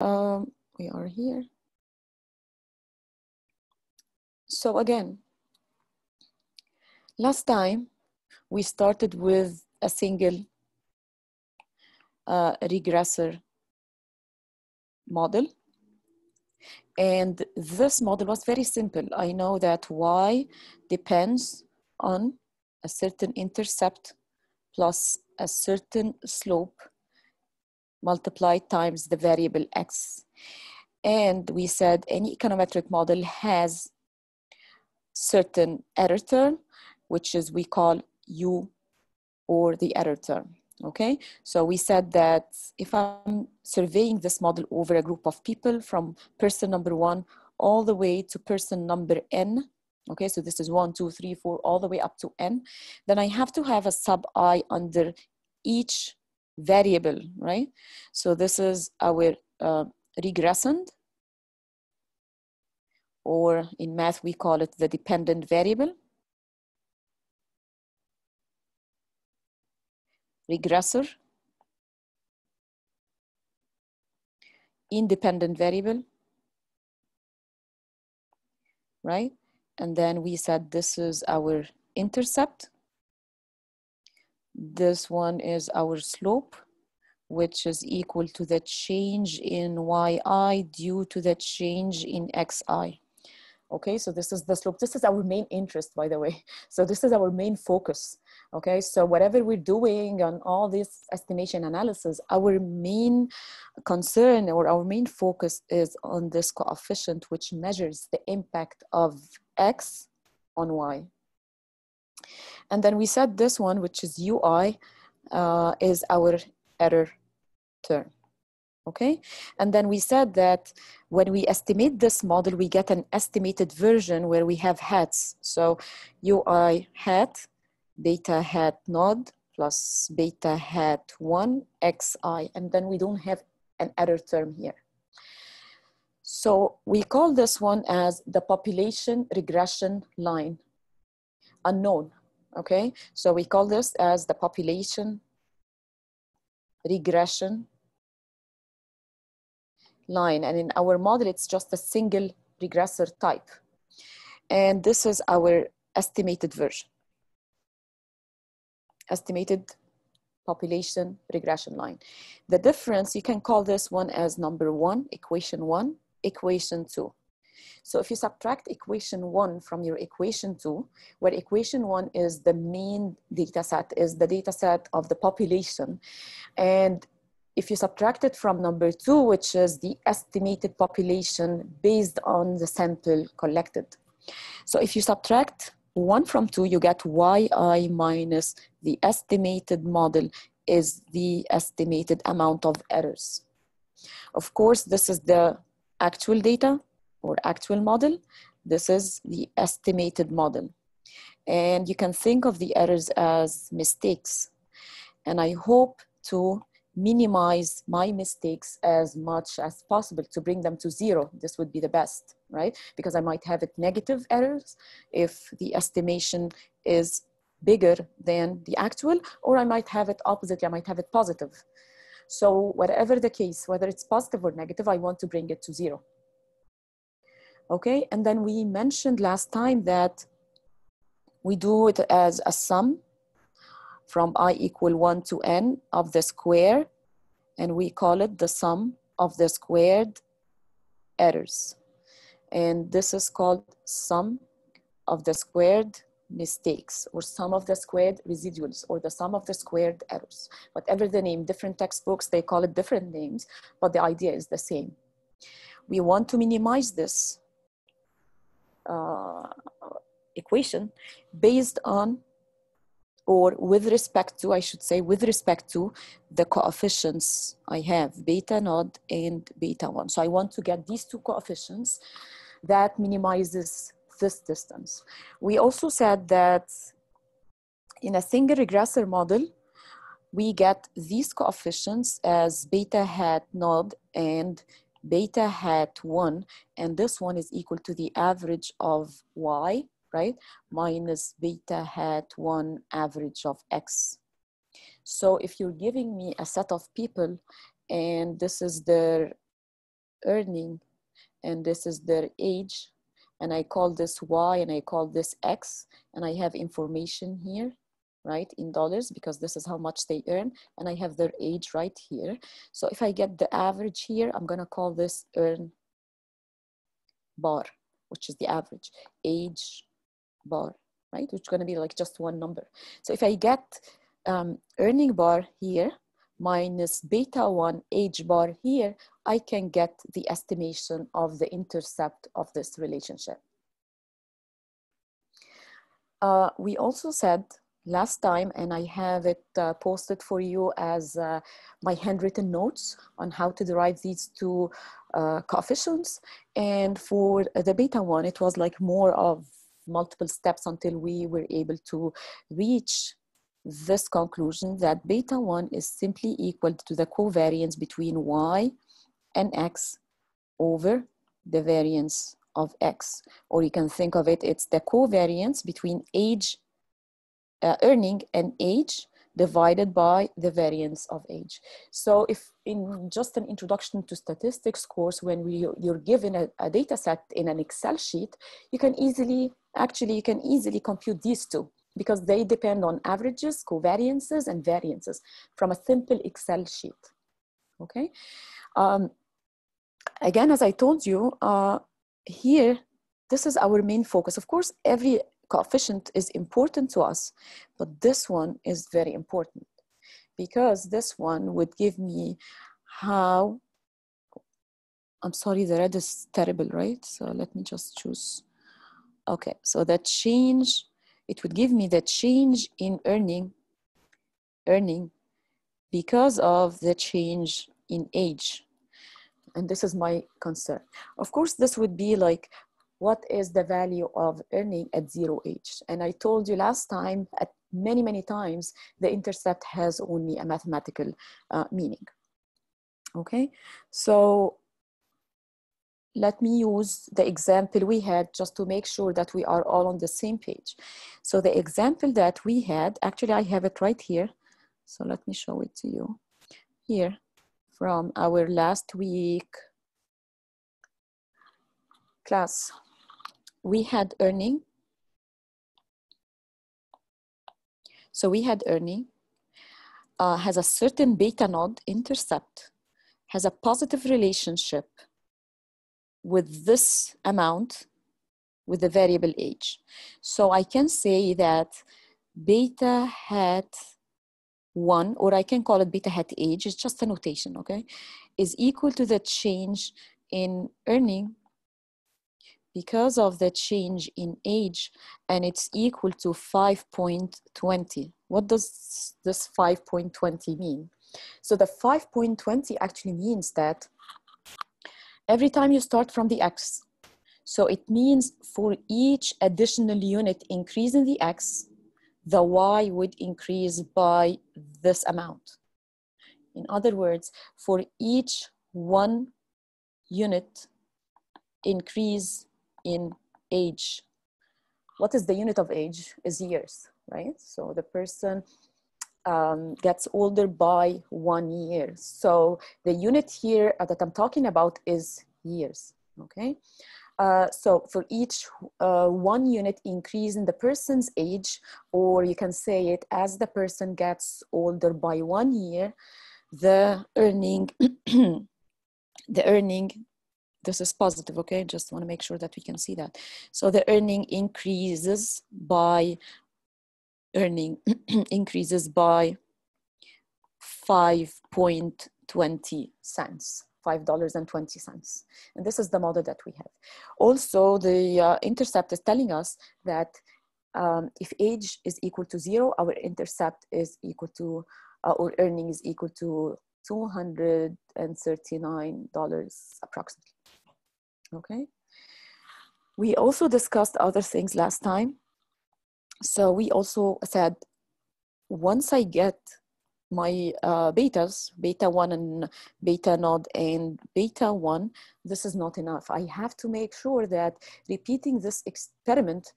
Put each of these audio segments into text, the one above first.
We are here. So again, last time we started with a single regressor model. And this model was very simple. I know that y depends on a certain intercept plus a certain slope multiplied times the variable x. And we said any econometric model has certain error term, which is we call u or the error term. Okay, so we said that if I'm surveying this model over a group of people from person number 1 all the way to person number n, okay, so this is 1, 2, 3, 4, all the way up to n, then I have to have a sub I under each variable, right? So this is our regressand, or in math we call it the dependent variable. Regressor, independent variable, right? And then we said this is our intercept. This one is our slope, which is equal to the change in yi due to the change in xi. Okay, so this is the slope. This is our main interest, by the way. So this is our main focus. Okay, so whatever we're doing on all this estimation analysis, our main concern or our main focus is on this coefficient, which measures the impact of x on y. And then we said this one, which is ui, is our error term. Okay, and then we said that when we estimate this model, we get an estimated version where we have hats. So ui hat, beta hat node plus beta hat 1 xi, and then we don't have an error term here. So we call this one as the population regression line, unknown. Okay, so we call this as the population regression line, and in our model it's just a single regressor type, and this is our estimated version, estimated population regression line. The difference, you can call this one as number 1, equation 1, equation 2. So if you subtract equation 1 from your equation 2, where equation 1 is the main data set, is the data set of the population, and if you subtract it from number 2, which is the estimated population based on the sample collected. So if you subtract 1 from 2, you get yi minus the estimated model is the estimated amount of errors. Of course, this is the actual data or actual model. This is the estimated model. And you can think of the errors as mistakes. And I hope to minimize my mistakes as much as possible to bring them to 0. This would be the best, right? Because I might have it negative errors if the estimation is bigger than the actual, or I might have it opposite, I might have it positive. So whatever the case, whether it's positive or negative, I want to bring it to 0. Okay, and then we mentioned last time that we do it as a sum from I equal 1 to n of the square, and we call it the sum of the squared errors. And this is called sum of the squared mistakes, or sum of the squared residuals, or the sum of the squared errors. Whatever the name, different textbooks, they call it different names, but the idea is the same. We want to minimize this equation based on, or with respect to, I should say, with respect to the coefficients I have, beta naught and beta 1. So I want to get these two coefficients that minimizes this distance. We also said that in a single regressor model, we get these coefficients as beta hat naught and beta hat 1, and this one is equal to the average of y, right, minus beta hat 1 average of x. So if you're giving me a set of people and this is their earning, and this is their age, and I call this Y and I call this X, and I have information here, right, in dollars, because this is how much they earn, and I have their age right here. So if I get the average here, I'm gonna call this earn bar, which is the average, age bar, right, which is gonna be like just one number. So if I get earning bar here minus beta 1 age bar here, I can get the estimation of the intercept of this relationship. We also said last time, and I have it posted for you as my handwritten notes on how to derive these two coefficients. And for the beta 1, it was like more of multiple steps until we were able to reach this conclusion that beta 1 is simply equal to the covariance between Y and X over the variance of X. Or you can think of it, it's the covariance between age, earning and age divided by the variance of age. So if in just an introduction to statistics course, when you're given a data set in an Excel sheet, you can easily compute these two, because they depend on averages, covariances, and variances from a simple Excel sheet, okay? Again, as I told you, here, this is our main focus. Of course, every coefficient is important to us, but this one is very important because this one would give me how, I'm sorry, the red is terrible, right? So let me just choose. Okay, so that change, it would give me the change in earning because of the change in age. And this is my concern. Of course, this would be like, what is the value of earning at 0 age? And I told you last time, at many times, the intercept has only a mathematical meaning. Okay, so let me use the example we had just to make sure that we are all on the same page. So the example that we had, actually I have it right here. So let me show it to you here from our last week class. We had earning. So we had earning, has a certain beta node intercept, has a positive relationship with this amount, with the variable age. So I can say that beta hat 1, or I can call it beta hat age, it's just a notation, okay, is equal to the change in earning because of the change in age, and it's equal to 5.20. What does this 5.20 mean? So the 5.20 actually means that every time you start from the X, so it means for each additional unit increase in the X, the Y would increase by this amount. In other words, for each 1 unit increase in age, what is the unit of age? Is years, right? So the person gets older by 1 year. So the unit here that I'm talking about is years, okay? So for each 1 unit increase in the person's age, or you can say it as the person gets older by 1 year, the earning, this is positive, okay? Just want to make sure that we can see that. So the earning increases by, increases by 5.20 cents. $5.20. And this is the model that we have. Also, the intercept is telling us that if age is equal to 0, our intercept is equal to, or earning is equal to $239 approximately. Okay. We also discussed other things last time. So we also said, once I get my betas, beta 1 and beta node and beta 1, this is not enough. I have to make sure that repeating this experiment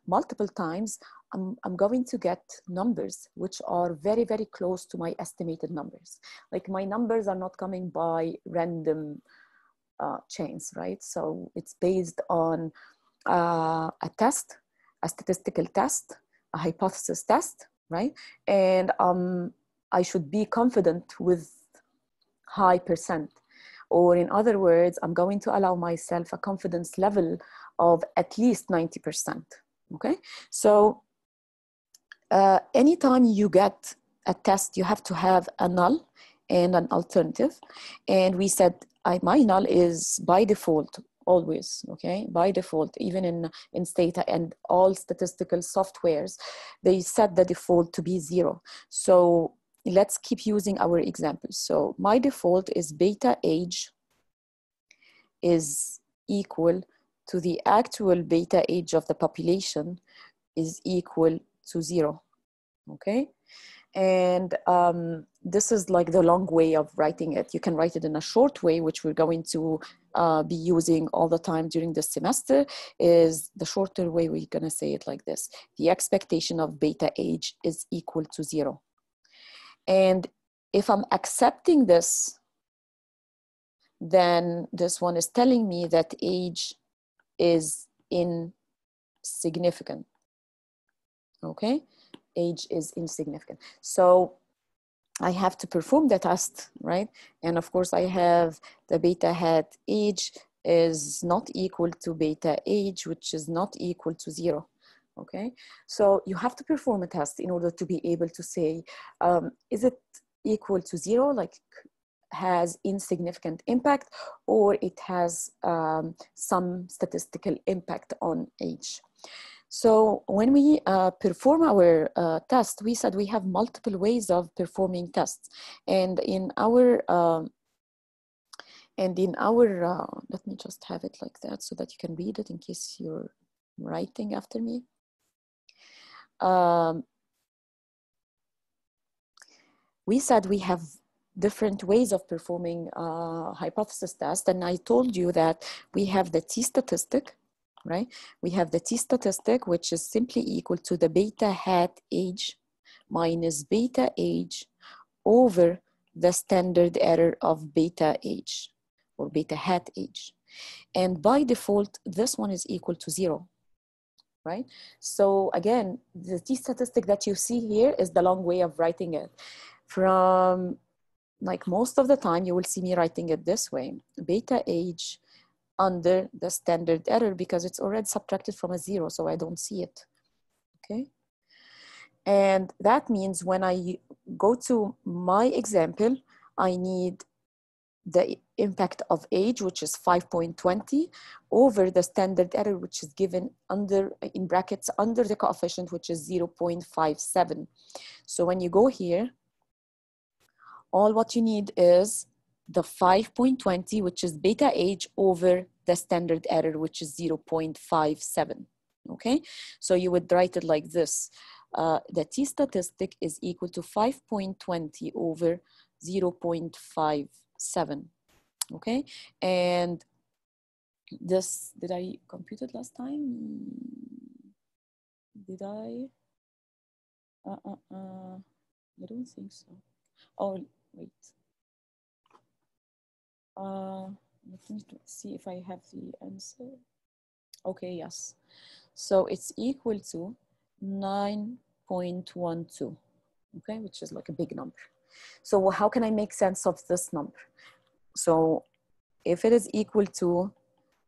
multiple times, I'm going to get numbers which are very, very close to my estimated numbers. Like my numbers are not coming by random chains, right? So it's based on a test, a statistical test, a hypothesis test, right? And I should be confident with high percent. Or in other words, I'm going to allow myself a confidence level of at least 90%, okay? So anytime you get a test, you have to have a null and an alternative. And we said my null is by default always, okay? By default, even in Stata and all statistical softwares, they set the default to be 0. So let's keep using our example. So my default is beta age is equal to the actual beta age of the population is equal to 0, okay? And this is like the long way of writing it. You can write it in a short way, which we're going to be using all the time during the semester. Is the shorter way, we're gonna say it like this. The expectation of beta age is equal to 0. And if I'm accepting this, then this one is telling me that age is insignificant, okay? Age is insignificant. So I have to perform the test, right? And of course I have the beta hat age is not equal to beta age, which is not equal to 0, okay? So you have to perform a test in order to be able to say, is it equal to 0, like has insignificant impact, or it has some statistical impact on age. So when we perform our test, we said we have multiple ways of performing tests. And in our, let me just have it like that so that you can read it in case you're writing after me. We said we have different ways of performing hypothesis test. And I told you that we have the t-statistic, right? We have the t-statistic, which is simply equal to the beta hat age minus beta age over the standard error of beta age or beta hat age. And by default, this one is equal to 0, right? So again, the t-statistic that you see here is the long way of writing it. From like most of the time, you will see me writing it this way, beta age under the standard error, because it's already subtracted from a 0, so I don't see it, okay? And that means when I go to my example, I need the impact of age, which is 5.20, over the standard error, which is given under, in brackets, under the coefficient, which is 0.57. So when you go here, all what you need is the 5.20, which is beta age, over the standard error, which is 0.57, okay? So you would write it like this. The t-statistic is equal to 5.20 over 0.57, okay? And this, did I compute it last time? Did I? I don't think so. Oh, wait. Let me see if I have the answer. Okay, yes. So it's equal to 9.12, okay, which is like a big number. So how can I make sense of this number? So if it is equal to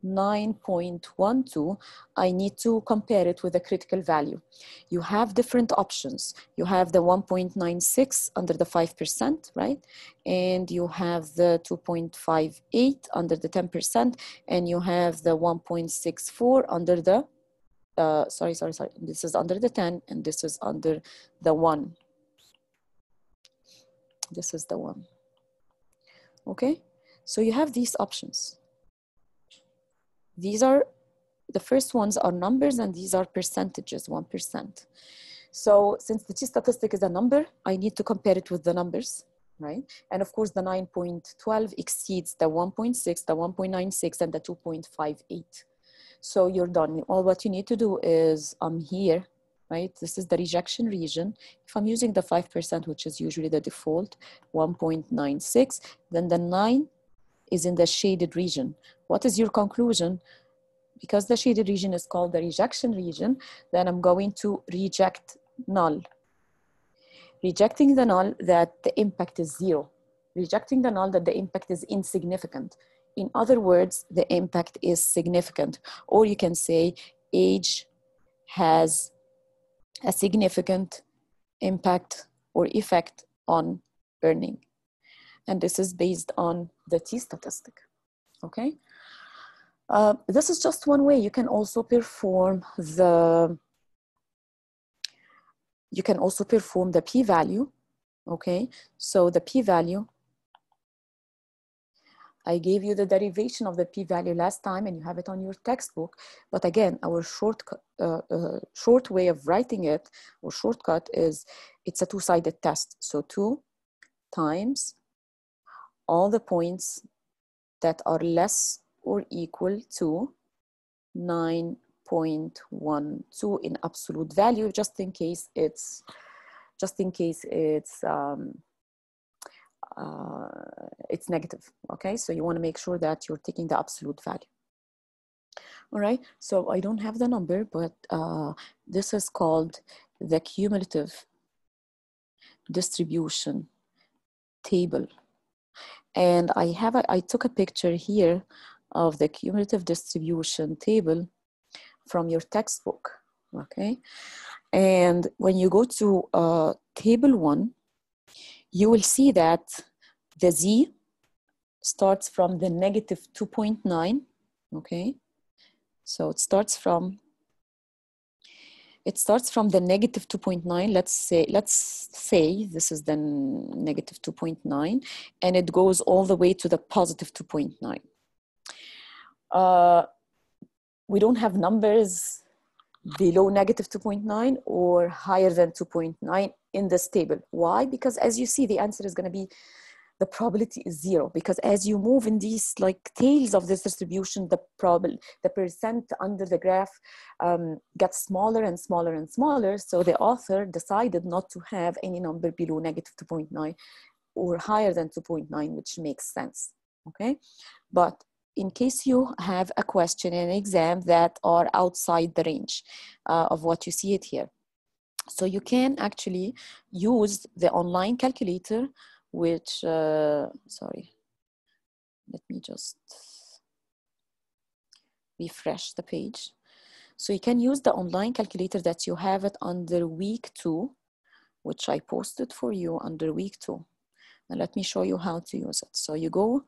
9.12, I need to compare it with a critical value. You have different options. You have the 1.96 under the 5%, right? And you have the 2.58 under the 10%, and you have the 1.64 under the, sorry. This is under the 10, and this is under the 1. This is the 1. Okay? So you have these options. These are, the first ones are numbers, and these are percentages, 1%. So since the t-statistic is a number, I need to compare it with the numbers, right? And of course, the 9.12 exceeds the 1.6, the 1.96, and the 2.58. So you're done. All what you need to do is here, right? This is the rejection region. If I'm using the 5%, which is usually the default, 1.96, then the 9 is in the shaded region. What is your conclusion? Because the shaded region is called the rejection region, then I'm going to reject null. Rejecting the null that the impact is 0. Rejecting the null that the impact is insignificant. In other words, the impact is significant. Or you can say age has a significant impact or effect on earning. And this is based on the T statistic, okay? This is just one way. You can also perform the p-value, okay? So the p-value, I gave you the derivation of the p-value last time and you have it on your textbook. But again, our short way of writing it, or shortcut, is it's a two-sided test. So 2 times all the points that are less or equal to 9.12 in absolute value, just in case it's negative, okay? So you want to make sure that you're taking the absolute value. All right, so I don't have the number, but this is called the cumulative distribution table. And I took a picture here of the cumulative distribution table from your textbook, okay? And when you go to table 1, you will see that the Z starts from the negative 2.9, okay? So it starts from the negative 2.9. Let's say this is the negative 2.9, and it goes all the way to the positive 2.9. We don't have numbers below negative 2.9 or higher than 2.9 in this table. Why? Because as you see, the answer is going to be, the probability is 0, because as you move in these like tails of this distribution, the percent under the graph gets smaller and smaller and smaller. So the author decided not to have any number below negative 2.9 or higher than 2.9, which makes sense, okay? But in case you have a question in an exam that are outside the range of what you see it here, so you can actually use the online calculator, which, sorry, let me just refresh the page. So you can use the online calculator that you have it under week 2, which I posted for you under week 2. And let me show you how to use it. So you go,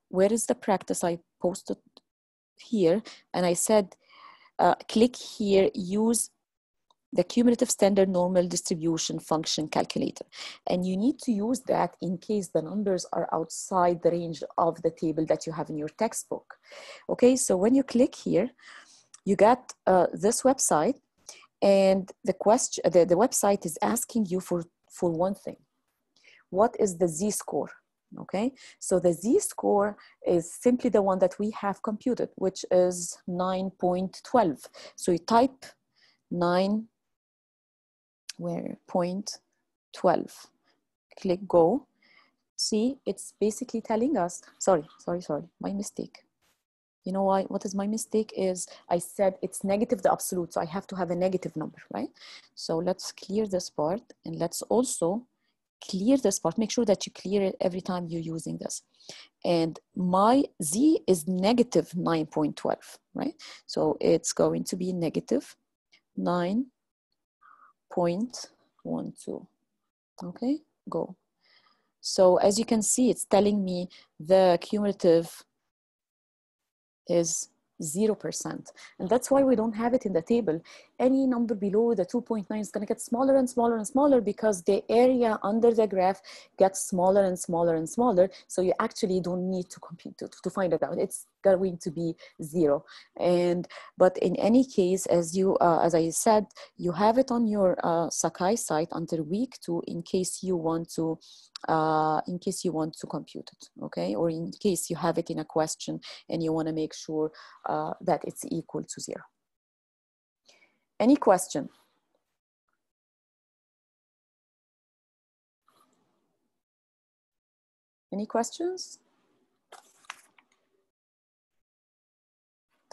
where is the practice? I posted here, and I said, click here, use the cumulative standard normal distribution function calculator. And you need to use that in case the numbers are outside the range of the table that you have in your textbook. Okay, so when you click here, you get this website, and the website is asking you for one thing. What is the Z-score? Okay, so the Z-score is simply the one that we have computed, which is 9.12. So you type 9.12, click go. See, it's basically telling us, sorry, my mistake. You know why? What is my mistake is I said it's negative the absolute, so I have to have a negative number, right? So let's clear this part, and let's also clear this part. Make sure that you clear it every time you're using this. And my Z is negative 9.12, right? So it's going to be negative 9.12. Okay, go. So as you can see, it's telling me the cumulative is 0%. And that's why we don't have it in the table. Any number below the 2.9 is going to get smaller and smaller and smaller, because the area under the graph gets smaller and smaller and smaller. So you actually don't need to compute to find it out. It's going to be 0. But in any case, as I said, you have it on your Sakai site under week 2 in case you want to compute it, okay? Or in case you have it in a question and you want to make sure that it's equal to 0. Any question? Any questions?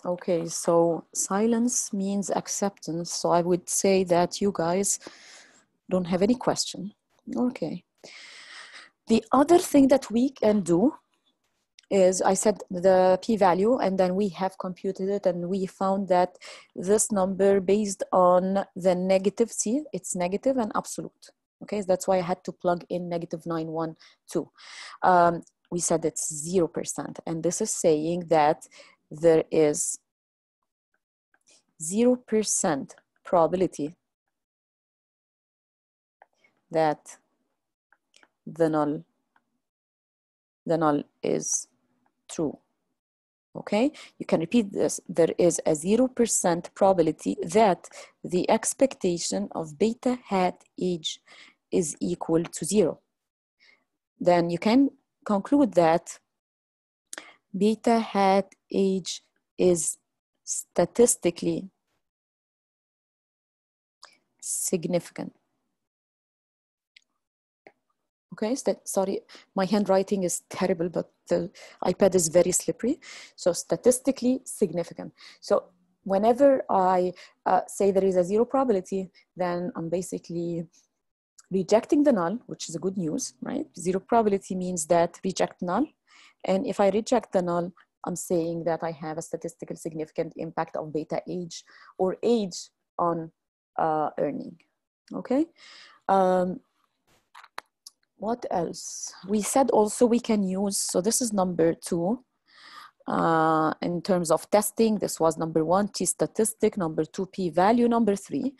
Okay, so silence means acceptance. So I would say that you guys don't have any question. Okay. The other thing that we can do is, I said the p-value, and then we have computed it, and we found that this number based on the negative, see, it's negative and absolute. Okay, that's why I had to plug in negative 912. We said it's 0%, and this is saying that there is 0% probability that the null is true. Okay, you can repeat this. There is a 0% probability that the expectation of beta hat age is equal to 0. Then you can conclude that beta hat age is statistically significant. Okay, sorry, my handwriting is terrible, but the iPad is very slippery. So statistically significant. So whenever I say there is a 0 probability, then I'm basically rejecting the null, which is a good news, right? 0 probability means that reject null. And if I reject the null, I'm saying that I have a statistical significant impact of beta age or age on earning, okay? What else? We said also we can use, so this is number 2. In terms of testing, this was number 1, t-statistic, number 2, p-value, number 3,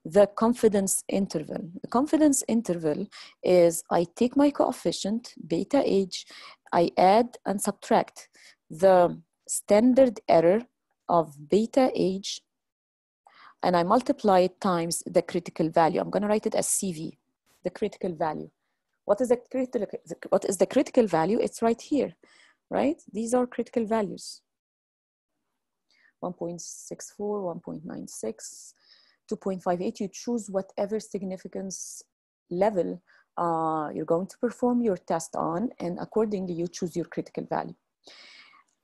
the confidence interval. The confidence interval is I take my coefficient, beta age, I add and subtract the standard error of beta age, and I multiply it times the critical value. I'm going to write it as CV, the critical value. What is the critical value? It's right here, right? These are critical values. 1.64, 1.96, 2.58. You choose whatever significance level you're going to perform your test on, and accordingly you choose your critical value.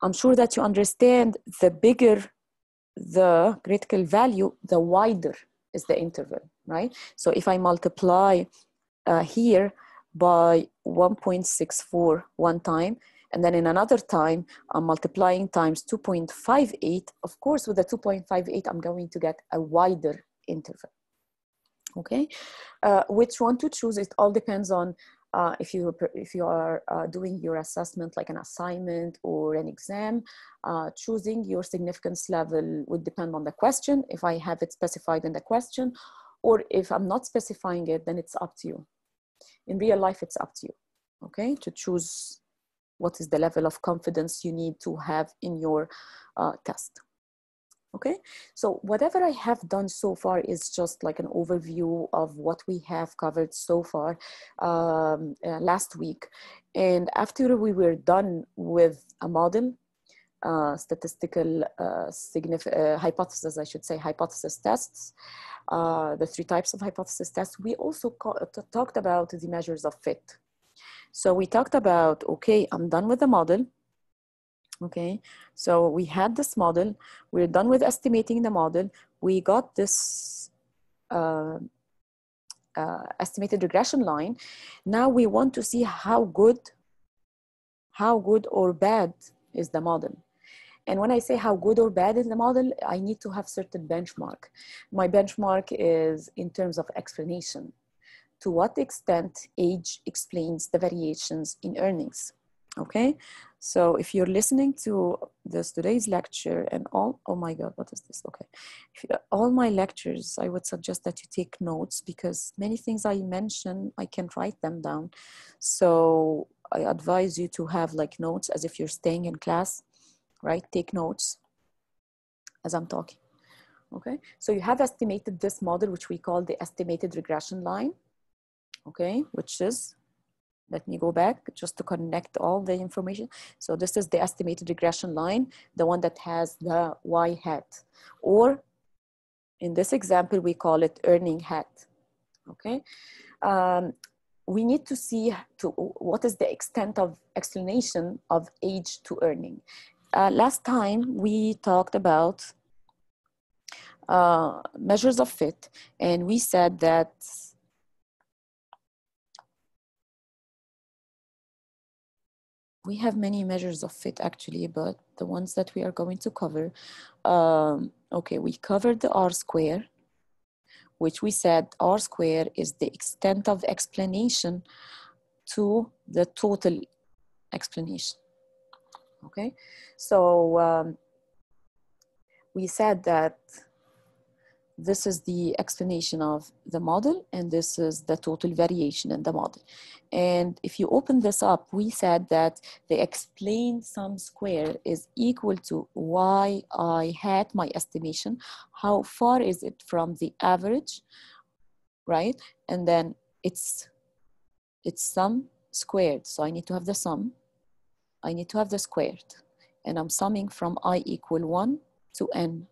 I'm sure that you understand the bigger the critical value, the wider is the interval, right? So if I multiply here by 1.64 one time, and then in another time, I'm multiplying times 2.58. Of course, with the 2.58, I'm going to get a wider interval. Okay, which one to choose? It all depends on if you are doing your assessment like an assignment or an exam. Choosing your significance level would depend on the question. If I have it specified in the question, or if I'm not specifying it, then it's up to you. In real life, it's up to you, okay, to choose what is the level of confidence you need to have in your test. Okay, so whatever I have done so far is just like an overview of what we have covered so far last week. And after we were done with a model, statistical hypothesis, I should say, hypothesis tests, the 3 types of hypothesis tests, we also talked about the measures of fit. So we talked about, okay, I'm done with the model. Okay, so we had this model, we're done with estimating the model, we got this estimated regression line. Now we want to see how good or bad is the model. And when I say how good or bad is the model, I need to have certain benchmark. My benchmark is in terms of explanation. To what extent age explains the variations in earnings? Okay, so if you're listening to today's lecture and all, oh my God, what is this? Okay, all my lectures, I would suggest that you take notes, because many things I mention, I can write them down. So I advise you to have like notes as if you're staying in class, right? Take notes as I'm talking. Okay, so you have estimated this model, which we call the estimated regression line. Okay, which is, let me go back just to connect all the information. So this is the estimated regression line, the one that has the Y hat, or in this example, we call it earning hat. Okay. we need to see what is the extent of explanation of age to earning. Last time we talked about measures of fit, and we said that we have many measures of fit actually, but the ones that we are going to cover, okay, we covered the R square, which we said R square is the extent of explanation to the total explanation. Okay, so we said that this is the explanation of the model, and this is the total variation in the model. And if you open this up, we said that the explained sum square is equal to yi hat, my estimation. How far is it from the average, right? And then it's sum squared. So I need to have the sum. I need to have the squared. And I'm summing from I equal 1 to n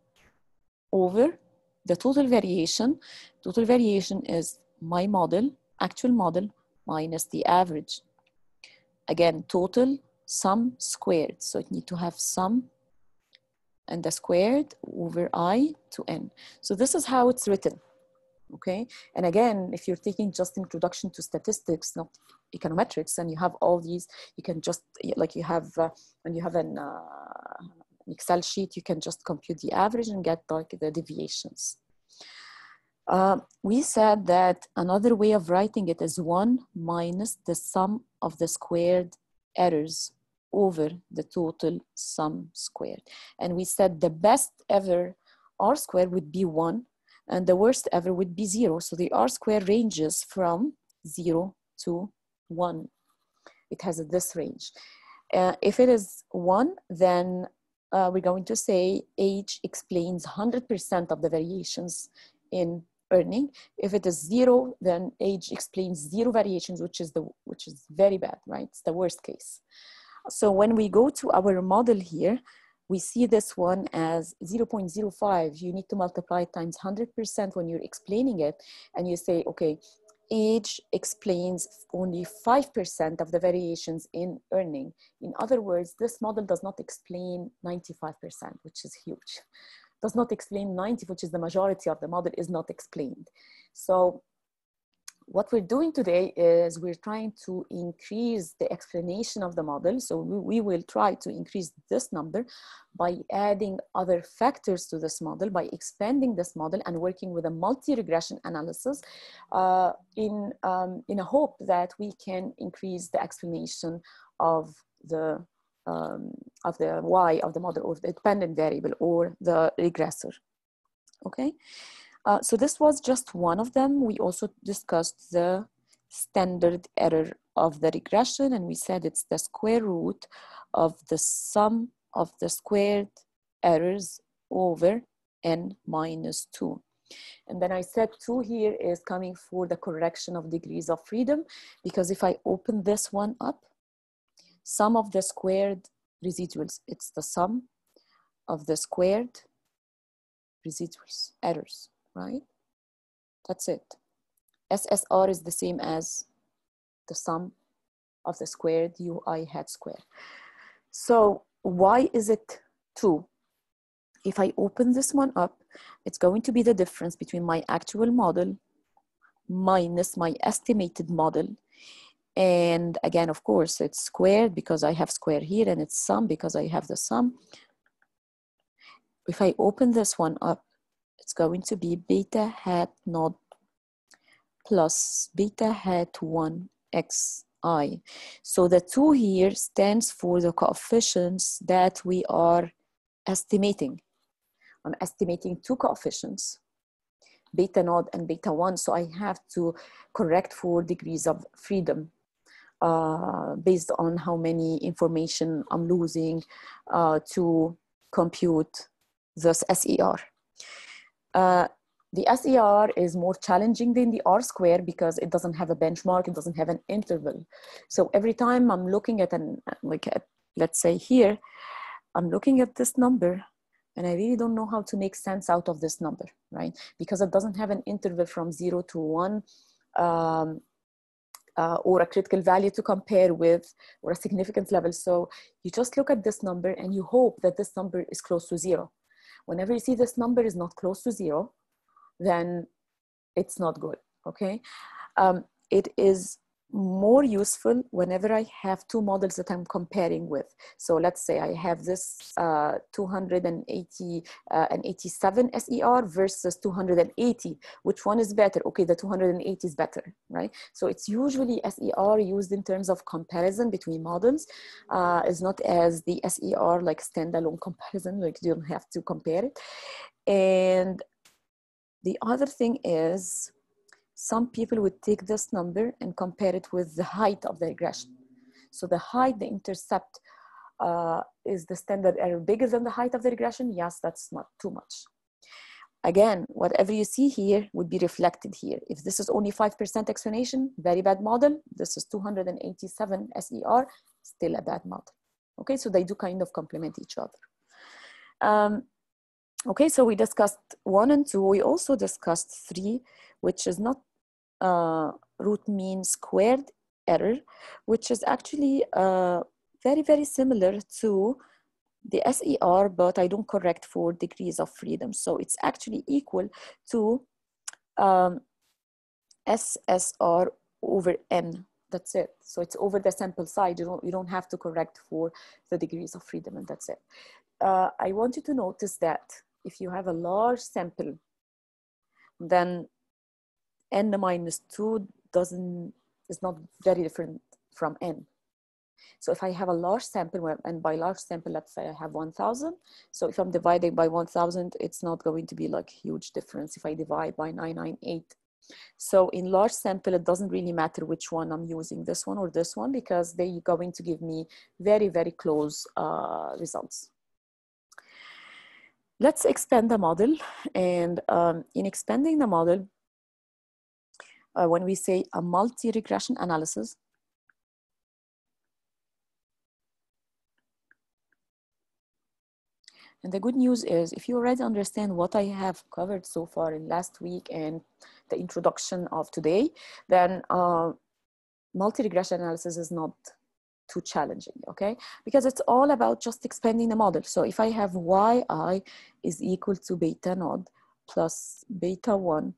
over the total variation. Total variation is my model, actual model, minus the average. Again, total sum squared. So it need to have sum and the squared over I to n. So this is how it's written. Okay, and again, if you're taking just introduction to statistics, not econometrics, and you have all these, you can just, like you have, when you have an Excel sheet, you can just compute the average and get like the deviations. We said that another way of writing it is 1 minus the sum of the squared errors over the total sum squared. And we said the best ever R square would be 1, and the worst ever would be 0. So the R square ranges from 0 to 1. It has this range. If it is 1, then we're going to say age explains 100% of the variations in earning. If it is 0, then age explains 0 variations, which is very bad, right? It's the worst case. So when we go to our model here, we see this one as 0.05. You need to multiply times 100% when you're explaining it. And you say, okay, age explains only 5% of the variations in earning. In other words, this model does not explain 95%, which is huge. Does not explain 90, which is the majority of the model, is not explained. So what we're doing today is we're trying to increase the explanation of the model. So we will try to increase this number by adding other factors to this model, by expanding this model and working with a multi-regression analysis in a hope that we can increase the explanation of the y of the model, or the dependent variable, or the regressor. Okay. So this was just one of them. We also discussed the standard error of the regression, and we said it's the square root of the sum of the squared errors over n minus 2. And then I said 2 here is coming for the correction of degrees of freedom, because if I open this one up, sum of the squared residuals, it's the sum of the squared residuals, errors, right? That's it. SSR is the same as the sum of the squared UI hat square. So why is it 2? If I open this one up, it's going to be the difference between my actual model minus my estimated model. And again, of course, it's squared because I have square here, and it's sum because I have the sum. If I open this one up, it's going to be beta hat naught plus beta hat 1 xi. So the 2 here stands for the coefficients that we are estimating. I'm estimating 2 coefficients, beta naught and beta 1. So I have to correct for degrees of freedom based on how many information I'm losing to compute this SER. The SER is more challenging than the R square because it doesn't have a benchmark, it doesn't have an interval. So every time I'm looking at let's say here, I'm looking at this number and I really don't know how to make sense out of this number, right? Because it doesn't have an interval from 0 to 1. or a critical value to compare with, or a significance level. So you just look at this number and you hope that this number is close to 0. Whenever you see this number is not close to 0, then it's not good, okay? It is more useful whenever I have two models that I'm comparing with. So let's say I have this 287 SER versus 280. Which one is better? Okay, the 280 is better, right? So it's usually SER used in terms of comparison between models. It's not as the SER like standalone comparison, like you don't have to compare it. And the other thing is, some people would take this number and compare it with the height of the regression. So the height, the intercept, is the standard error bigger than the height of the regression? Yes, that's not too much. Again, whatever you see here would be reflected here. If this is only 5% explanation, very bad model. This is 287 SER, still a bad model. Okay, so they do kind of complement each other. Okay, so we discussed 1 and 2. We also discussed 3, which is not root mean squared error, which is actually very, very similar to the SER, but I don't correct for degrees of freedom. So it's actually equal to SSR over N. That's it. So it's over the sample size. You don't have to correct for the degrees of freedom, and that's it. I want you to notice that if you have a large sample, then N minus 2 is not very different from N. So if I have a large sample, and by large sample, let's say I have 1,000. So if I'm dividing by 1,000, it's not going to be like huge difference if I divide by 998. So in large sample, it doesn't really matter which one I'm using, this one or this one, because they're going to give me very, very close results. Let's expand the model. And in expanding the model, when we say a multi-regression analysis, and the good news is, if you already understand what I have covered so far in last week and the introduction of today, then multi-regression analysis is not too challenging, okay? Because it's all about just expanding the model. So if I have yi is equal to beta naught plus beta 1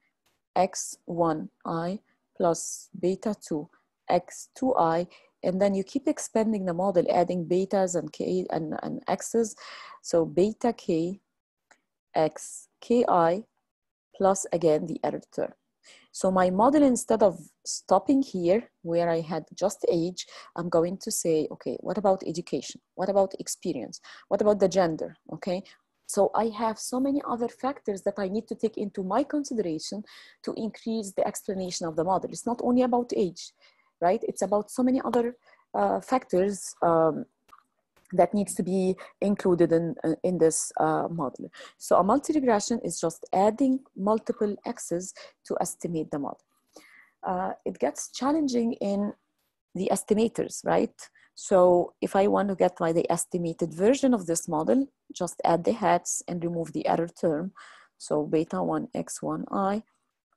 x1i plus beta 2 x2i, and then you keep expanding the model, adding betas and k and x's. So beta k x ki plus again the error term. So my model, instead of stopping here where I had just age, I'm going to say, okay, what about education? What about experience? What about the gender? Okay. So I have so many other factors that I need to take into my consideration to increase the explanation of the model. It's not only about age, right? It's about so many other factors that needs to be included in this model. So a multi-regression is just adding multiple x's to estimate the model. It gets challenging in the estimators, right? So if I want to get the estimated version of this model, just add the hats and remove the error term. So beta 1 x1i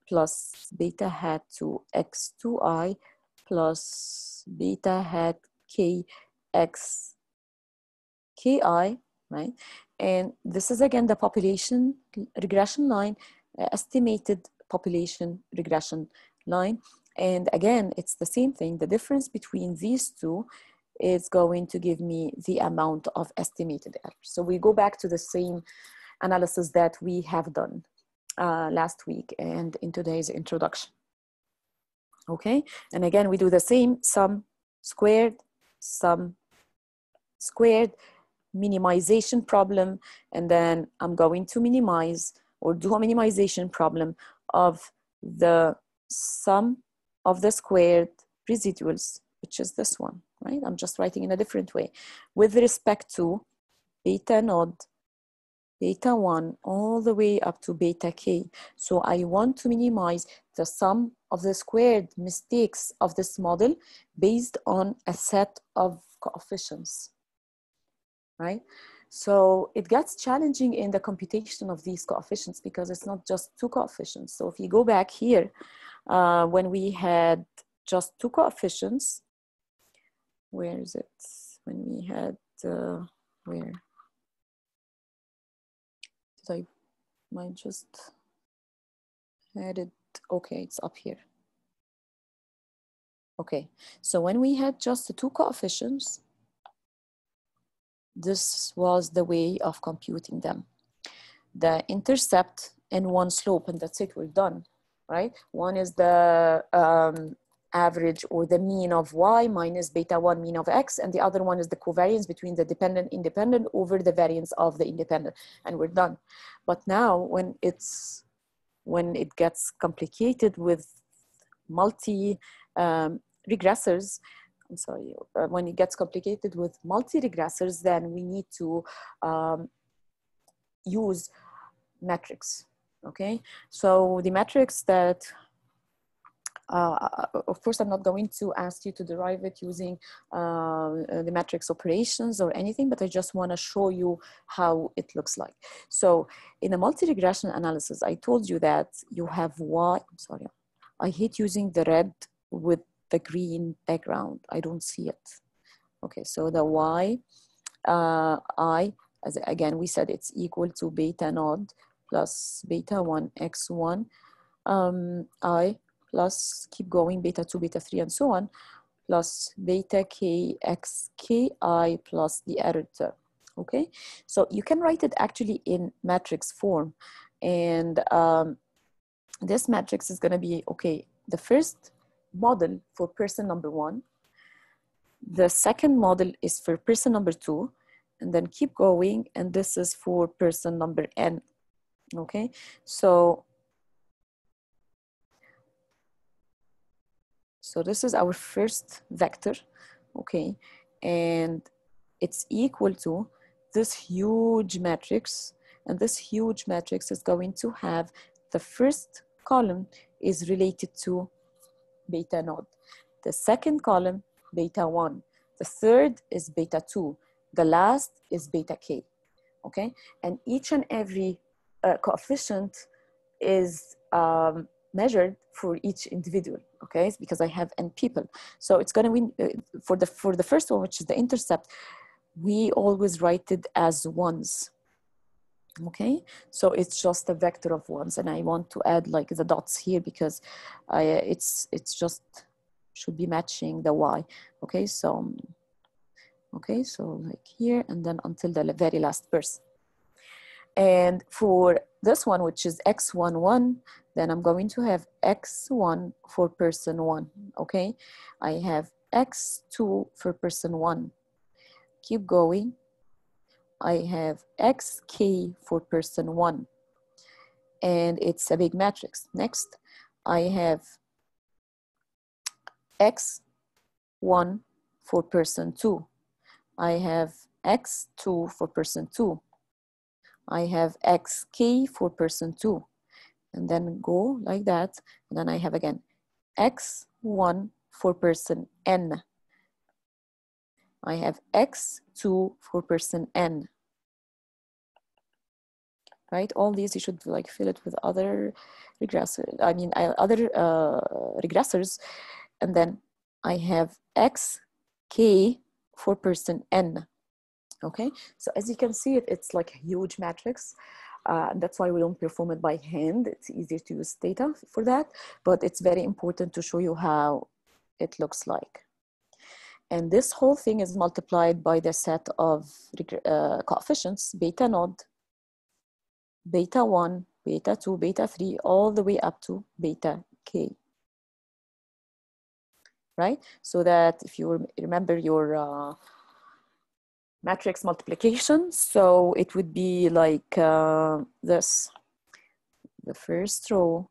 plus beta hat 2 x2i plus beta hat k x ki, right? And this is again the population regression line, estimated population regression line. And again, it's the same thing. The difference between these two is going to give me the amount of estimated error. So we go back to the same analysis that we have done last week and in today's introduction. Okay, and again, we do the same sum squared, sum squared, minimization problem, and then I'm going to minimize or do a minimization problem of the sum of the squared residuals, which is this one, right? I'm just writing in a different way with respect to beta naught, beta 1, all the way up to beta k. So I want to minimize the sum of the squared mistakes of this model based on a set of coefficients, right? So it gets challenging in the computation of these coefficients because it's not just two coefficients. So if you go back here, when we had just two coefficients. Where is it? When we had, where? Did I might just had it? Okay, it's up here. Okay, so when we had just the two coefficients, this was the way of computing them. The intercept and one slope, and that's it, we're done, right? One is the average or the mean of y minus beta 1 mean of x, and the other one is the covariance between the dependent independent over the variance of the independent, and we're done. But now when it gets complicated with multi regressors, I'm sorry, when it gets complicated with multi-regressors, then we need to use metrics, okay? So the metrics that, of course, I'm not going to ask you to derive it using the matrix operations or anything, but I just want to show you how it looks like. So in a multi-regression analysis, I told you that you have y, I'm sorry, I hate using the red with the green background. I don't see it. Okay, so the y, I, as again, we said it's equal to beta naught plus beta 1 x1, I plus, keep going, beta 2, beta 3, and so on, plus beta k x ki plus the error term, okay? So you can write it actually in matrix form. And this matrix is gonna be, okay, the first model for person number 1, the second model is for person number 2, and then keep going, and this is for person number n, okay? So this is our first vector, okay? And it's equal to this huge matrix, and this huge matrix is going to have the first column is related to beta naught, the second column beta 1, the third is beta 2, the last is beta k, okay? And each and every coefficient is measured for each individual, okay? It's because I have n people. So it's gonna win for the first one, which is the intercept, we always write it as ones, okay? So it's just a vector of ones, and I want to add like the dots here because it's just should be matching the y, okay? So like here, and then until the very last person. And for this one, which is x11, then I'm going to have x1 for person 1, okay? I have x2 for person 1. Keep going. I have xk for person 1. And it's a big matrix. Next, I have x1 for person 2. I have x2 for person 2. I have xk for person 2, and then go like that. And then I have again x1 for person n. I have x2 for person n. Right? All these you should like fill it with other regressors. I mean, other regressors, and then I have xk for person n. Okay, so as you can see, it's like a huge matrix. And that's why we don't perform it by hand. It's easier to use Stata for that, but it's very important to show you how it looks like. And this whole thing is multiplied by the set of coefficients, beta naught, beta 1, beta 2, beta 3, all the way up to beta k. Right? So that if you remember your matrix multiplication, so it would be like this. The first row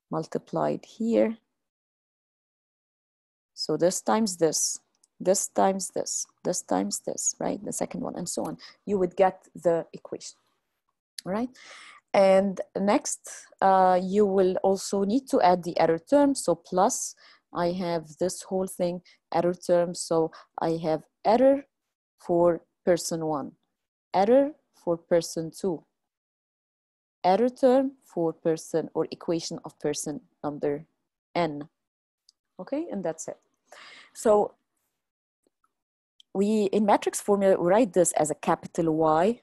multiplied here. So this times this, this times this, this times this, right? The second one, and so on. You would get the equation, all right? And next, you will also need to add the error term. So plus, I have this whole thing, error term. So I have error for person 1, error for person 2, error term for person or equation of person number n. Okay, and that's it. So we, in matrix formula, we write this as a capital Y.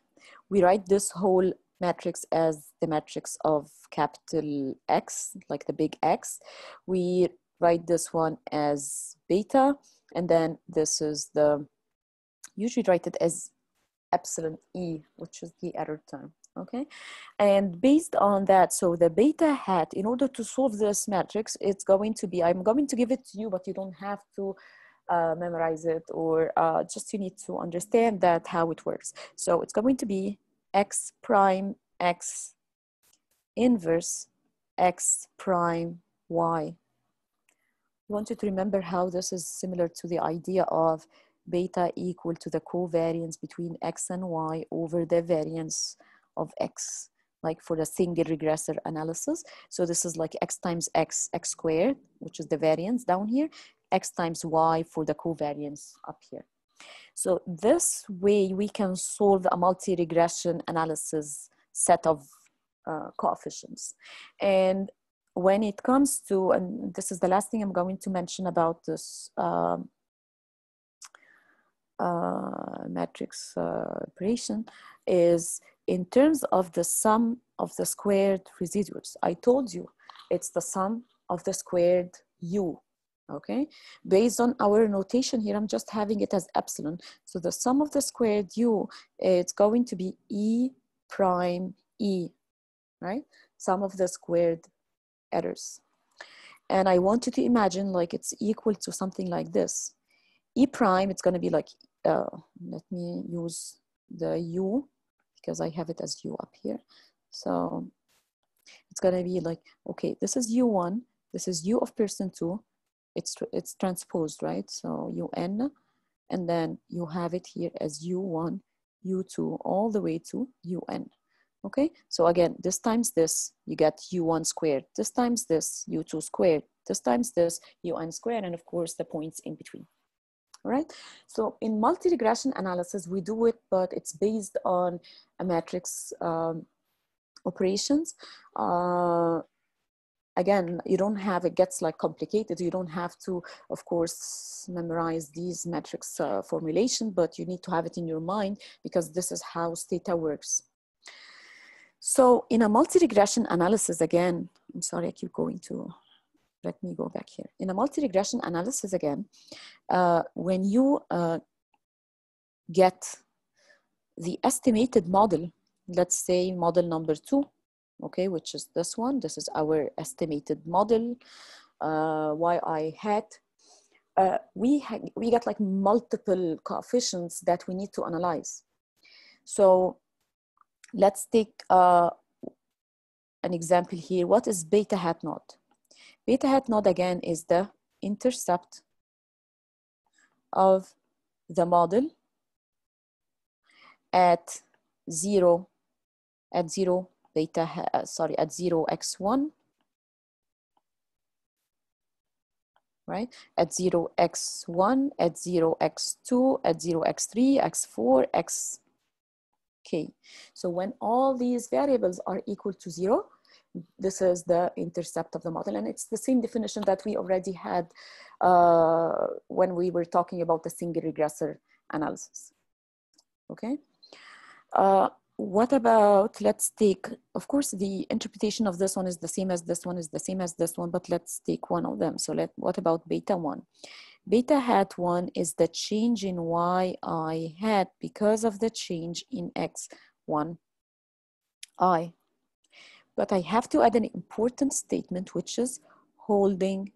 We write this whole matrix as the matrix of capital X, like the big X. We write this one as beta, and then this is the, usually write it as epsilon E, which is the error term. Okay, and based on that, so the beta hat, in order to solve this matrix, it's going to be, I'm going to give it to you, but you don't have to memorize it, or just you need to understand that how it works. So it's going to be X prime X inverse X prime Y. I want you to remember how this is similar to the idea of beta equal to the covariance between X and Y over the variance of X, like for the single regressor analysis. So this is like X times X, X squared, which is the variance down here, X times Y for the covariance up here. So this way we can solve a multi-regression analysis set of coefficients. And when it comes to, and this is the last thing I'm going to mention about this matrix operation, is in terms of the sum of the squared residuals. I told you it's the sum of the squared U. Okay, based on our notation here, I'm just having it as epsilon. So the sum of the squared U, it's going to be E prime E, right? Sum of the squared errors. And I want you to imagine like it's equal to something like this. E prime, it's going to be like, let me use the U because I have it as U up here. So it's going to be like, okay, this is U1, this is U of person 2. It's transposed, right? So UN, and then you have it here as U1, U2, all the way to UN. Okay, so again, this times this, you get U1 squared. This times this, U2 squared. This times this, UN squared, and of course the points in between. All right, so in multi-regression analysis, we do it, but it's based on a matrix operations. Again, you don't have, it gets like complicated. You don't have to, of course, memorize these matrix formulation, but you need to have it in your mind because this is how Stata works. So in a multi-regression analysis, again, I'm sorry, I keep going to, let me go back here. In a multi-regression analysis, again, when you get the estimated model, let's say model number 2, okay, which is this one. This is our estimated model, yi hat. We get like multiple coefficients that we need to analyze. So let's take an example here. What is beta hat naught? Beta hat naught, again, is the intercept of the model at 0 beta, at 0x1, right? At 0x1, at 0x2, at 0x3, x4, xk. So when all these variables are equal to 0, this is the intercept of the model. And it's the same definition that we already had when we were talking about the single regressor analysis. Okay. What about, let's take, of course, the interpretation of this one is the same as this one, is the same as this one, but let's take one of them. So what about beta 1? Beta hat 1 is the change in yi hat because of the change in x1 I. But I have to add an important statement, which is holding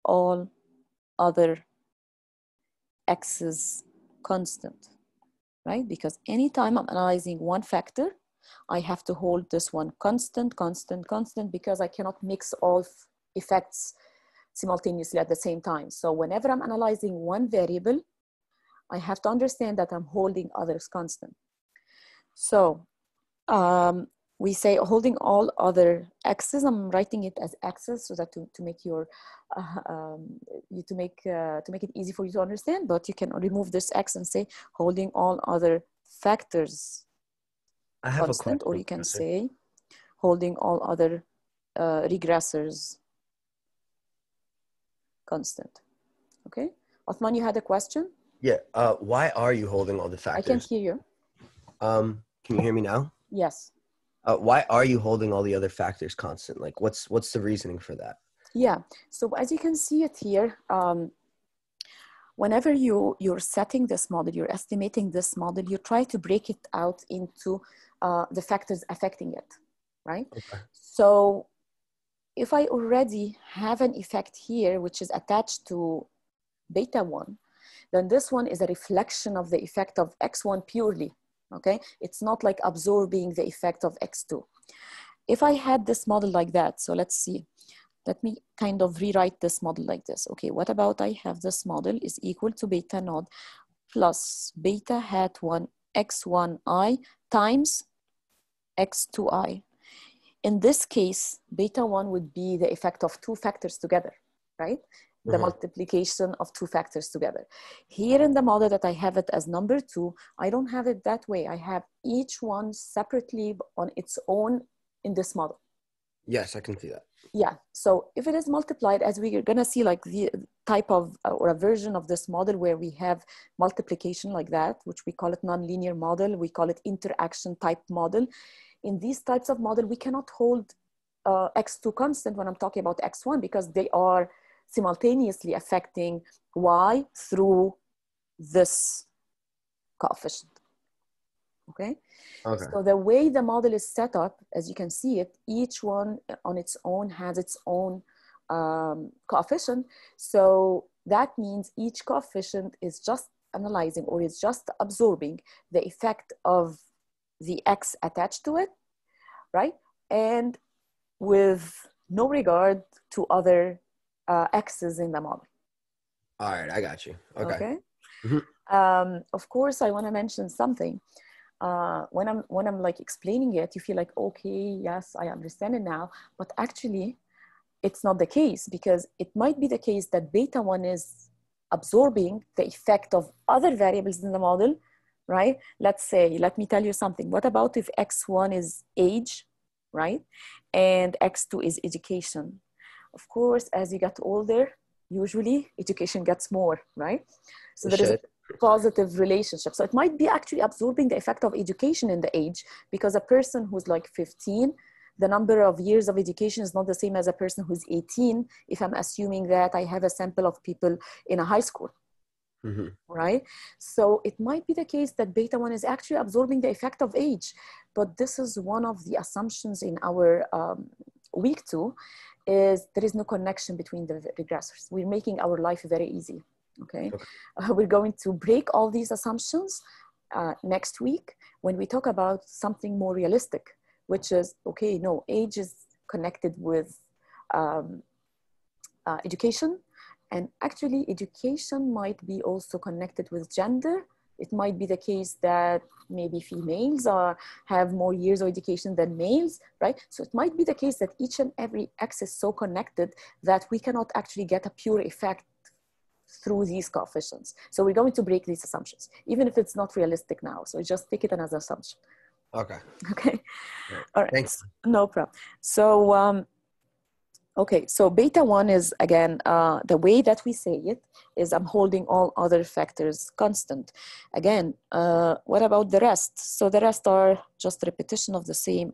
all other x's constant. Right? Because anytime I'm analyzing one factor, I have to hold this one constant, because I cannot mix all effects simultaneously at the same time. So whenever I'm analyzing one variable, I have to understand that I'm holding others constant. So we say holding all other x's. I'm writing it as x's so that to make your to make it easy for you to understand. But you can remove this x and say holding all other factors I have constant, a question, or you can say holding all other regressors constant. Okay, Othman, you had a question? Yeah. Why are you holding all the factors? I can't hear you. Can you hear me now? Yes. Why are you holding all the other factors constant? Like, what's the reasoning for that? Yeah. So as you can see it here, whenever you're setting this model, you're estimating this model, you try to break it out into the factors affecting it, right? Okay. So if I already have an effect here, which is attached to beta 1, then this one is a reflection of the effect of x1 purely, okay? It's not like absorbing the effect of x2. If I had this model like that, so let's see. Let me kind of rewrite this model like this. Okay, what about I have this model is equal to beta naught plus beta hat 1 x1i times x2i. In this case, beta 1 would be the effect of two factors together, right? The multiplication of two factors together. Here in the model that I have it as number 2, I don't have it that way. I have each one separately on its own in this model. Yes, I can see that. Yeah, so if it is multiplied, as we're gonna see like the type of, or a version of this model where we have multiplication like that, which we call it nonlinear model, we call it interaction type model. In these types of model, we cannot hold x2 constant when I'm talking about x1 because they are simultaneously affecting y through this coefficient, okay? Okay. So the way the model is set up, as you can see it, each one on its own has its own coefficient. So that means each coefficient is just analyzing or is just absorbing the effect of the x attached to it, right? And with no regard to other x's in the model. All right, I got you. Okay. Of course, I want to mention something. When I'm like explaining it, you feel like, okay, yes, I understand it now. But actually, it's not the case because it might be the case that beta 1 is absorbing the effect of other variables in the model, right? Let's say, let me tell you something. What about if x1 is age, right? And x2 is education. Of course, as you get older, usually education gets more, right? So there is a positive relationship. So it might be actually absorbing the effect of education in the age because a person who's like 15, the number of years of education is not the same as a person who's 18 if I'm assuming that I have a sample of people in a high school. Right? So it might be the case that beta 1 is actually absorbing the effect of age, but this is one of the assumptions in our week 2 is there is no connection between the regressors. We're making our life very easy, okay? We're going to break all these assumptions next week when we talk about something more realistic, which is, okay, no, age is connected with education. And actually, education might be also connected with gender. It might be the case that maybe females have more years of education than males, right? So it might be the case that each and every X is so connected that we cannot actually get a pure effect through these coefficients. So we're going to break these assumptions, even if it's not realistic now. So just take it as an assumption. Okay. Okay. Right. All right. Thanks. No problem. So, okay, so beta 1 is, again, the way that we say it is I'm holding all other factors constant. Again, what about the rest? So the rest are just repetition of the same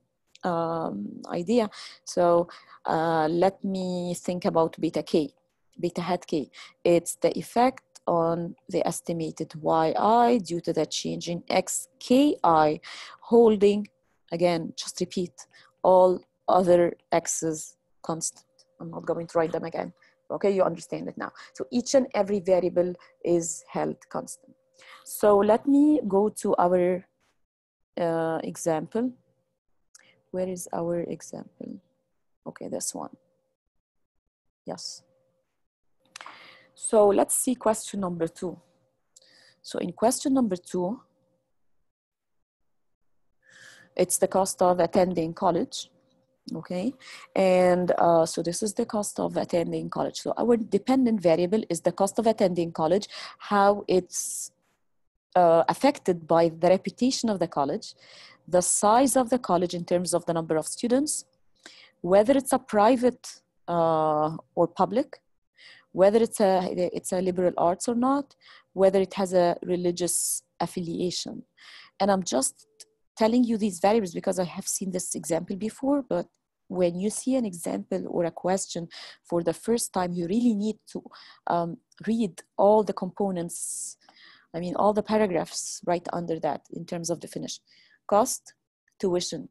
idea. So let me think about beta k, beta hat k. It's the effect on the estimated yi due to the change in xki, holding, again, just repeat, all other x's constant. I'm not going to write them again. Okay, you understand it now. So each and every variable is held constant. So let me go to our example. Where is our example? Okay, this one. Yes. So let's see question number 2. So in question number 2, it's the cost of attending college. Okay, and so this is the cost of attending college. So our dependent variable is the cost of attending college, how it's affected by the reputation of the college, the size of the college in terms of the number of students, whether it's a private or public, whether it's a liberal arts or not, whether it has a religious affiliation. And I'm just telling you these variables because I have seen this example before, but when you see an example or a question for the first time, you really need to read all the components, I mean, all the paragraphs right under that in terms of definition. Cost, tuition,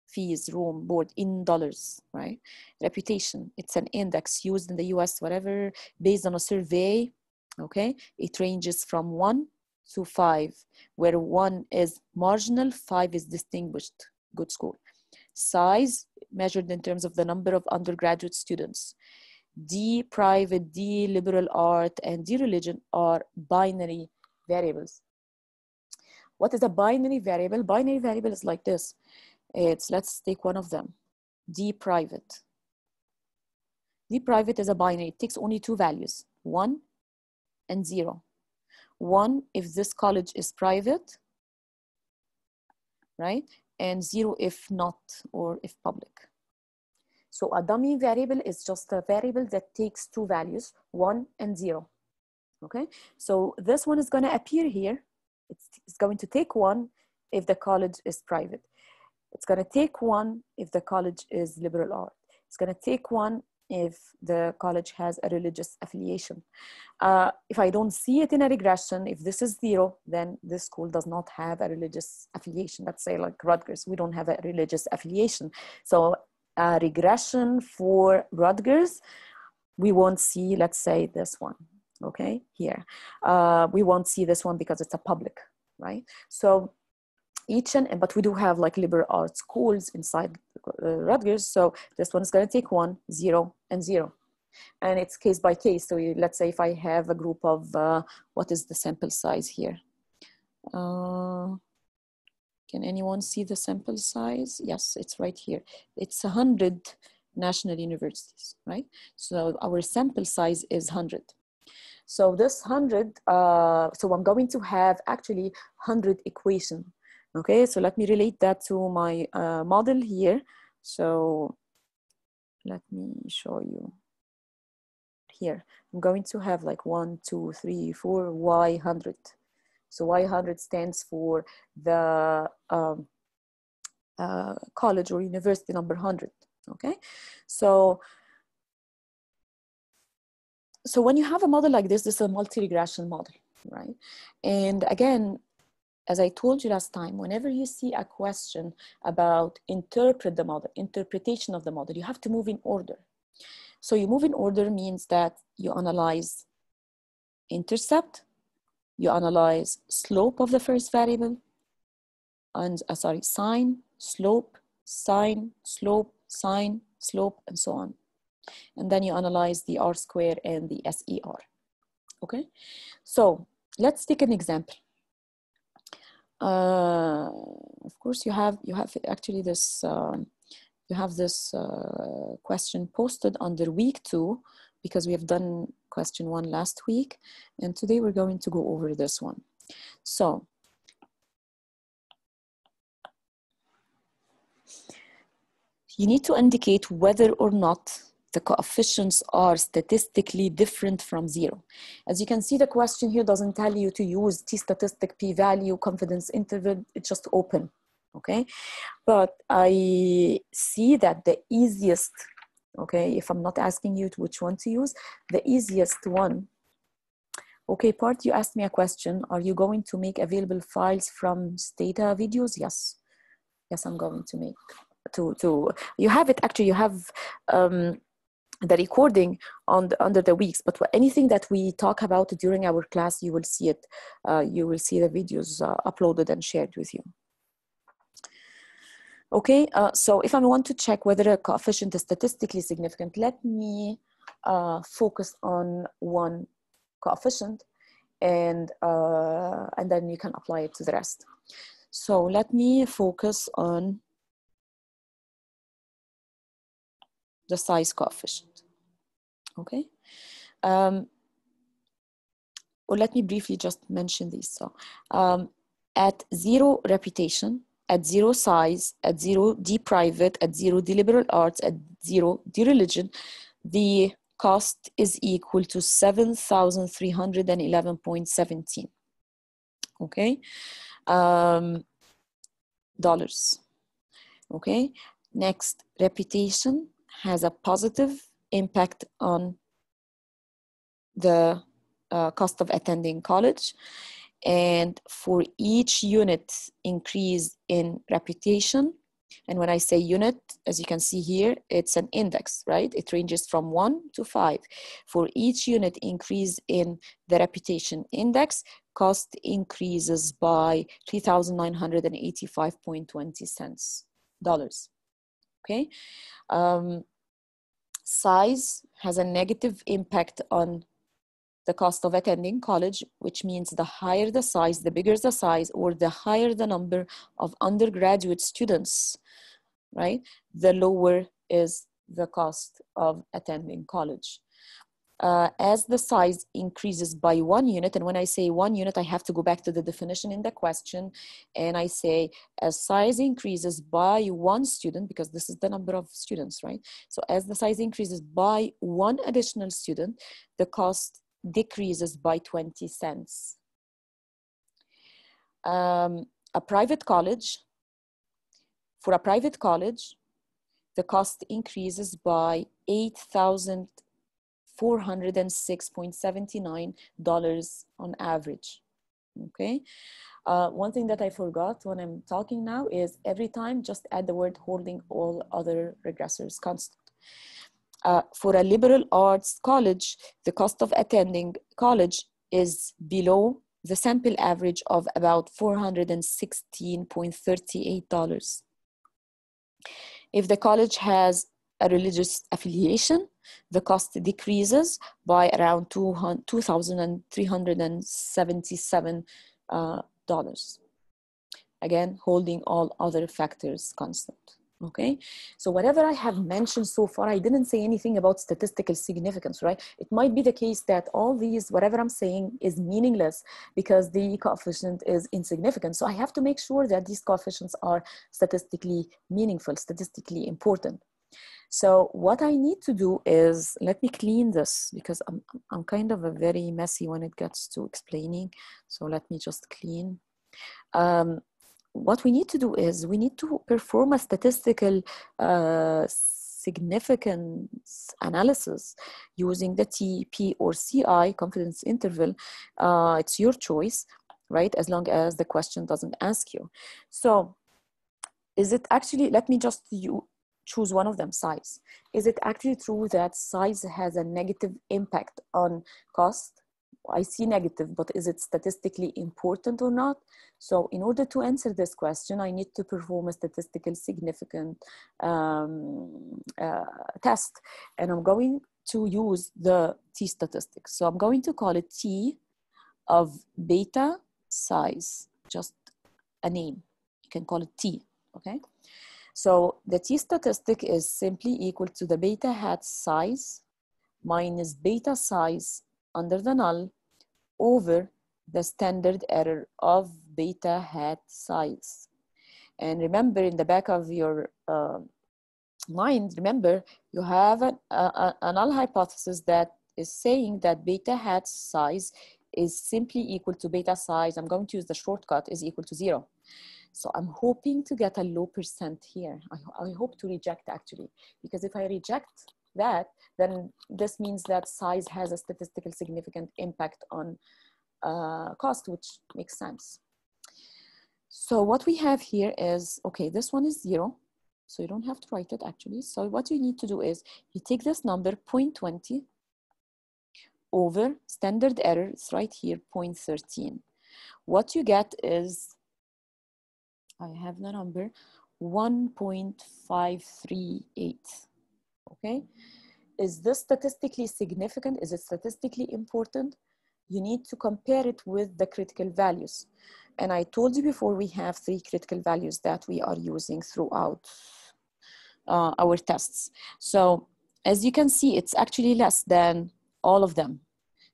fees, room, board in dollars, right? Reputation, it's an index used in the US, whatever, based on a survey, okay? It ranges from 1 to 5, where 1 is marginal, 5 is distinguished, good school. Size, measured in terms of the number of undergraduate students. D private, D liberal art, and D religion are binary variables. What is a binary variable? Binary variable is like this. It's, let's take one of them, D private. D private is a binary. It takes only 2 values, 1 and 0. 1 if this college is private, right? And 0 if not, or if public. So a dummy variable is just a variable that takes 2 values, 1 and 0. Okay, so this one is going to appear here. It's going to take 1 if the college is private. It's going to take 1 if the college is liberal art. It's going to take 1 if the college has a religious affiliation. If I don't see it in a regression, if this is 0, then this school does not have a religious affiliation. Let's say like Rutgers, we don't have a religious affiliation. So a regression for Rutgers, we won't see, let's say this one, okay, here. We won't see this one because it's a public, right? So but we do have like liberal arts schools inside Rutgers. So this one is going to take 1, 0, and 0. And it's case by case. So let's say if I have a group of, what is the sample size here? Can anyone see the sample size? Yes, it's right here. It's 100 national universities, right? So our sample size is 100. So this 100, so I'm going to have actually 100 equation. Okay, so let me relate that to my model here. So let me show you here. I'm going to have like 1, 2, 3, 4, Y100. So Y100 stands for the college or university number 100. Okay, so when you have a model like this is a multi-regression model, right? And again, as I told you last time, whenever you see a question about interpret the model, interpretation of the model, you have to move in order. So you move in order means that you analyze intercept, you analyze slope of the first variable, and sine, slope, sine, slope, sine, slope, and so on. And then you analyze the R square and the SER. Okay, so let's take an example. Of course, you have actually this you have this question posted under week 2 because we have done question 1 last week, and today we're going to go over this one. So you need to indicate whether or not the coefficients are statistically different from 0. As you can see, the question here doesn't tell you to use t-statistic, p-value, confidence interval, it's just open, okay? But I see that the easiest, okay, if I'm not asking you which one to use, the easiest one, okay, Part, you asked me a question, are you going to make available files from Stata videos? Yes, I'm going to make, you have it, actually you have, the recording under the weeks, but anything that we talk about during our class, you will see it. You will see the videos uploaded and shared with you. Okay, so if I want to check whether a coefficient is statistically significant, let me focus on one coefficient, and then you can apply it to the rest. So let me focus on the size coefficient, okay? Or let me briefly just mention these. So at 0 reputation, at 0 size, at 0 D private, at 0 D liberal arts, at 0 D religion, the cost is equal to 7,311.17. Okay, dollars. Okay, next, reputation has a positive impact on the cost of attending college. And for each unit increase in reputation, and when I say unit, as you can see here, it's an index, right? It ranges from 1 to 5. For each unit increase in the reputation index, cost increases by $3,985.20. Okay. Size has a negative impact on the cost of attending college, which means the higher the size, the bigger the size, or the higher the number of undergraduate students, right, the lower is the cost of attending college. As the size increases by 1 unit, and when I say 1 unit, I have to go back to the definition in the question, and I say as size increases by 1 student, because this is the number of students, right? So as the size increases by 1 additional student, the cost decreases by 20 cents. For a private college, the cost increases by $8,406.79 on average. Okay. One thing that I forgot when I'm talking now is every time just add the word holding all other regressors constant. For a liberal arts college, the cost of attending college is below the sample average of about $416.38. If the college has a religious affiliation, the cost decreases by around $2,377. Again, holding all other factors constant. Okay, so whatever I have mentioned so far, I didn't say anything about statistical significance, right? It might be the case that all these, whatever I'm saying, is meaningless because the coefficient is insignificant. So I have to make sure that these coefficients are statistically meaningful, statistically important. So what I need to do is, let me clean this because I'm kind of a very messy when it gets to explaining. So let me just clean. What we need to do is we need to perform a statistical significance analysis using the T, P, or CI confidence interval. It's your choice, right? As long as the question doesn't ask you. So is it actually, let me just choose one of them, size. Is it actually true that size has a negative impact on cost? I see negative, but is it statistically important or not? So in order to answer this question, I need to perform a statistical significant test. And I'm going to use the T statistics. So I'm going to call it T of beta size, just a name. You can call it T, okay? So the T statistic is simply equal to the beta hat size minus beta size under the null over the standard error of beta hat size. And remember, in the back of your mind, remember, you have a null hypothesis that is saying that beta hat size is simply equal to beta size. I'm going to use the shortcut is equal to 0. So I'm hoping to get a low percent here. I hope to reject actually, because if I reject that, then this means that size has a statistical significant impact on cost, which makes sense. So what we have here is, okay, this one is 0. So you don't have to write it actually. So what you need to do is you take this number 0.20 over standard error, it's right here, 0.13. What you get is, I have the number, 1.538, okay? Is this statistically significant? Is it statistically important? You need to compare it with the critical values. And I told you before, we have 3 critical values that we are using throughout our tests. So as you can see, it's actually less than all of them.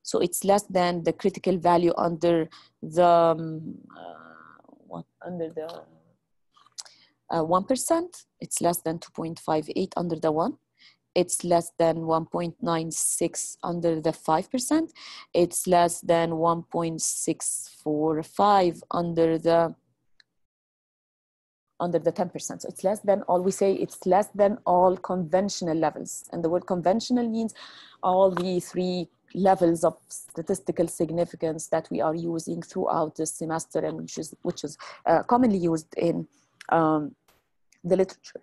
So it's less than the critical value under the, 1%, it's less than 2.58 under the 1. It's less than 1.96 under the 5%. It's less than 1.645 under the 10%. So it's less than all, we say it's less than all conventional levels. And the word conventional means all the 3 levels of statistical significance that we are using throughout the semester, and which is commonly used in the literature.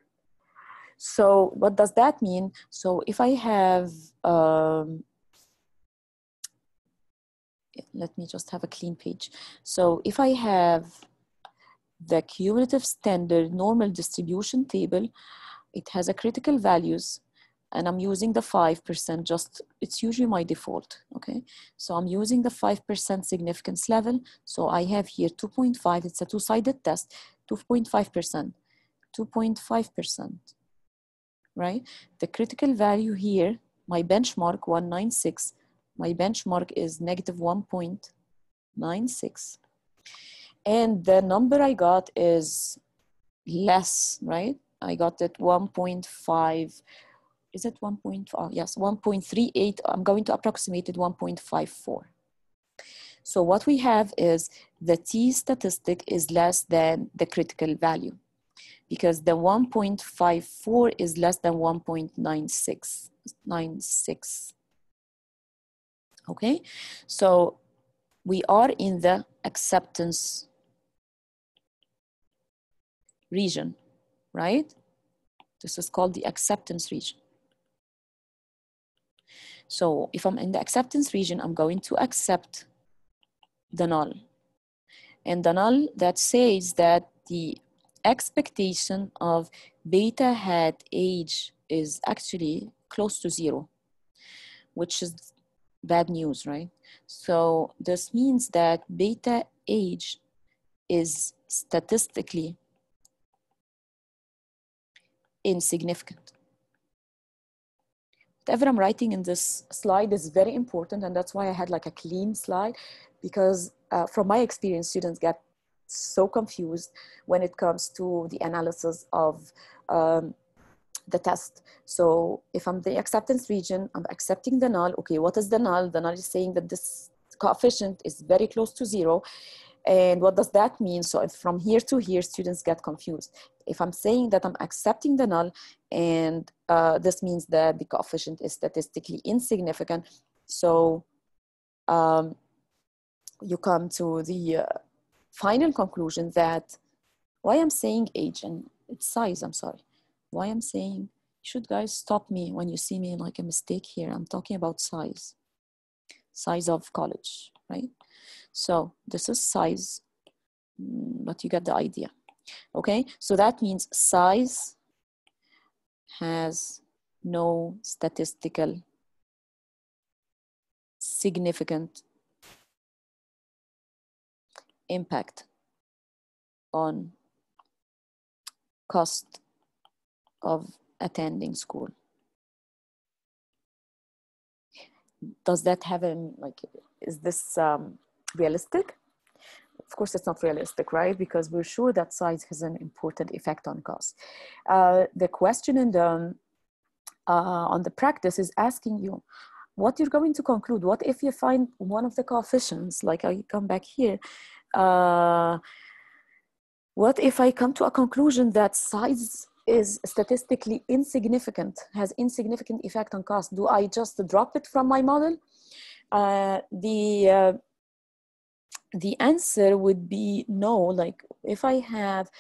So what does that mean? So if I have, let me just have a clean page. So if I have the cumulative standard normal distribution table, it has a critical values, and I'm using the 5%, just, it's usually my default, okay? So I'm using the 5% significance level. So I have here 2.5, it's a 2-sided test, 2.5%, 2.5%. Right? The critical value here, my benchmark 196, my benchmark is negative 1.96. And the number I got is less, right? I got it 1.5, is it 1.5? Oh, yes, 1.38. I'm going to approximate it 1.54. So what we have is the T statistic is less than the critical value, because the 1.54 is less than 1.96. Okay, so we are in the acceptance region, right? This is called the acceptance region. So if I'm in the acceptance region, I'm going to accept the null. And the null that says that the expectation of beta hat age is actually close to 0, which is bad news, right? So this means that beta age is statistically insignificant. Whatever I'm writing in this slide is very important, and that's why I had like a clean slide, because from my experience, students get so confused when it comes to the analysis of the test. So if I'm the acceptance region, I'm accepting the null. Okay, what is the null? The null is saying that this coefficient is very close to 0. And what does that mean? So if from here to here, students get confused. If I'm saying that I'm accepting the null, and this means that the coefficient is statistically insignificant, so you come to the final conclusion that why I'm saying age, and it's size, I'm sorry. Why I'm saying, you should guys stop me when you see me like a mistake here. I'm talking about size of college, right? So this is size, but you get the idea. Okay, so that means size has no statistical significant impact on cost of attending school. Does that have is this realistic? Of course, it's not realistic, right? Because we're sure that size has an important effect on cost. The question in the, on the practice is asking you what you're going to conclude. What if you find one of the coefficients, like I come back here, what if I come to a conclusion that size is statistically insignificant, has insignificant effect on cost? Do I just drop it from my model? The answer would be no. Like if I have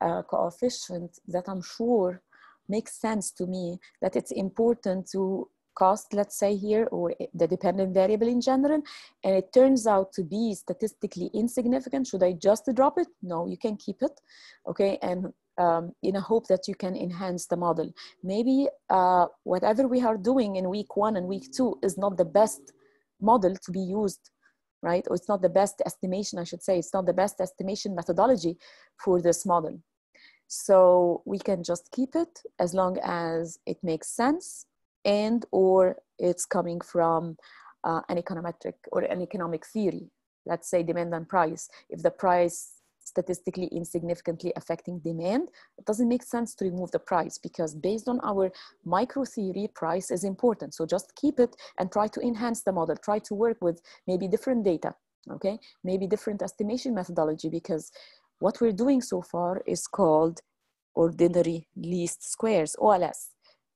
a coefficient that I'm sure makes sense to me, that it's important to cost, let's say here, or the dependent variable in general, and it turns out to be statistically insignificant, should I just drop it? No, you can keep it, okay? And in a hope that you can enhance the model. Maybe whatever we are doing in week 1 and week 2 is not the best model to be used, right? Or it's not the best estimation, I should say. It's not the best estimation methodology for this model. So we can just keep it as long as it makes sense, and or it's coming from an econometric or an economic theory. Let's say demand and price. If the price statistically insignificantly affecting demand, it doesn't make sense to remove the price, because based on our micro theory, price is important. So just keep it and try to enhance the model, try to work with maybe different data, okay? Maybe different estimation methodology, because what we're doing so far is called ordinary least squares, OLS.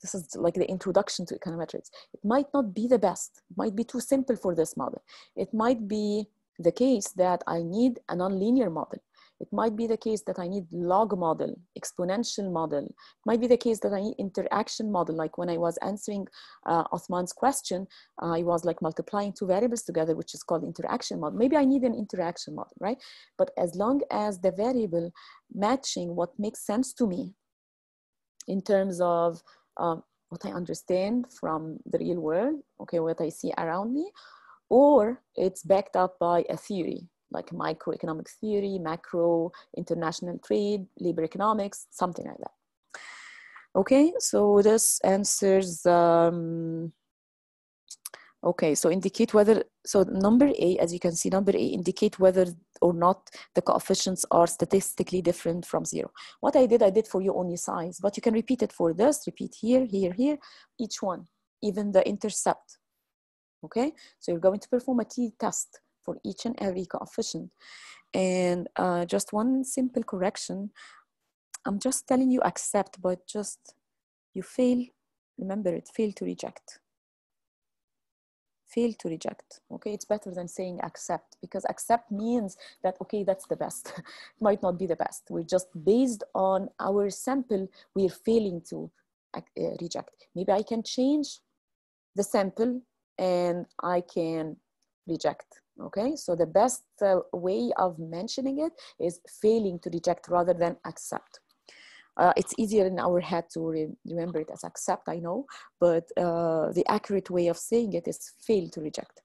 This is like the introduction to econometrics. It might not be the best, it might be too simple for this model. It might be the case that I need a nonlinear model. It might be the case that I need log model, exponential model. It might be the case that I need interaction model. Like when I was answering Othman's question, I was like multiplying two variables together, which is called interaction model. Maybe I need an interaction model, right? But as long as the variable matching what makes sense to me in terms of what I understand from the real world, okay, what I see around me, or it's backed up by a theory, like microeconomic theory, macro, international trade, labor economics, something like that. Okay, so this answers, okay, so indicate whether, so number A, as you can see, number A indicate whether or not the coefficients are statistically different from zero. What I did for you only size, but you can repeat it for this, repeat here, here, here, each one, even the intercept. Okay, so you're going to perform a t-test for each and every coefficient. And just one simple correction. I'm just telling you accept, but just you fail, remember it, fail to reject. Fail to reject, okay? It's better than saying accept, because accept means that, okay, that's the best. It might not be the best. We're just based on our sample, we're failing to reject. Maybe I can change the sample and I can reject, okay? So the best way of mentioning it is failing to reject rather than accept. It's easier in our head to remember it as accept, I know, but the accurate way of saying it is fail to reject.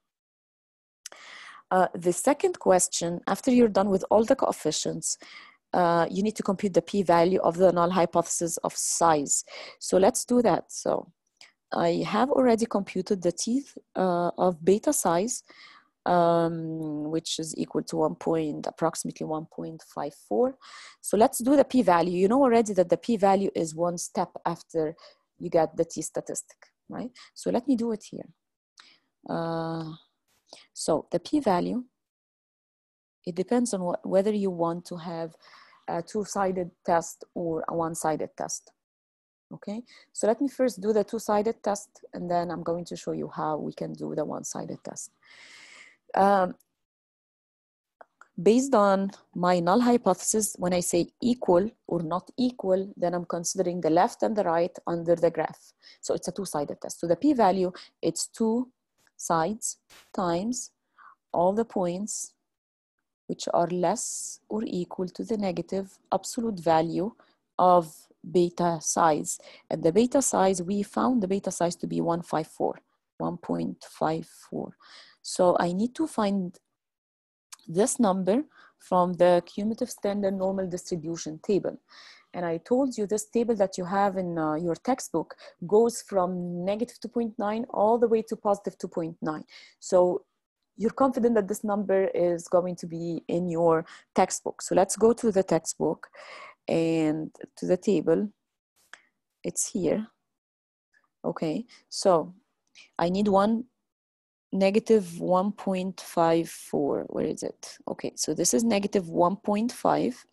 The second question, after you're done with all the coefficients, you need to compute the p-value of the null hypothesis of size. So let's do that. So I have already computed the t of beta size, which is equal to approximately 1.54. So let's do the p-value. You know already that the p-value is one step after you get the t statistic, right? So let me do it here. So the p-value, it depends on whether you want to have a two-sided test or a one-sided test. Okay, so let me first do the two-sided test, and then I'm going to show you how we can do the one-sided test. Based on my null hypothesis, when I say equal or not equal, then I'm considering the left and the right under the graph. So it's a two-sided test. So the p-value, it's two sides times all the points which are less or equal to the negative absolute value of beta size. And the beta size, we found the beta size to be 1.54. So I need to find this number from the cumulative standard normal distribution table. And I told you this table that you have in your textbook goes from negative 2.9 all the way to positive 2.9. So you're confident that this number is going to be in your textbook. So let's go to the textbook and to the table. It's here. Okay, so I need negative 1.54. Where is it? Okay, so this is negative 1.5,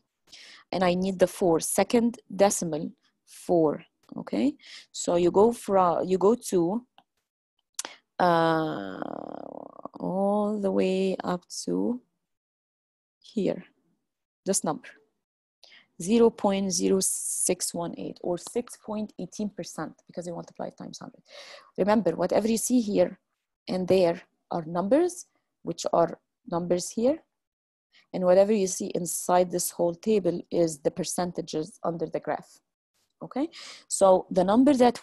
and I need the 4, second decimal 4. Okay, so you go to all the way up to here, this number, 0.0618 or 6.18%, because you multiply it times 100. Remember, whatever you see here and there are numbers, which are numbers here, and whatever you see inside this whole table is the percentages under the graph. Okay, so the number that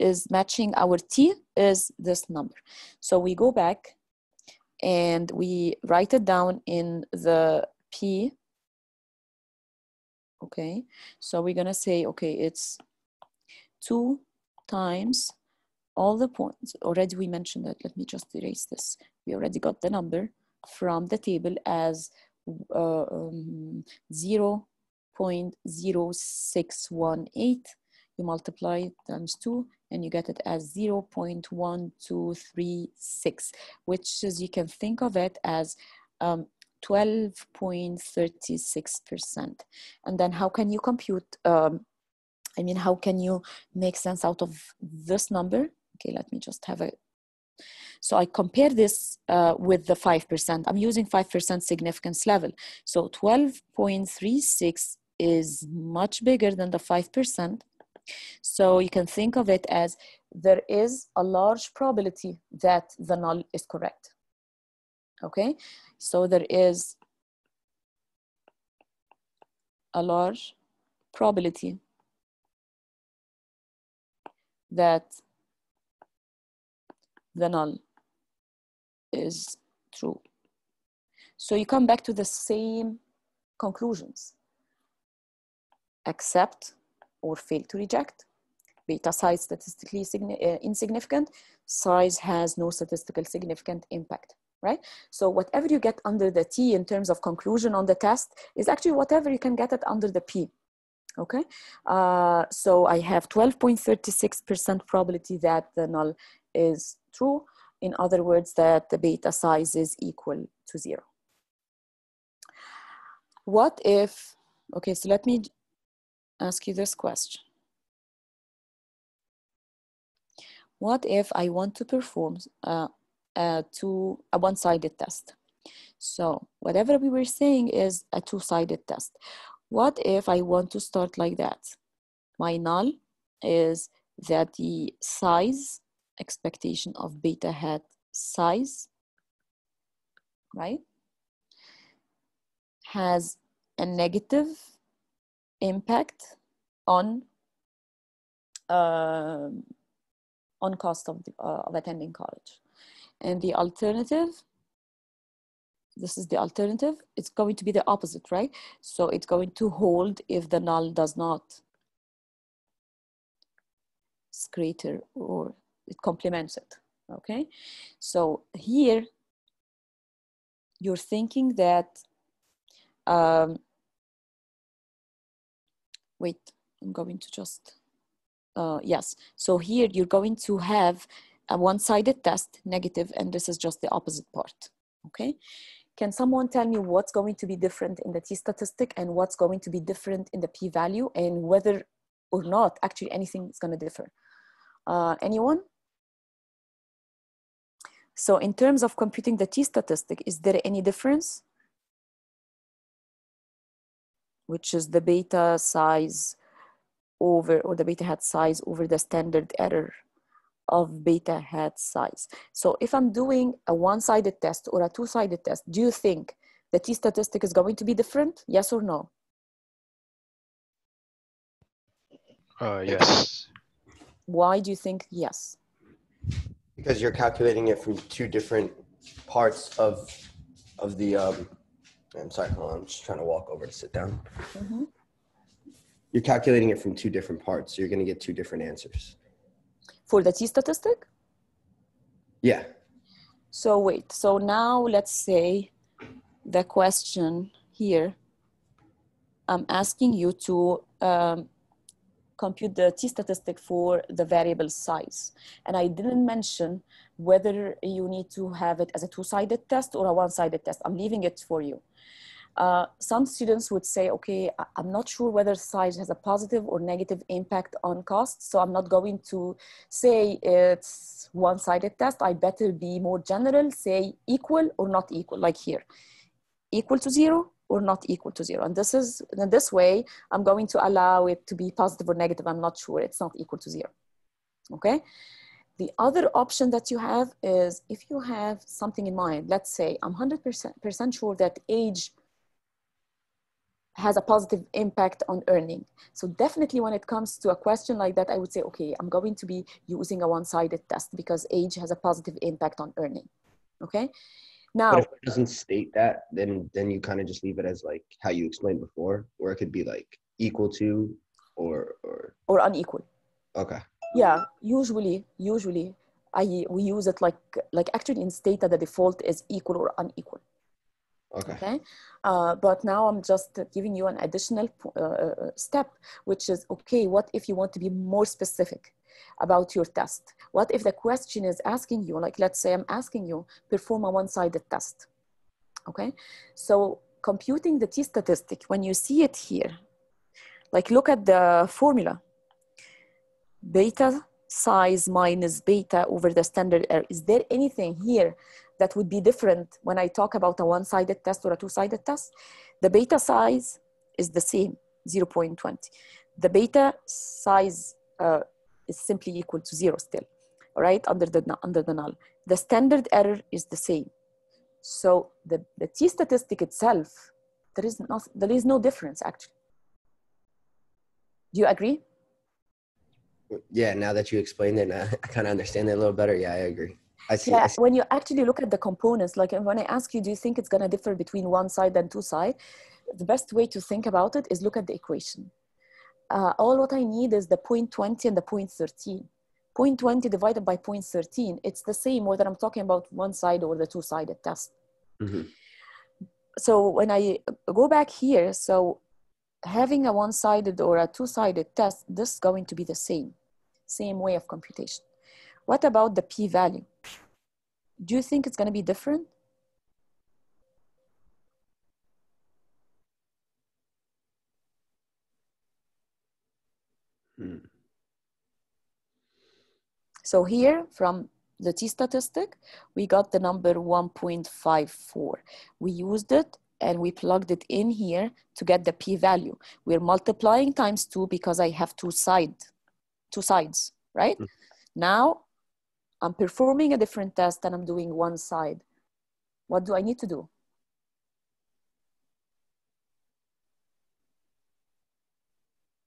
is matching our t is this number. So we go back and we write it down in the p. Okay, so we're gonna say, okay, it's 2 times all the points. Already we mentioned that. Let me just erase this. We already got the number from the table as 0.0618. You multiply it times 2 and you get it as 0.1236, which is, you can think of it as 12.36%. And then how can you compute, how can you make sense out of this number? Okay, let me just have a, so I compare this with the 5%. I'm using 5% significance level. So 12.36 is much bigger than the 5%. So you can think of it as there is a large probability that the null is correct. Okay, so there is a large probability that the null is true. So you come back to the same conclusions. Accept or fail to reject. Beta size statistically insignificant. Size has no statistical significant impact, right? So whatever you get under the T in terms of conclusion on the test is actually whatever you can get it under the P. Okay, so I have 12.36% probability that the null is true. In other words, that the beta size is equal to 0. What if, okay, so let me ask you this question. What if I want to perform a one-sided test? So whatever we were saying is a two-sided test. What if I want to start like that? My null is that the size, expectation of beta hat size, right, has a negative impact on cost of attending college. And the alternative, this is the alternative, it's going to be the opposite, right? So it's going to hold if the null does not. It's greater or it complements it, okay? So here, you're thinking that, wait, I'm going to just, yes. So here you're going to have a one-sided test, negative, and this is just the opposite part, okay? Can someone tell me what's going to be different in the t-statistic and what's going to be different in the p-value, and whether or not actually anything is going to differ? Anyone? So in terms of computing the t-statistic, is there any difference? Which is the beta size over, or the beta hat size over the standard error of beta hat size. So if I'm doing a one-sided test or a two-sided test, do you think the t-statistic is going to be different? Yes or no? Yes. Why do you think yes? Because you're calculating it from two different parts of the, I'm sorry, hold on, I'm just trying to walk over to sit down. Mm-hmm. You're calculating it from two different parts, so you're going to get two different answers. For the t-statistic? Yeah. So wait, so now let's say the question here, I'm asking you to compute the t-statistic for the variable size. And I didn't mention whether you need to have it as a two-sided test or a one-sided test. I'm leaving it for you. Some students would say, okay, I'm not sure whether size has a positive or negative impact on cost, so I'm not going to say it's one-sided test. I better be more general, say equal or not equal, like here, equal to 0 or not equal to 0. And this is, in this way, I'm going to allow it to be positive or negative. I'm not sure, it's not equal to 0, okay? The other option that you have is if you have something in mind, let's say I'm 100% sure that age has a positive impact on earning. So definitely when it comes to a question like that, I would say, okay, I'm going to be using a one-sided test because age has a positive impact on earning, okay? Now, but if it doesn't state that, then you kind of just leave it as like how you explained before, where it could be like equal to or unequal. Okay. Yeah, usually we use it like actually in Stata, the default is equal or unequal. Okay. Okay, but now I'm just giving you an additional step, which is, okay, what if you want to be more specific about your test? What if the question is asking you, like, let's say I'm asking you, perform a one-sided test, okay? So computing the t-statistic, when you see it here, like look at the formula, beta size minus beta over the standard error. Is there anything here that would be different when I talk about a one-sided test or a two-sided test? The beta size is the same, 0.20. The beta size is simply equal to 0 still, all right, under the null. The standard error is the same. So the t-statistic itself, there is no difference actually. Do you agree? Yeah, now that you explained it, I kind of understand it a little better. Yeah, I agree. I see. Yeah, when you actually look at the components, like when I ask you, do you think it's going to differ between one side and two side? The best way to think about it is look at the equation. All what I need is the 0.20 and the 0.13. 0.20 divided by 0.13, it's the same whether I'm talking about one side or the two-sided test. Mm-hmm. So when I go back here, so having a one-sided or a two-sided test, this is going to be the same way of computation. What about the p-value? Do you think it's going to be different? Hmm. So here from the t-statistic, we got the number 1.54. We used it and we plugged it in here to get the p-value. We're multiplying times 2 because I have two sides, right? Mm-hmm. Now I'm performing a different test and I'm doing one side. What do I need to do?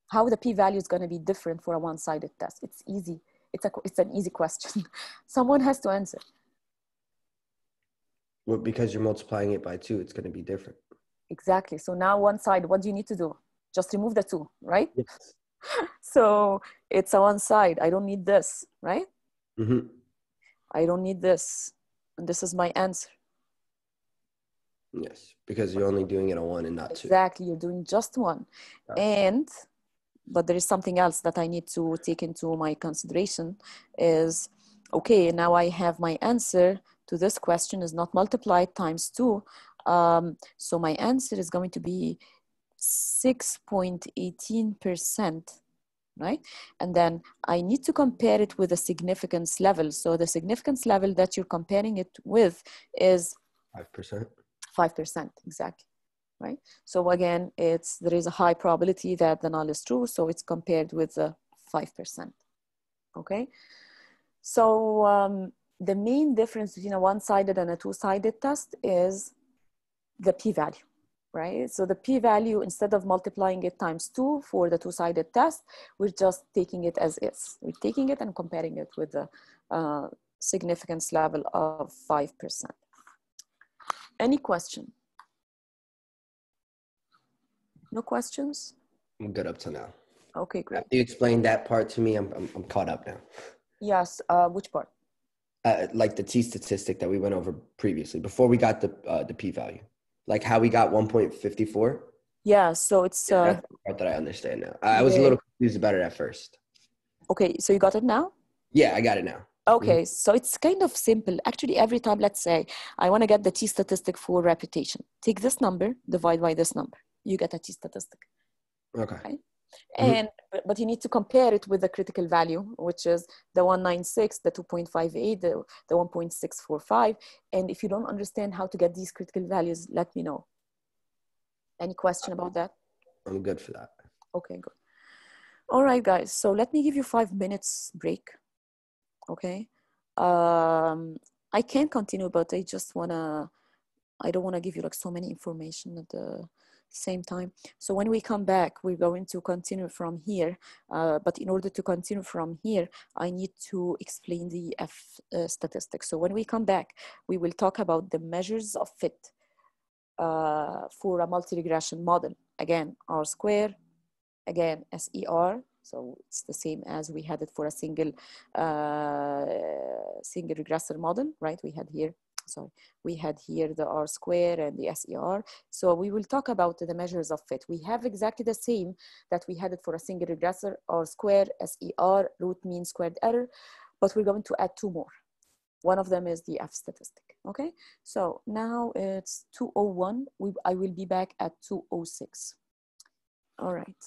How the p-value is going to be different for a one-sided test? It's easy. It's an easy question. Someone has to answer. Well, because you're multiplying it by 2, it's going to be different. Exactly. So now one side, what do you need to do? Just remove the 2, right? Yes. So it's a one side. I don't need this, right? Mm-hmm. I don't need this. And this is my answer. Yes, because you're only doing it on 1 and not 2. Exactly. You're doing just one. Gotcha. But there is something else that I need to take into my consideration is, okay, now I have my answer to this question is not multiplied times 2. So my answer is going to be 6.18%, right? And then I need to compare it with a significance level. So the significance level that you're comparing it with is 5%. 5%, exactly, right? So again, there is a high probability that the null is true, so it's compared with the 5%, okay? So the main difference between a one-sided and a two-sided test is the p-value, right? So the p-value, instead of multiplying it times 2 for the two-sided test, we're just taking it as is. We're taking it and comparing it with the significance level of 5%. Any question? No questions? I'm good up to now. Okay, great. After you explained that part to me, I'm caught up now. Yes, which part? Like the t-statistic that we went over previously, before we got the p-value. Like how we got 1.54. Yeah, so it's... That's the part that I understand now. I was a little confused about it at first. Okay, so you got it now? Yeah, I got it now. Okay, so it's kind of simple. Actually, every time, let's say, I want to get the t-statistic for reputation. Take this number, divide by this number. You get a t-statistic. Okay. Right? And but you need to compare it with the critical value, which is the 196, the 2.58, the 1.645. And if you don't understand how to get these critical values, let me know. Any question about that? I'm good for that. Okay, good. All right, guys. So let me give you 5 minutes break. Okay. I can continue, but I don't want to give you like so many information at the same time. So when we come back, we're going to continue from here. But in order to continue from here, I need to explain the F statistics. So when we come back, we will talk about the measures of fit for a multi-regression model. Again, R square, again, SER. So it's the same as we had it for a single regressor model, right? We had here sorry, we had here the R square and the SER. So we will talk about the measures of fit. We have exactly the same that we had it for a single regressor, R square, SER, root mean squared error, but we're going to add two more. One of them is the F statistic, okay? So now it's 2:01. I will be back at 2:06. All right.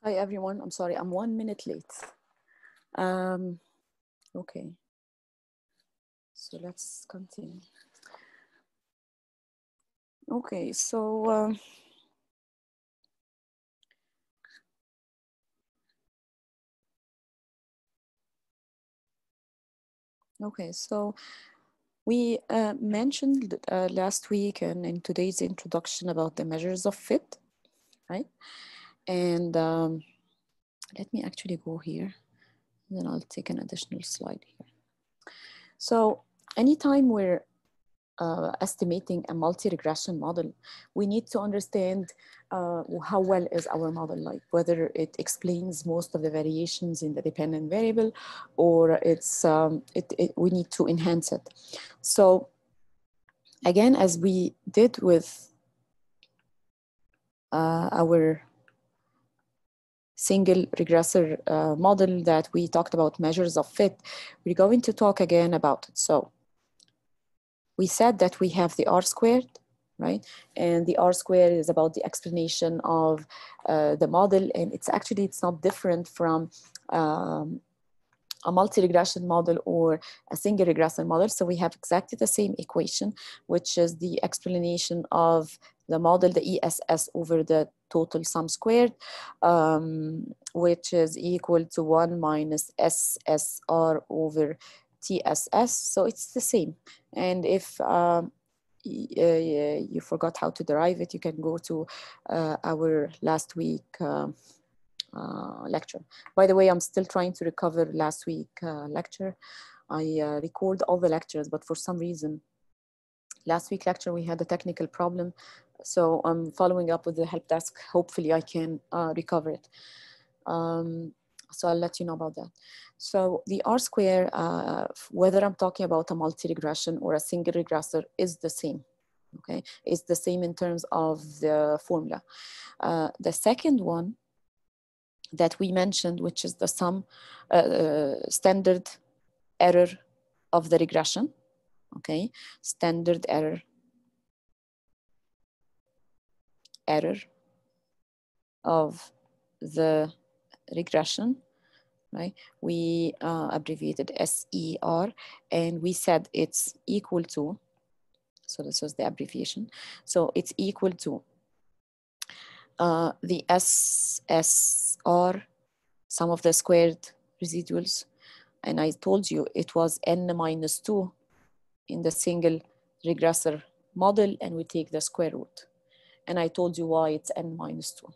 Hi everyone, I'm sorry, I'm 1 minute late. Okay, so let's continue. Okay, so we mentioned last week and in today's introduction about the measures of fit, right? And let me actually go here, then I'll take an additional slide here. So anytime we're estimating a multi-regression model, we need to understand how well is our model, like whether it explains most of the variations in the dependent variable, or it's we need to enhance it. So again, as we did with our single regressor model that we talked about measures of fit, we're going to talk again about it. So we said that we have the R squared, right? And the R squared is about the explanation of the model. And it's not different from a multi-regression model or a single regression model. So we have exactly the same equation, which is the explanation of the model, the ESS over the total sum squared, which is equal to 1 minus SSR over TSS. So it's the same. And if you forgot how to derive it, you can go to our last week lecture. By the way, I'm still trying to recover last week lecture. I record all the lectures, but for some reason, last week lecture, we had a technical problem. So I'm following up with the help desk. Hopefully I can recover it. So I'll let you know about that. So the R square, whether I'm talking about a multi-regression or a single regressor, is the same. Okay, it's the same in terms of the formula. The second one that we mentioned, which is the sum standard error of the regression. Okay, standard error of the regression, right? We abbreviated SER, and we said it's equal to, so this was the abbreviation, so it's equal to the SSR, sum of the squared residuals, and I told you it was n minus 2 in the single regressor model, and we take the square root. And I told you why it's n minus 2.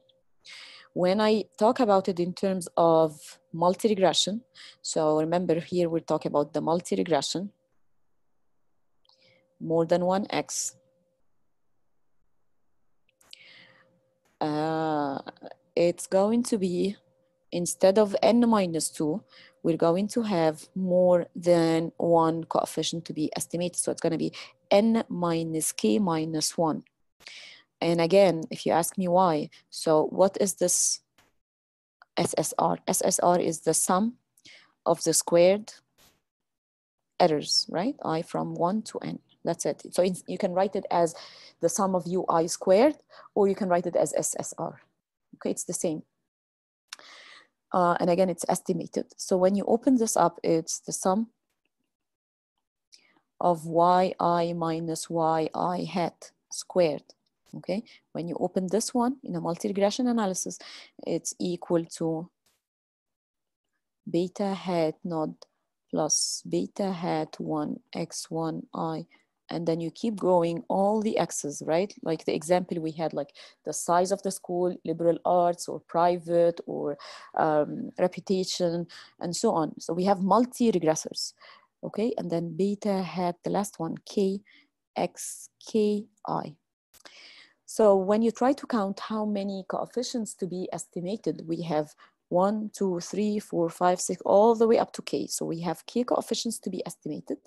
When I talk about it in terms of multi-regression, so remember here we're talking about the multi-regression, more than one x. It's going to be, instead of n minus 2, we're going to have more than one coefficient to be estimated. So it's going to be n minus k minus 1. And again, if you ask me why, so what is this SSR? SSR is the sum of the squared errors, right? I from 1 to n. That's it. So you can write it as the sum of UI squared, or you can write it as SSR. Okay, it's the same. And again, it's estimated. So when you open this up, it's the sum of yi minus yi hat squared. Okay, when you open this one in a multi-regression analysis, it's equal to beta hat node plus beta hat 1 x1 I, and then you keep growing all the x's, right? Like the example we had, like the size of the school, liberal arts or private or reputation and so on. So we have multi-regressors, okay? And then beta hat, the last one, k x k I. So when you try to count how many coefficients to be estimated, we have 1, 2, 3, 4, 5, 6, all the way up to k. So we have k coefficients to be estimated.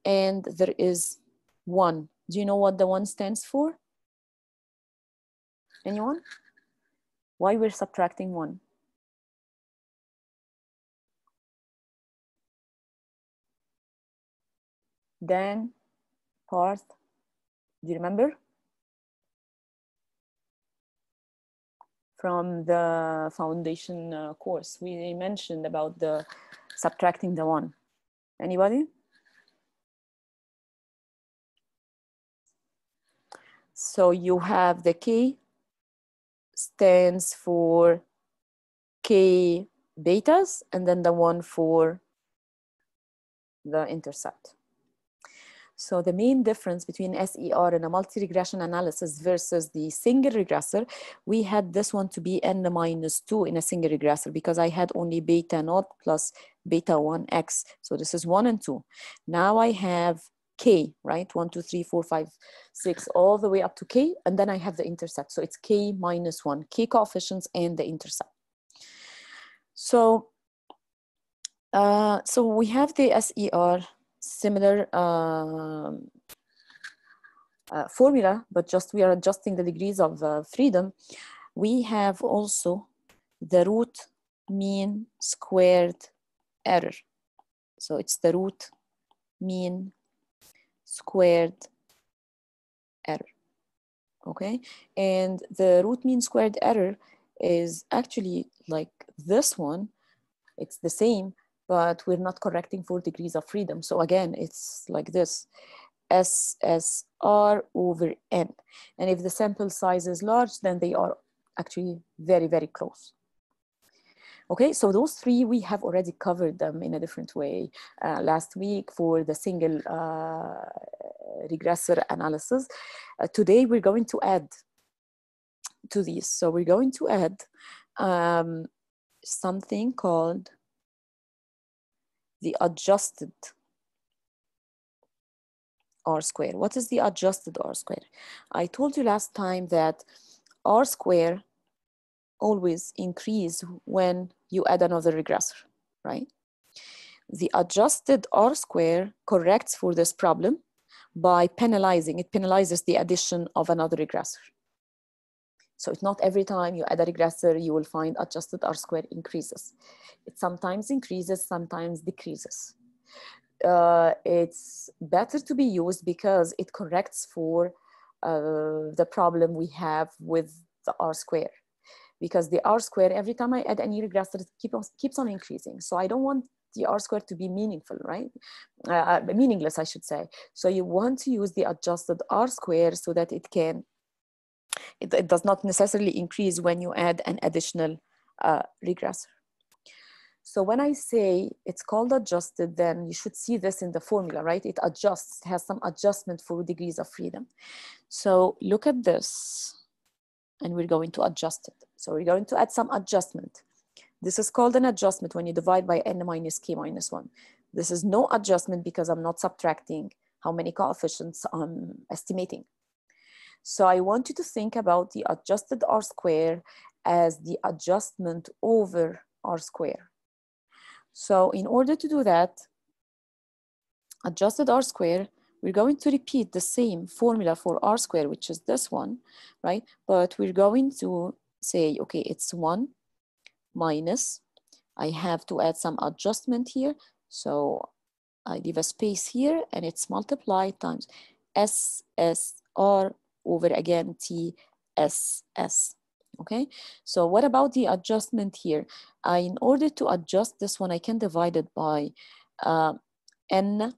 And there is 1. Do you know what the 1 stands for? Anyone? Why we're subtracting 1? Dan, Parth, do you remember? from the foundation course. We mentioned about the subtracting the 1. Anybody? So you have the K stands for K betas, and then the 1 for the intercept. So the main difference between SER and a multi-regression analysis versus the single regressor, we had this one to be n-2 in a single regressor because I had only beta naught plus beta 1x. So this is 1 and 2. Now I have K, right? 1, 2, 3, 4, 5, 6, all the way up to K. And then I have the intercept. So it's K minus 1, K coefficients and the intercept. So we have the SER similar formula, but just we are adjusting the degrees of freedom. We have also the root mean squared error. So it's the root mean squared error. Okay, and the root mean squared error is actually like this one. It's the same, but we're not correcting for degrees of freedom. So again, it's like this, SSR over N. And if the sample size is large, then they are actually very, very close. Okay, so those three, we have already covered them in a different way last week for the single regressor analysis. Today, we're going to add to these. So we're going to add something called the adjusted R square. What is the adjusted R square? I told you last time that R square always increase when you add another regressor, right? The adjusted R square corrects for this problem by penalizing. It penalizes the addition of another regressor. So it's not every time you add a regressor, you will find adjusted R square increases. It sometimes increases, sometimes decreases. It's better to be used because it corrects for the problem we have with the R square. Because the R square, every time I add any regressor, it keeps on increasing. So I don't want the R square to be meaningful, right? Meaningless, I should say. So you want to use the adjusted R square so that it does not necessarily increase when you add an additional regressor. So when I say it's called adjusted, then you should see this in the formula, right? It adjusts, has some adjustment for degrees of freedom. So look at this, and we're going to adjust it. So we're going to add some adjustment. This is called an adjustment when you divide by n minus k minus 1. This is no adjustment because I'm not subtracting how many coefficients I'm estimating. So I want you to think about the adjusted R square as the adjustment over R square. So in order to do that, adjusted R square, we're going to repeat the same formula for R square, which is this one, right? But we're going to say, okay, it's 1 minus, I have to add some adjustment here. So I leave a space here and it's multiplied times SSR over again TSS. Okay, so what about the adjustment here? In order to adjust this one, I can divide it by n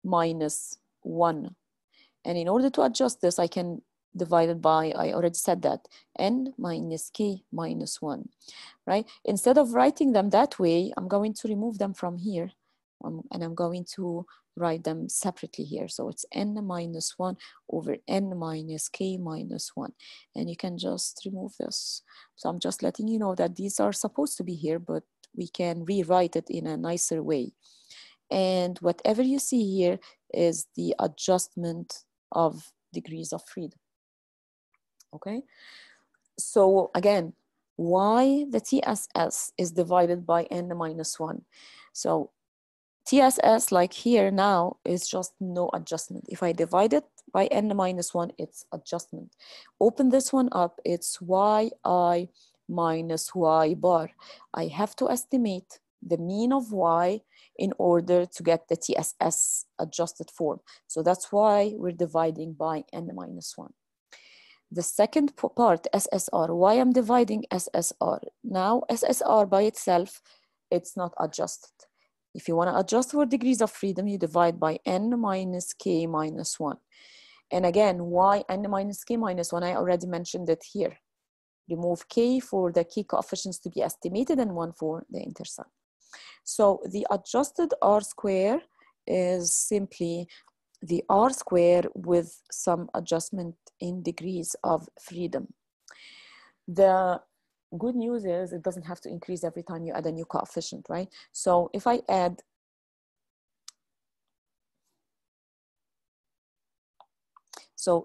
minus 1. And in order to adjust this, I can divide it by, I already said that, n minus k minus 1, right? Instead of writing them that way, I'm going to remove them from here. And I'm going to write them separately here. So it's n minus 1 over n minus k minus 1. And you can just remove this. So I'm just letting you know that these are supposed to be here, but we can rewrite it in a nicer way. And whatever you see here is the adjustment of degrees of freedom. Okay? So again, why the TSS is divided by n minus 1? So TSS, like here now, is just no adjustment. If I divide it by n minus 1, it's adjustment. Open this one up, it's yi minus y bar. I have to estimate the mean of y in order to get the TSS adjusted form. So that's why we're dividing by n minus 1. The second part, SSR, why I'm dividing SSR? Now, SSR by itself, it's not adjusted. If you want to adjust for degrees of freedom, you divide by n minus k minus 1. And again, why n minus k minus 1? I already mentioned it here. Remove k for the key coefficients to be estimated and 1 for the intercept. So the adjusted R square is simply the R square with some adjustment in degrees of freedom. The good news is it doesn't have to increase every time you add a new coefficient, right? So if I add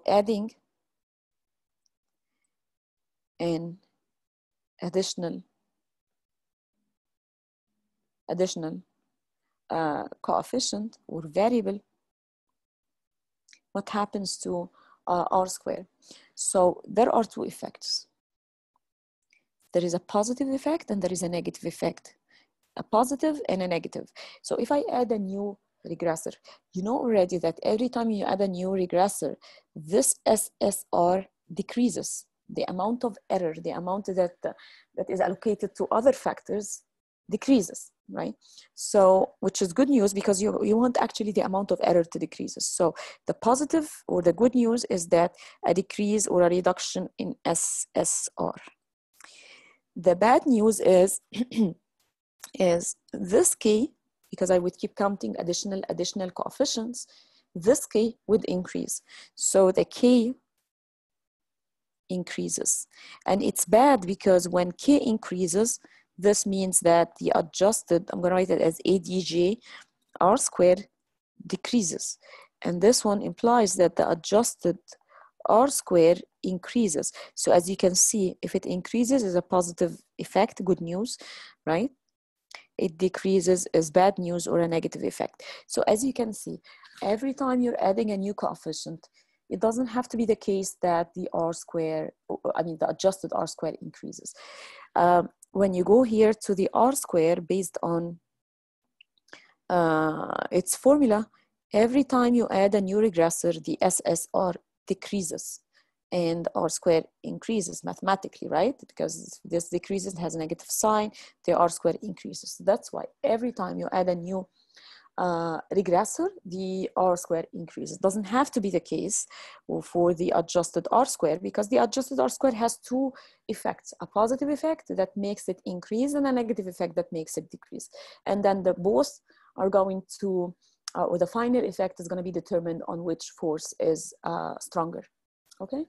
adding an additional coefficient or variable, what happens to R square? So there are two effects. There is a positive effect and there is a negative effect. A positive and a negative. So if I add a new regressor, you know already that every time you add a new regressor, this SSR decreases. The amount of error, the amount that is allocated to other factors decreases, right? So, which is good news because you want actually the amount of error to decreases. So the positive or the good news is that a decrease or a reduction in SSR. The bad news is this k, because I would keep counting additional coefficients, this k would increase. So the k increases. And it's bad because when k increases, this means that the adjusted, I'm going to write it as ADJ, R squared decreases. And this one implies that the adjusted R squared increases. So as you can see, if it increases is a positive effect, good news, right? It decreases is bad news or a negative effect. So as you can see, every time you're adding a new coefficient, it doesn't have to be the case that the R square, I mean the adjusted R square increases. When you go here to the R square based on its formula, every time you add a new regressor, the SSR decreases and R square increases mathematically, right? Because this decreases, has a negative sign, the R square increases. So that's why every time you add a new regressor, the R square increases. Doesn't have to be the case for the adjusted R square because the adjusted R square has two effects, a positive effect that makes it increase and a negative effect that makes it decrease. And then the both are going to, or the final effect is going to be determined on which force is stronger. Okay,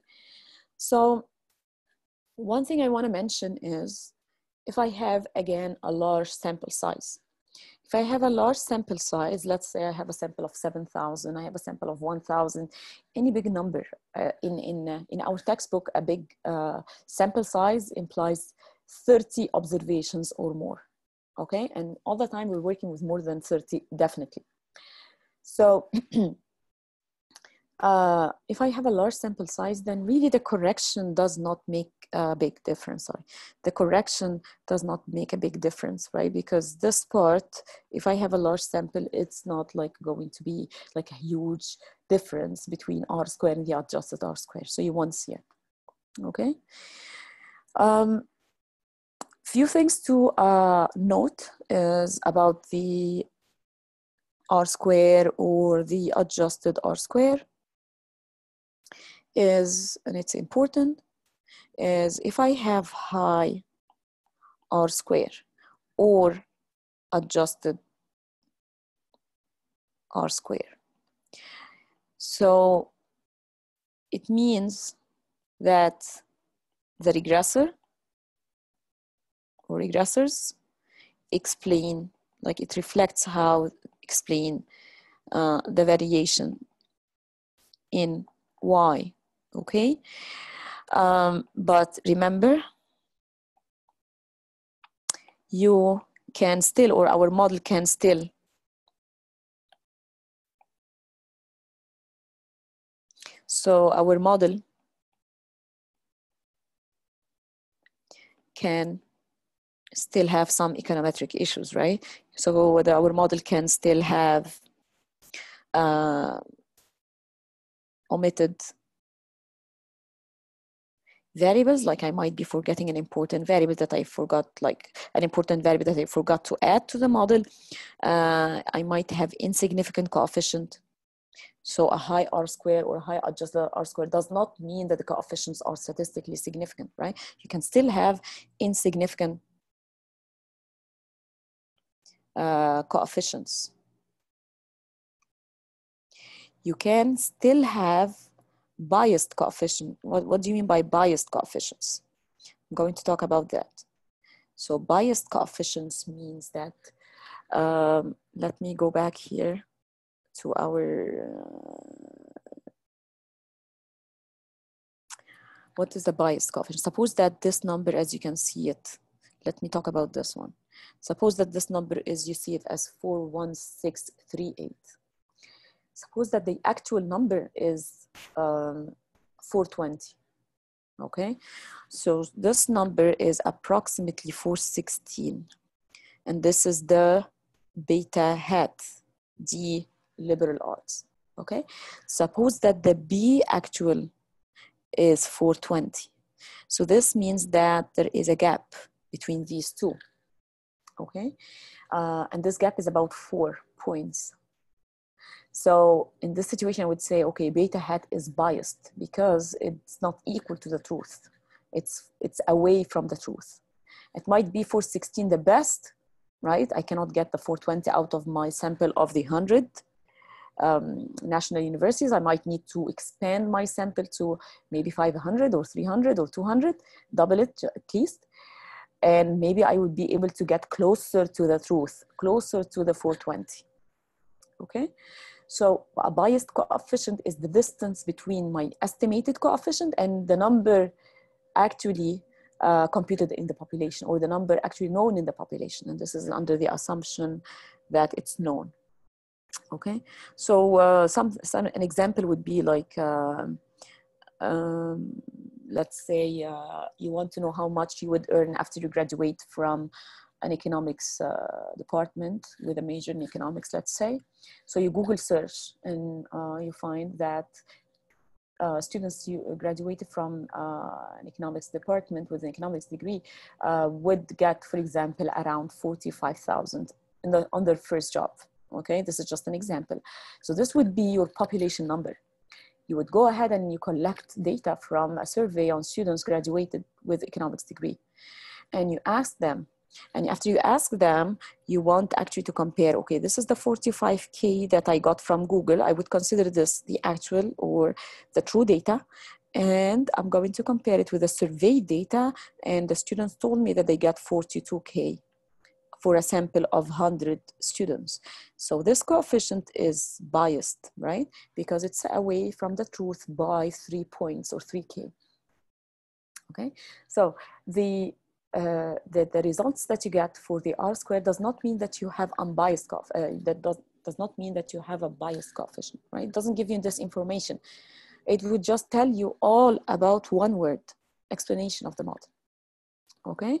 so one thing I want to mention is if I have, again, a large sample size. If I have a large sample size, let's say I have a sample of 7,000, I have a sample of 1,000, any big number. In our textbook, a big sample size implies 30 observations or more, okay? And all the time we're working with more than 30, definitely. So if I have a large sample size, then really the correction does not make a big difference. Sorry, the correction does not make a big difference, right? Because this part, if I have a large sample, it's not like going to be like a huge difference between R square and the adjusted R square. So you won't see it, okay? Few things to note is about the R square or the adjusted R square. Is, and it's important, is if I have high R square or adjusted R square. So it means that the regressor or regressors explain, like it reflects how explain the variation in Y. Okay, but remember, you can still, or our model can still so our model can still have some econometric issues, right? So our model can still have omitted variables, like I might be forgetting an important variable that I forgot, like an important variable that I forgot to add to the model. I might have insignificant coefficient. So a high R-square or a high adjusted R-square does not mean that the coefficients are statistically significant, right? You can still have insignificant coefficients. You can still have biased coefficient. What do you mean by biased coefficients? I'm going to talk about that. So biased coefficients means that, let me go back here to our, what is the biased coefficient? Suppose that this number, as you can see it, let me talk about this one. Suppose that this number is, you see it as 41638. Suppose that the actual number is 420, okay? So this number is approximately 416. And this is the beta hat, D liberal arts, okay? Suppose that the B actual is 420. So this means that there is a gap between these two, okay? And this gap is about 4 points. So in this situation, I would say, okay, beta hat is biased because it's not equal to the truth. It's away from the truth. It might be 416 the best, right? I cannot get the 420 out of my sample of the 100 national universities. I might need to expand my sample to maybe 500 or 300 or 200, double it at least. And maybe I would be able to get closer to the truth, closer to the 420, okay? So a biased coefficient is the distance between my estimated coefficient and the number actually computed in the population, or the number actually known in the population. And this is under the assumption that it's known. Okay, so an example would be like, let's say you want to know how much you would earn after you graduate from an economics department with a major in economics, let's say. So you Google search and you find that students you graduated from an economics department with an economics degree would get, for example, around 45,000 on their first job. Okay, this is just an example. So this would be your population number. You would go ahead and you collect data from a survey on students graduated with economics degree, and you ask them. And after you ask them, you want actually to compare, okay, this is the 45K that I got from Google. I would consider this the actual or the true data. And I'm going to compare it with the survey data. And the students told me that they got 42K for a sample of 100 students. So this coefficient is biased, right? Because it's away from the truth by 3 points or 3K. Okay, so the results that you get for the R-square does not mean that you have unbiased does not mean that you have a biased coefficient, right? It doesn't give you this information. It would just tell you all about one word, explanation of the model, okay?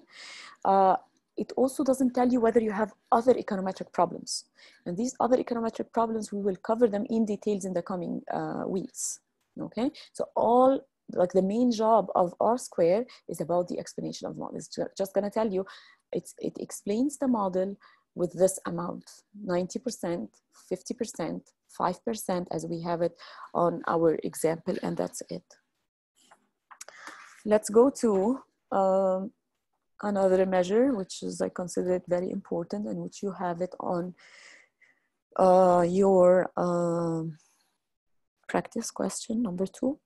It also doesn't tell you whether you have other econometric problems. And these other econometric problems, we will cover them in details in the coming weeks, okay? So all, like the main job of R-square is about the explanation of the model. It's just gonna tell you, it explains the model with this amount, 90%, 50%, 5%, as we have it on our example, and that's it. Let's go to another measure, which is, I consider it very important, and which you have it on your practice question number 2.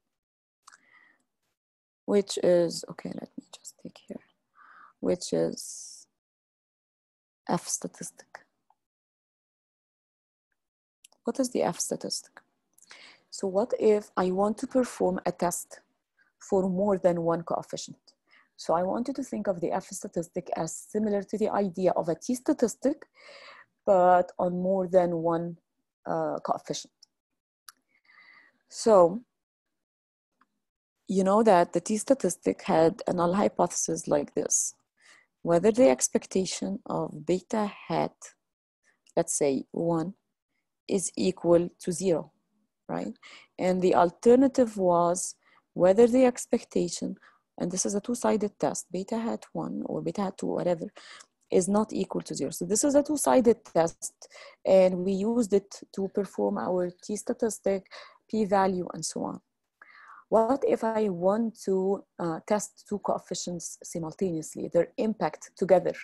Which is, okay, let me just take here, which is F statistic. What is the F statistic? So what if I want to perform a test for more than one coefficient? So I want you to think of the F statistic as similar to the idea of a T statistic, but on more than one coefficient. So you know that the T statistic had a null hypothesis like this: whether the expectation of beta hat, let's say 1, is equal to 0, right? And the alternative was whether the expectation and this is a two-sided test, beta hat 1 or beta hat 2, whatever, is not equal to 0. So this is a two-sided test, and we used it to perform our t-statistic, p-value, and so on. What if I want to test two coefficients simultaneously, their impact together?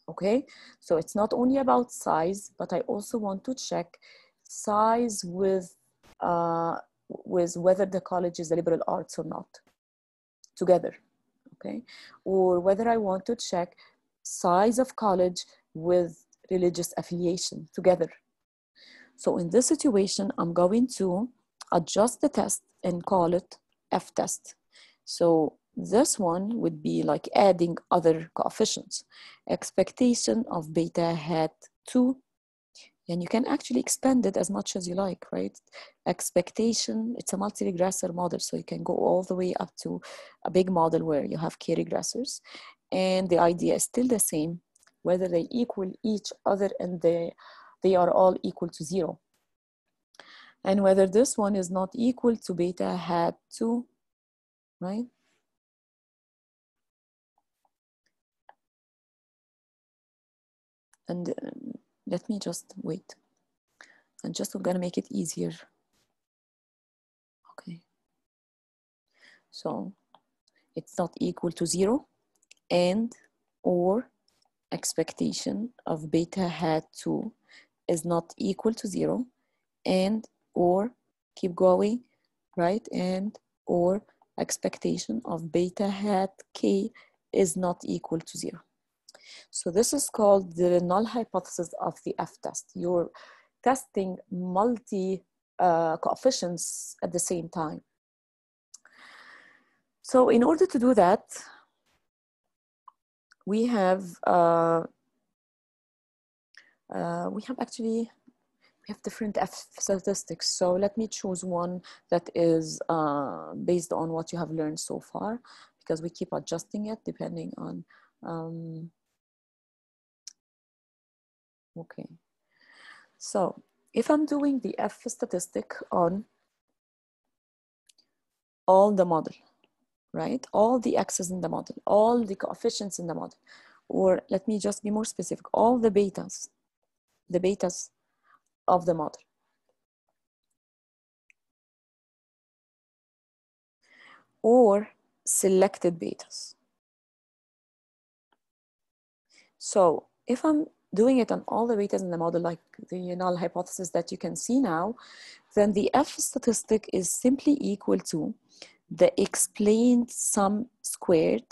Okay, so it's not only about size, but I also want to check size with whether the college is a liberal arts or not together, okay? Or whether I want to check size of college with religious affiliation together. So in this situation, I'm going to adjust the test and call it F test. So this one would be like adding other coefficients. Expectation of beta hat 2, and you can actually expand it as much as you like, right? Expectation, it's a multi-regressor model, so you can go all the way up to a big model where you have k regressors. And the idea is still the same, whether they equal each other and they are all equal to 0. And whether this one is not equal to beta hat 2, right? And let me just wait. I'm just gonna make it easier. Okay. So it's not equal to 0, and or expectation of beta hat 2 is not equal to 0, and or keep going, right? And or expectation of beta hat k is not equal to 0. So this is called the null hypothesis of the F test. You're testing multi coefficients at the same time. So in order to do that, we have different F statistics. So let me choose one that is based on what you have learned so far, because we keep adjusting it depending on, okay. So if I'm doing the F statistic on all the model, right? All the x's in the model, all the coefficients in the model, or let me just be more specific, all the betas of the model. Or selected betas. So if I'm doing it on all the betas in the model, like the null hypothesis that you can see now, then the F statistic is simply equal to the explained sum squared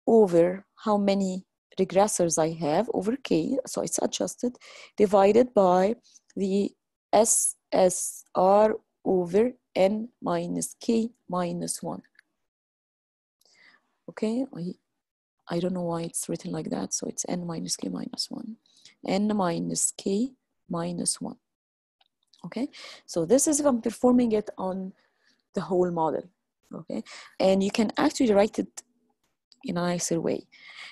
over how many regressors I have over k, so it's adjusted, divided by the SSR over n minus k minus 1. Okay, I don't know why it's written like that, so it's n minus k minus 1. N minus k minus 1. Okay, so this is if I'm performing it on the whole model. Okay, and you can actually write it in a nicer way.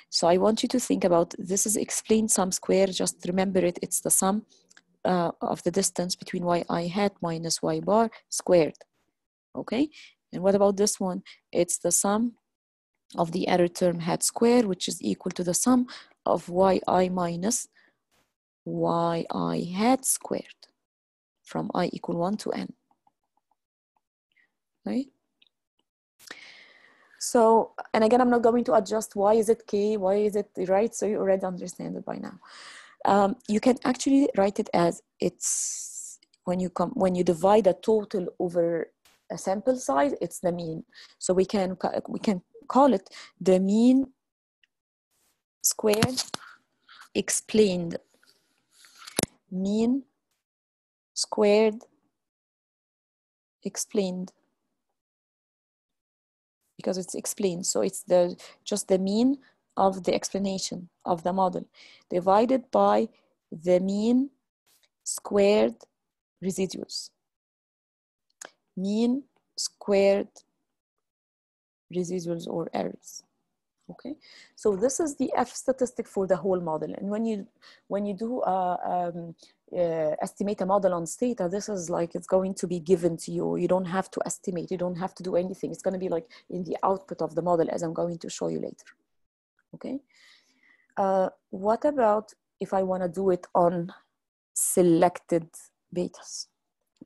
So I want you to think about, this is explained sum squared. Just remember it, it's the sum of the distance between yi hat minus y bar squared. Okay, and what about this one? It's the sum of the error term hat squared, which is equal to the sum of yi minus yi hat squared from I equal 1 to n. Right? So, and again, I'm not going to adjust why is it k, why is it right, so you already understand it by now. You can actually write it as it's when you divide a total over a sample size, it's the mean. So we can call it the mean squared explained, mean squared explained, because it's explained. So it's just the mean of the explanation of the model divided by the mean squared residuals. Mean squared residuals or errors. Okay, so this is the F statistic for the whole model. And when you do estimate a model on Stata, this is like, it's going to be given to you. You don't have to estimate, you don't have to do anything. It's going to be like in the output of the model, as I'm going to show you later. Okay, what about if I want to do it on selected betas?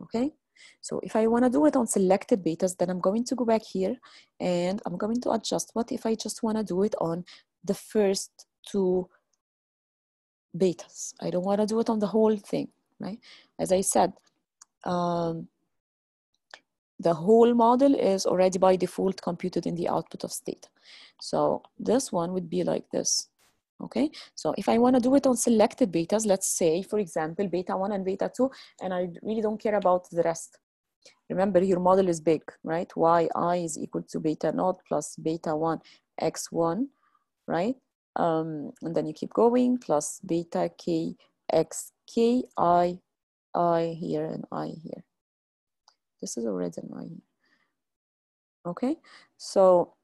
Okay, so if I want to do it on selected betas, then I'm going to go back here and I'm going to adjust. What if I just want to do it on the first two betas? I don't want to do it on the whole thing, right? As I said, the whole model is already by default computed in the output of Stata. So this one would be like this. Okay, so if I want to do it on selected betas, let's say, for example, beta 1 and beta 2, and I really don't care about the rest. Remember, your model is big, right? yi is equal to beta naught plus beta 1 x1, right? And then you keep going, plus beta k x k I here and I here. This is already an I here. Okay, so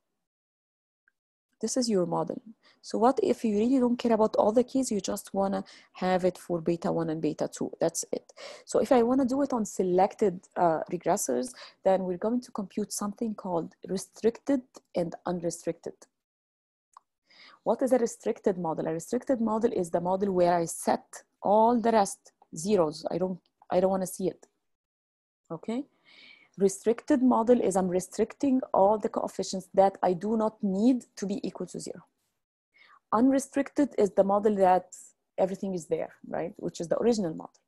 this is your model. So what if you really don't care about all the keys, you just want to have it for beta 1 and beta 2, that's it. So if I want to do it on selected regressors, then we're going to compute something called restricted and unrestricted. What is a restricted model? A restricted model is the model where I set all the rest zeros. I don't want to see it. Okay. Restricted model is I'm restricting all the coefficients that I do not need to be equal to 0. Unrestricted is the model that everything is there, right? Which is the original model.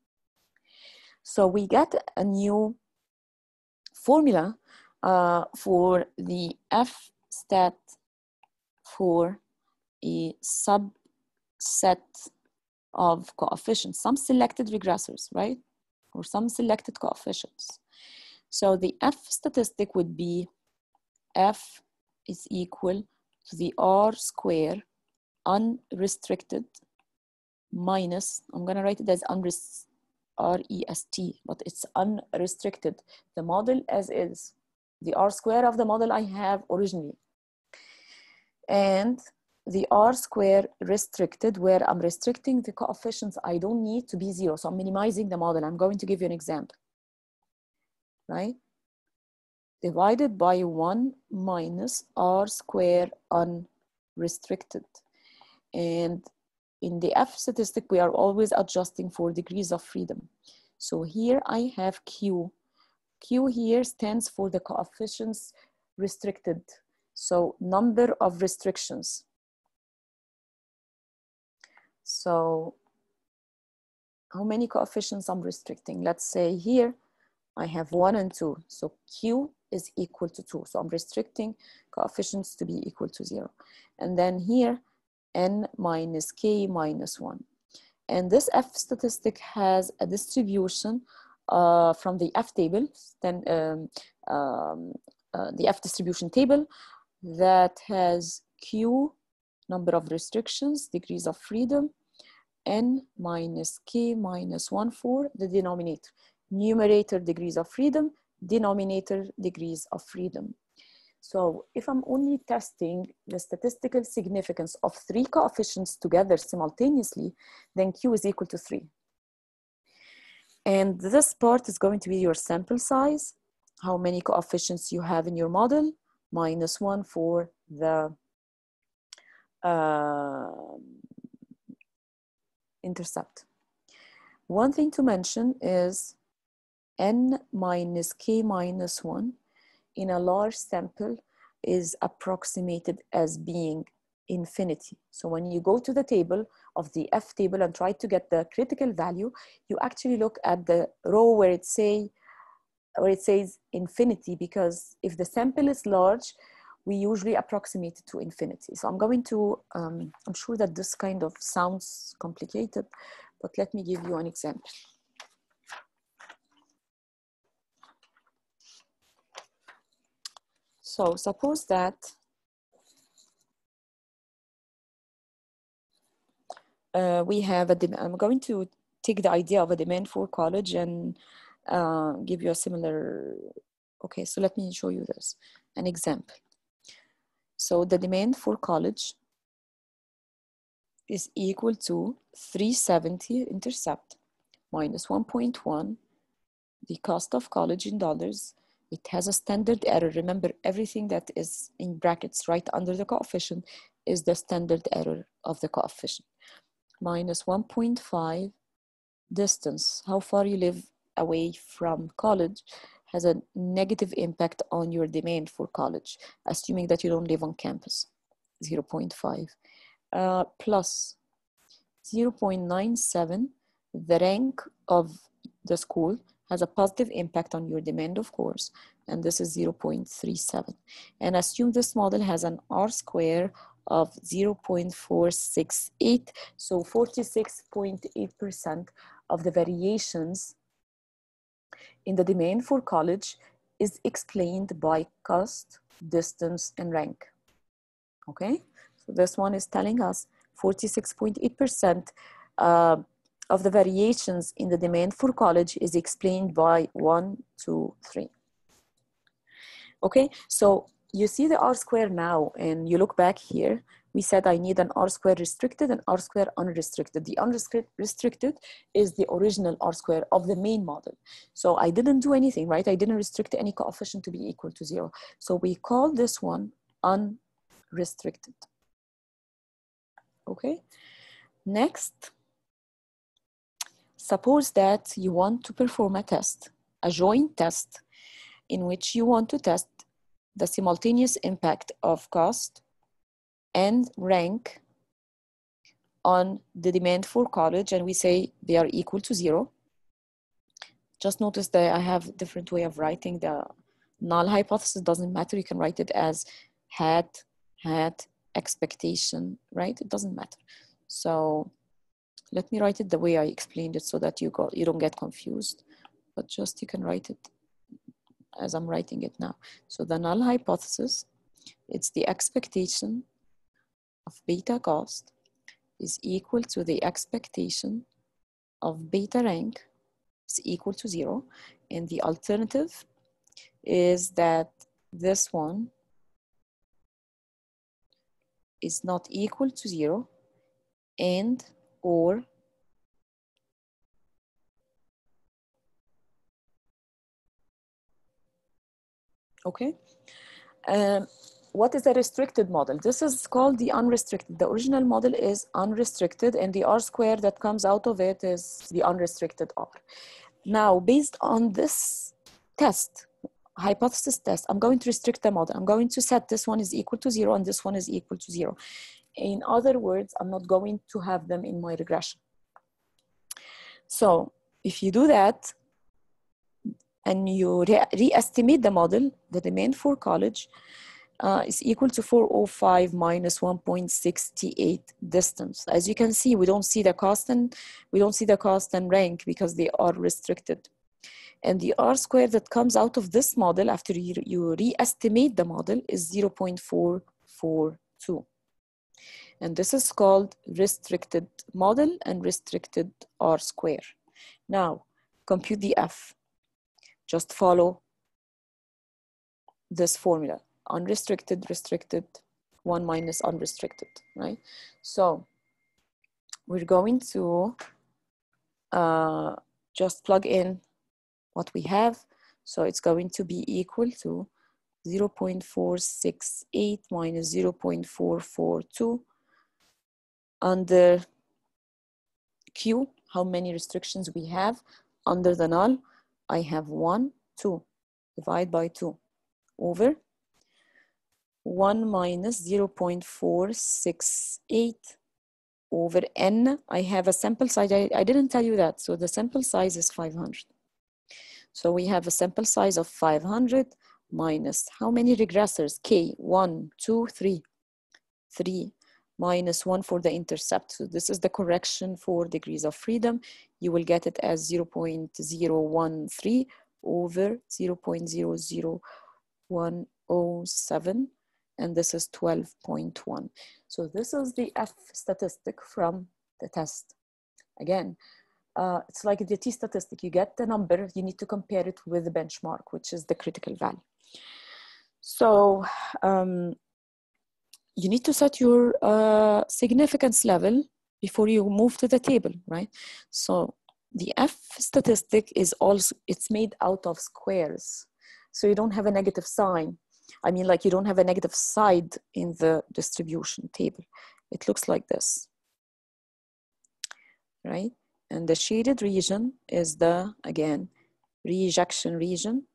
So we get a new formula for the F stat for a subset of coefficients, some selected regressors, right? Or some selected coefficients. So the F statistic would be F is equal to the R square unrestricted minus, I'm gonna write it as R-E-S-T, but it's unrestricted. The model as is, the R square of the model I have originally. And the R square restricted, where I'm restricting the coefficients I don't need to be 0. So I'm minimizing the model. I'm going to give you an example, right? Divided by 1 minus R square unrestricted. And in the F statistic, we are always adjusting for degrees of freedom. So here I have Q. Q here stands for the coefficients restricted. So number of restrictions. So how many coefficients I'm restricting? Let's say here I have 1 and 2. So Q is equal to 2. So I'm restricting coefficients to be equal to 0. And then here, N minus K minus 1. And this F statistic has a distribution from the F table, then the F distribution table that has Q, number of restrictions, degrees of freedom, N minus K minus 1 for the denominator. Numerator, degrees of freedom, denominator, degrees of freedom. So if I'm only testing the statistical significance of 3 coefficients together simultaneously, then Q is equal to 3. And this part is going to be your sample size, how many coefficients you have in your model, minus 1 for the intercept. One thing to mention is N minus K minus 1 in a large sample is approximated as being infinity. So when you go to the table of the F table and try to get the critical value, you actually look at the row where it says infinity, because if the sample is large, we usually approximate it to infinity. So I'm going to, I'm sure that this kind of sounds complicated, but let me give you an example. So suppose that we have a demand. I'm going to take the idea of a demand for college and give you a similar, okay, so let me show you this, an example. So the demand for college is equal to 370 intercept minus 1.1, the cost of college in dollars. It has a standard error. Remember, everything that is in brackets right under the coefficient is the standard error of the coefficient. Minus 1.5 distance, how far you live away from college, has a negative impact on your demand for college, assuming that you don't live on campus, 0.5. Plus 0.97, the rank of the school has a positive impact on your demand, of course, and this is 0.37. And assume this model has an R square of 0.468, so 46.8% of the variations in the demand for college is explained by cost, distance, and rank. Okay, so this one is telling us 46.8% of the variations in the demand for college is explained by 1, 2, 3. Okay, so you see the R square now, and you look back here, we said I need an R square restricted and R square unrestricted. The unrestricted is the original R square of the main model. So I didn't do anything, right? I didn't restrict any coefficient to be equal to 0. So we call this one unrestricted. Okay, next, suppose that you want to perform a test, a joint test, in which you want to test the simultaneous impact of cost and rank on the demand for college, and we say they are equal to 0. Just notice that I have a different way of writing. The null hypothesis doesn't matter. You can write it as had, expectation, right? It doesn't matter. So let me write it the way I explained it so that you don't get confused, but just you can write it as I'm writing it now. So the null hypothesis, it's the expectation of beta cost is equal to the expectation of beta rank is equal to 0. And the alternative is that this one is not equal to 0 and or okay. What is a restricted model? This is called the unrestricted. The original model is unrestricted, and the R square that comes out of it is the unrestricted R. Now, based on this test, hypothesis test, I'm going to restrict the model. I'm going to set this one is equal to 0 and this one is equal to 0. In other words, I'm not going to have them in my regression. So if you do that, and you re-estimate the model, the demand for college is equal to 405 minus 1.68 distance. As you can see, we don't see the cost and rank because they are restricted. And the R square that comes out of this model after you re-estimate the model is 0.442. And this is called restricted model and restricted R square. Now, compute the F. Just follow this formula. Unrestricted, restricted, 1 minus unrestricted, right? So we're going to just plug in what we have. So it's going to be equal to 0.468 minus 0.442 under Q. How many restrictions we have? Under the null, I have 1, 2, divide by 2, over 1 minus 0.468 over n. I have a sample size. I didn't tell you that. So the sample size is 500. So we have a sample size of 500 minus how many regressors? K, 1, 2, 3. 3 minus 1 for the intercept. So this is the correction for degrees of freedom. You will get it as 0.013 over 0.00107. And this is 12.1. So this is the F statistic from the test. Again, it's like the T statistic. You get the number, you need to compare it with the benchmark, which is the critical value. So you need to set your significance level before you move to the table, right? So the F statistic is also, it's made out of squares. So you don't have a negative sign. I mean, like you don't have a negative side in the distribution table. It looks like this, right? And the shaded region is the, again, rejection region.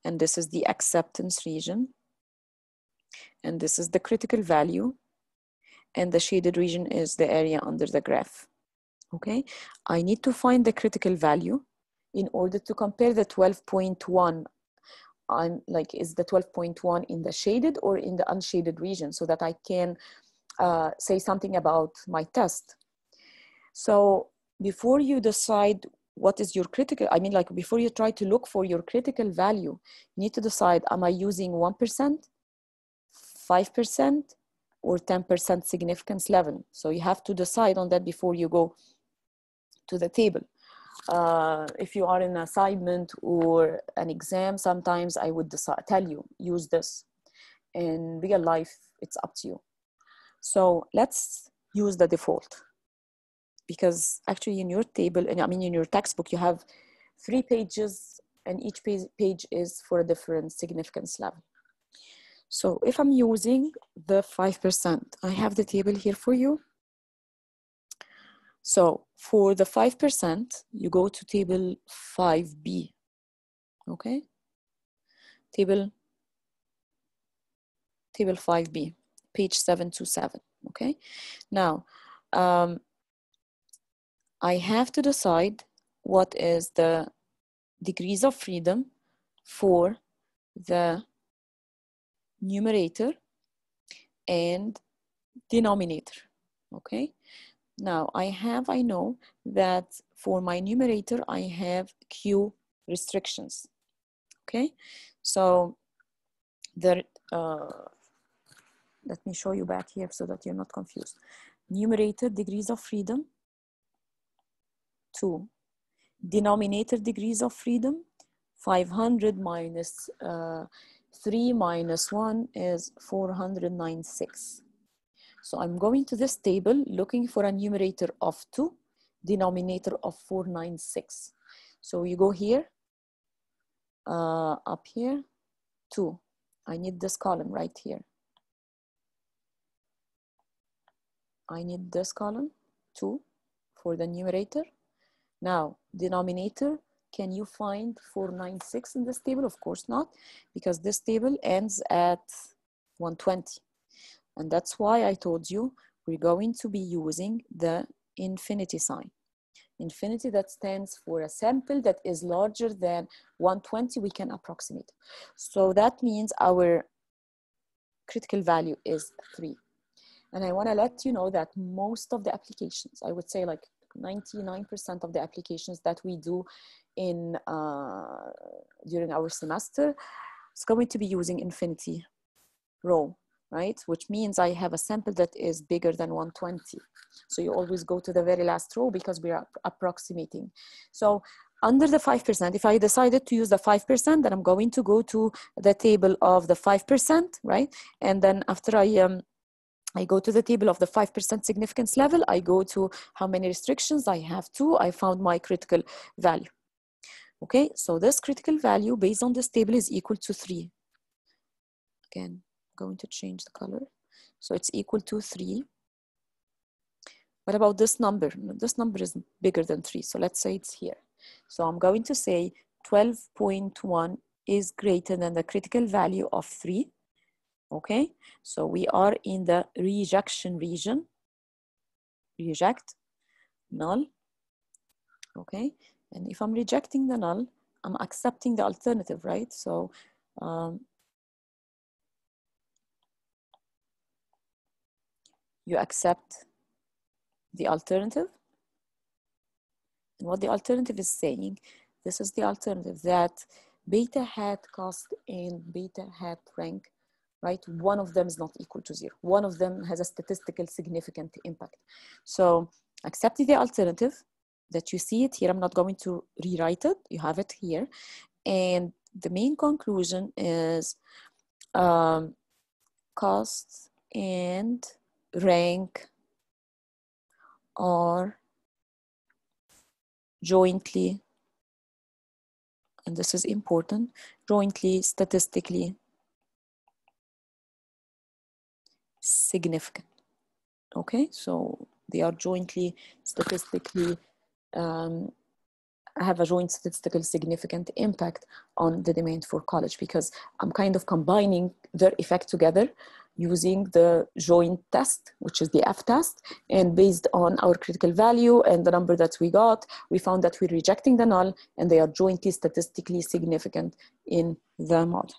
And this is the acceptance region. And this is the critical value. And the shaded region is the area under the graph. Okay, I need to find the critical value in order to compare the 12.1. I'm like, is the 12.1 in the shaded or in the unshaded region, so that I can say something about my test. So before you decide what is your critical, I mean, like before you try to look for your critical value, you need to decide, am I using 1%, 5%, or 10% significance level? So you have to decide on that before you go to the table. If you are in an assignment or an exam, sometimes I would tell you, use this. In real life, it's up to you. So let's use the default, because actually in your table, and I mean in your textbook, you have 3 pages and each page is for a different significance level. So if I'm using the 5%, I have the table here for you. So for the 5%, you go to table 5B, okay? Table 5B, page 727, okay? Now, I have to decide what is the degrees of freedom for the numerator and denominator, okay? Now I know that for my numerator, I have Q restrictions, okay? So let me show you back here so that you're not confused. Numerator degrees of freedom, 2. Denominator degrees of freedom, 500 minus 3 minus 1 is 496. So I'm going to this table looking for a numerator of 2, denominator of 496. So you go here, up here, 2. I need this column right here. I need this column, 2, for the numerator. Now, denominator, can you find 496 in this table? Of course not, because this table ends at 120. And that's why I told you we're going to be using the infinity sign. Infinity, that stands for a sample that is larger than 120, we can approximate. So that means our critical value is 3. And I want to let you know that most of the applications, I would say like 99% of the applications that we do in during our semester, is going to be using infinity row, right? Which means I have a sample that is bigger than 120. So you always go to the very last row because we are approximating. So under the 5%, if I decided to use the 5%, then I'm going to go to the table of the 5%, right? And then after I go to the table of the 5% significance level, I go to how many restrictions I have 2, I found my critical value. Okay, so this critical value based on this table is equal to 3. Again, I'm going to change the color. So it's equal to 3. What about this number? This number is bigger than 3, so let's say it's here. So I'm going to say 12.1 is greater than the critical value of 3. Okay, so we are in the rejection region. Reject, null. Okay, and if I'm rejecting the null, I'm accepting the alternative, right? So you accept the alternative. And what the alternative is saying, this is the alternative, that beta hat cost and beta hat rank, right? One of them is not equal to 0. One of them has a statistical significant impact. So accept the alternative that you see it here. I'm not going to rewrite it. You have it here. And the main conclusion is cost and rank are jointly, and this is important, jointly statistically significant. Okay, so they are jointly statistically have a joint statistical significant impact on the demand for college, because I'm kind of combining their effect together using the joint test, which is the F test, and based on our critical value and the number that we got, we found that we're rejecting the null and they are jointly statistically significant in the model.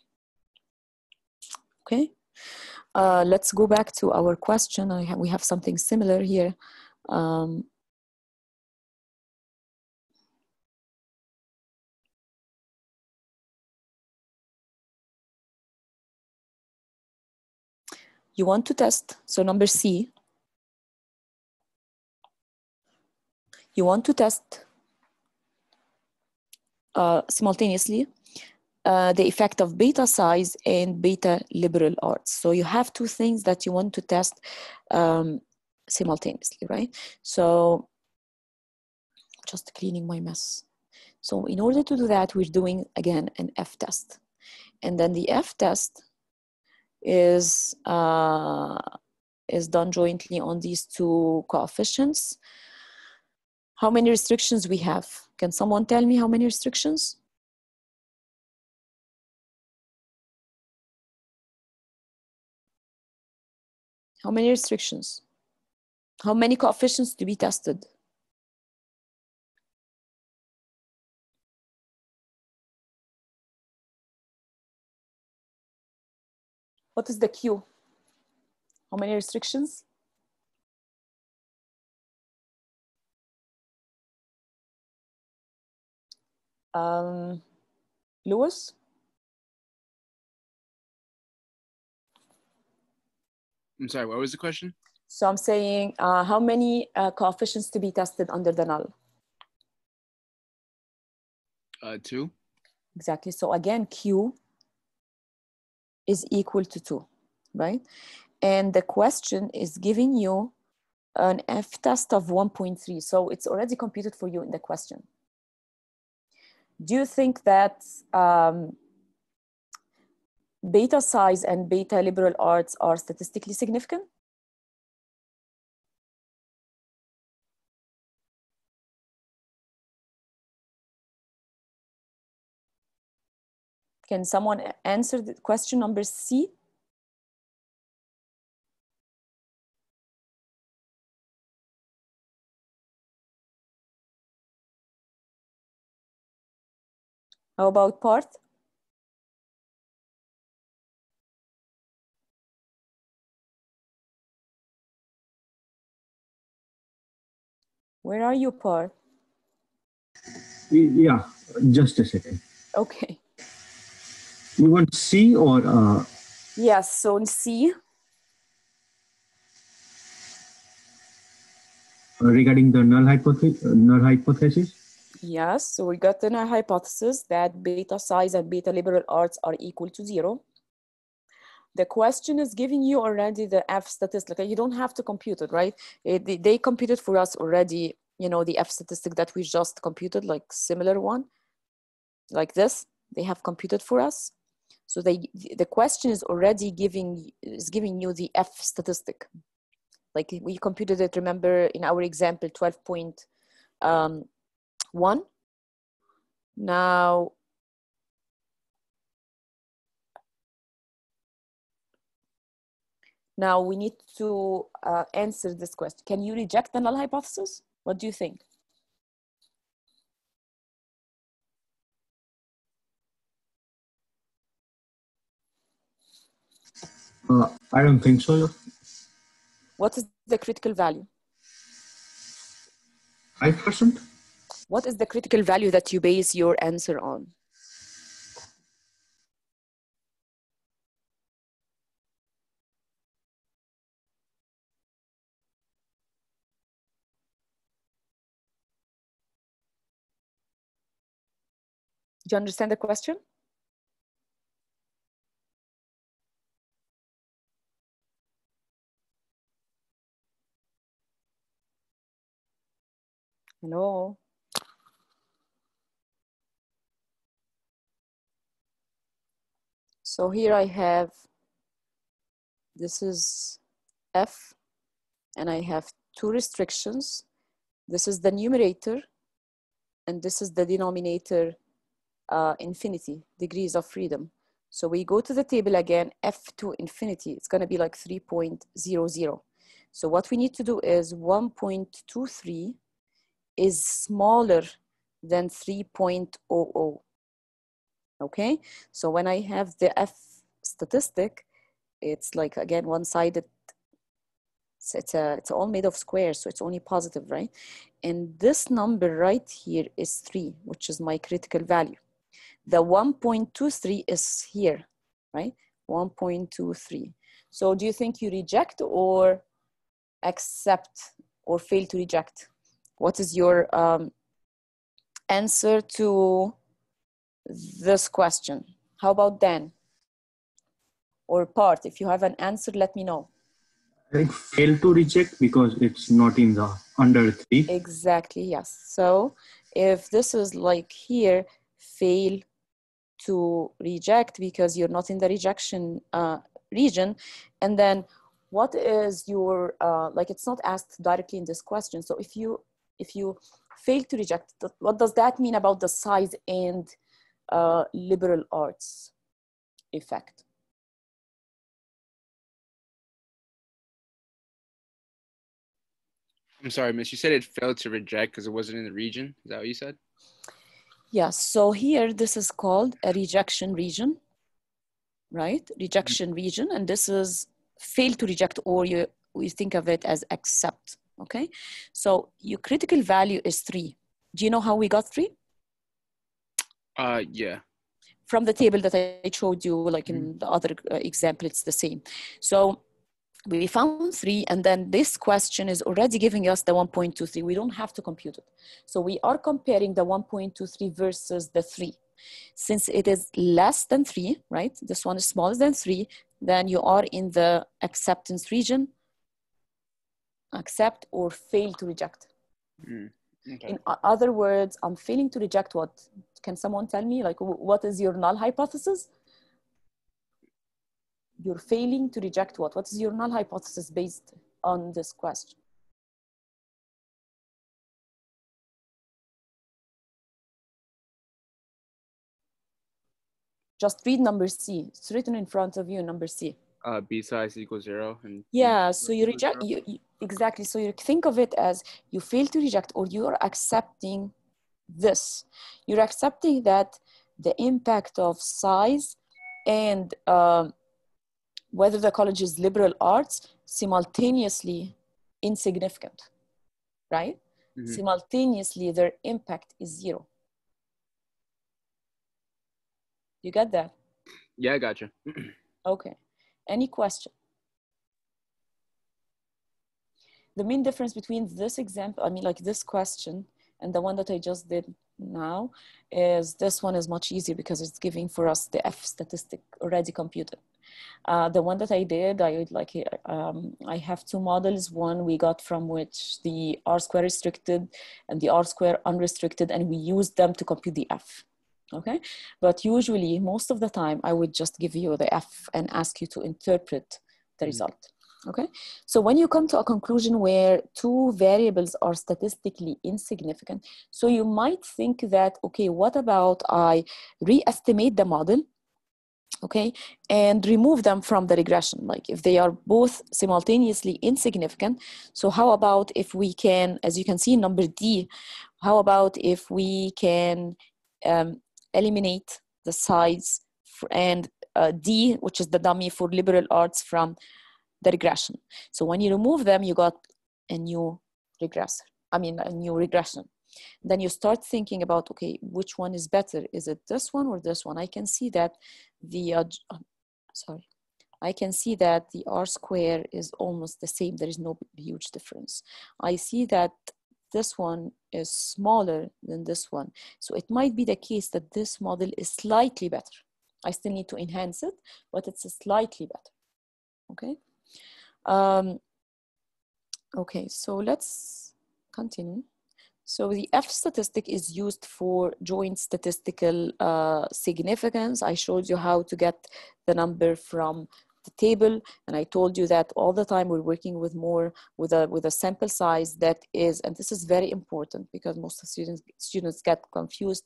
Okay, let's go back to our question. We have something similar here. You want to test, so number C, you want to test simultaneously the effect of beta size and beta liberal arts. So you have two things that you want to test simultaneously, right? So just cleaning my mess. So in order to do that, we're doing, again, an F test. And then the F test is done jointly on these two coefficients. How many restrictions we have? Can someone tell me how many restrictions? How many restrictions? How many coefficients to be tested? What is the Q? How many restrictions? Lewis? I'm sorry, what was the question? So I'm saying how many coefficients to be tested under the null? 2. Exactly. So again, Q is equal to 2, right? And the question is giving you an F test of 1.3. So it's already computed for you in the question. Do you think that beta size and beta liberal arts are statistically significant? Can someone answer the question number C? How about Parth? Where are you, Parth? Yeah, just a second. Okay. You want C or? Yes, so in C. Regarding the null hypothesis? Yes, so we got in our hypothesis that beta size and beta liberal arts are equal to 0. The question is giving you already the F statistic. You don't have to compute it, right? They computed for us already, you know, the F statistic that we just computed, like similar one, like this, they have computed for us. So the question is already giving you the F statistic. Like we computed it, remember, in our example, 12.1. Now, we need to answer this question. Can you reject the null hypothesis? What do you think? I don't think so. What is the critical value? 5%? What is the critical value that you base your answer on? Do you understand the question? Hello. So here I have, this is F, and I have two restrictions. This is the numerator, and this is the denominator, infinity, degrees of freedom. So we go to the table again, F to infinity, it's gonna be like 3.00. So what we need to do is 1.23 is smaller than 3.00. Okay, so when I have the F statistic, it's like, again, one-sided. It's all made of squares, so it's only positive, right? And this number right here is 3, which is my critical value. The 1.23 is here, right? 1.23. So do you think you reject or accept or fail to reject? What is your answer to this question? How about Dan? Or Part, if you have an answer, let me know. I think fail to reject because it's not in the under 3. Exactly, yes. So if this is like here, fail to reject because you're not in the rejection region. And then what is your, like, it's not asked directly in this question. So if you fail to reject, what does that mean about the size and liberal arts effect? I'm sorry, miss. You said it failed to reject because it wasn't in the region. Is that what you said? Yes, so here this is called a rejection region, right? Rejection region, and this is fail to reject, or we think of it as accept, okay? So your critical value is 3. Do you know how we got 3? Yeah. From the table that I showed you, like in the other example, it's the same. So we found 3, and then this question is already giving us the 1.23. We don't have to compute it. So we are comparing the 1.23 versus the 3. Since it is less than 3, right? This one is smaller than 3, then you are in the acceptance region, accept or fail to reject. Okay. In other words, I'm failing to reject what? Can someone tell me, like, what is your null hypothesis? You're failing to reject what? What is your null hypothesis based on this question? Just read number C. It's written in front of you, number C. B size equals 0. And yeah, so you reject, exactly. So you think of it as you fail to reject, or you're accepting this. You're accepting that the impact of size and whether the college is liberal arts simultaneously insignificant, right? Simultaneously, their impact is 0. You get that? Yeah, I gotcha. Okay. Any question? The main difference between this example, I mean, like this question, and the one that I just did now, is this one is much easier because it's giving for us the F statistic already computed. The one that I did, I have 2 models. One we got from which the R square restricted and the R square unrestricted, and we used them to compute the F. Okay, but usually most of the time I would just give you the F and ask you to interpret the result. Okay, so when you come to a conclusion where 2 variables are statistically insignificant, so you might think that, okay, what about I re-estimate the model, okay, and remove them from the regression, like if they are both simultaneously insignificant. So how about if we can, as you can see in number D, how about if we can eliminate the size and D, which is the dummy for liberal arts, from the regression. So when you remove them, you got a new regressor, a new regression. Then you start thinking about, okay, which one is better? Is it this one or this one? I can see that the, I can see that the R square is almost the same. There is no huge difference. I see that this one is smaller than this one. So it might be the case that this model is slightly better. I still need to enhance it, but it's slightly better, okay? Okay, so let's continue. So the F statistic is used for joint statistical significance. I showed you how to get the number from the table, and I told you that all the time we're working with a sample size that is, and this is very important because most of students get confused.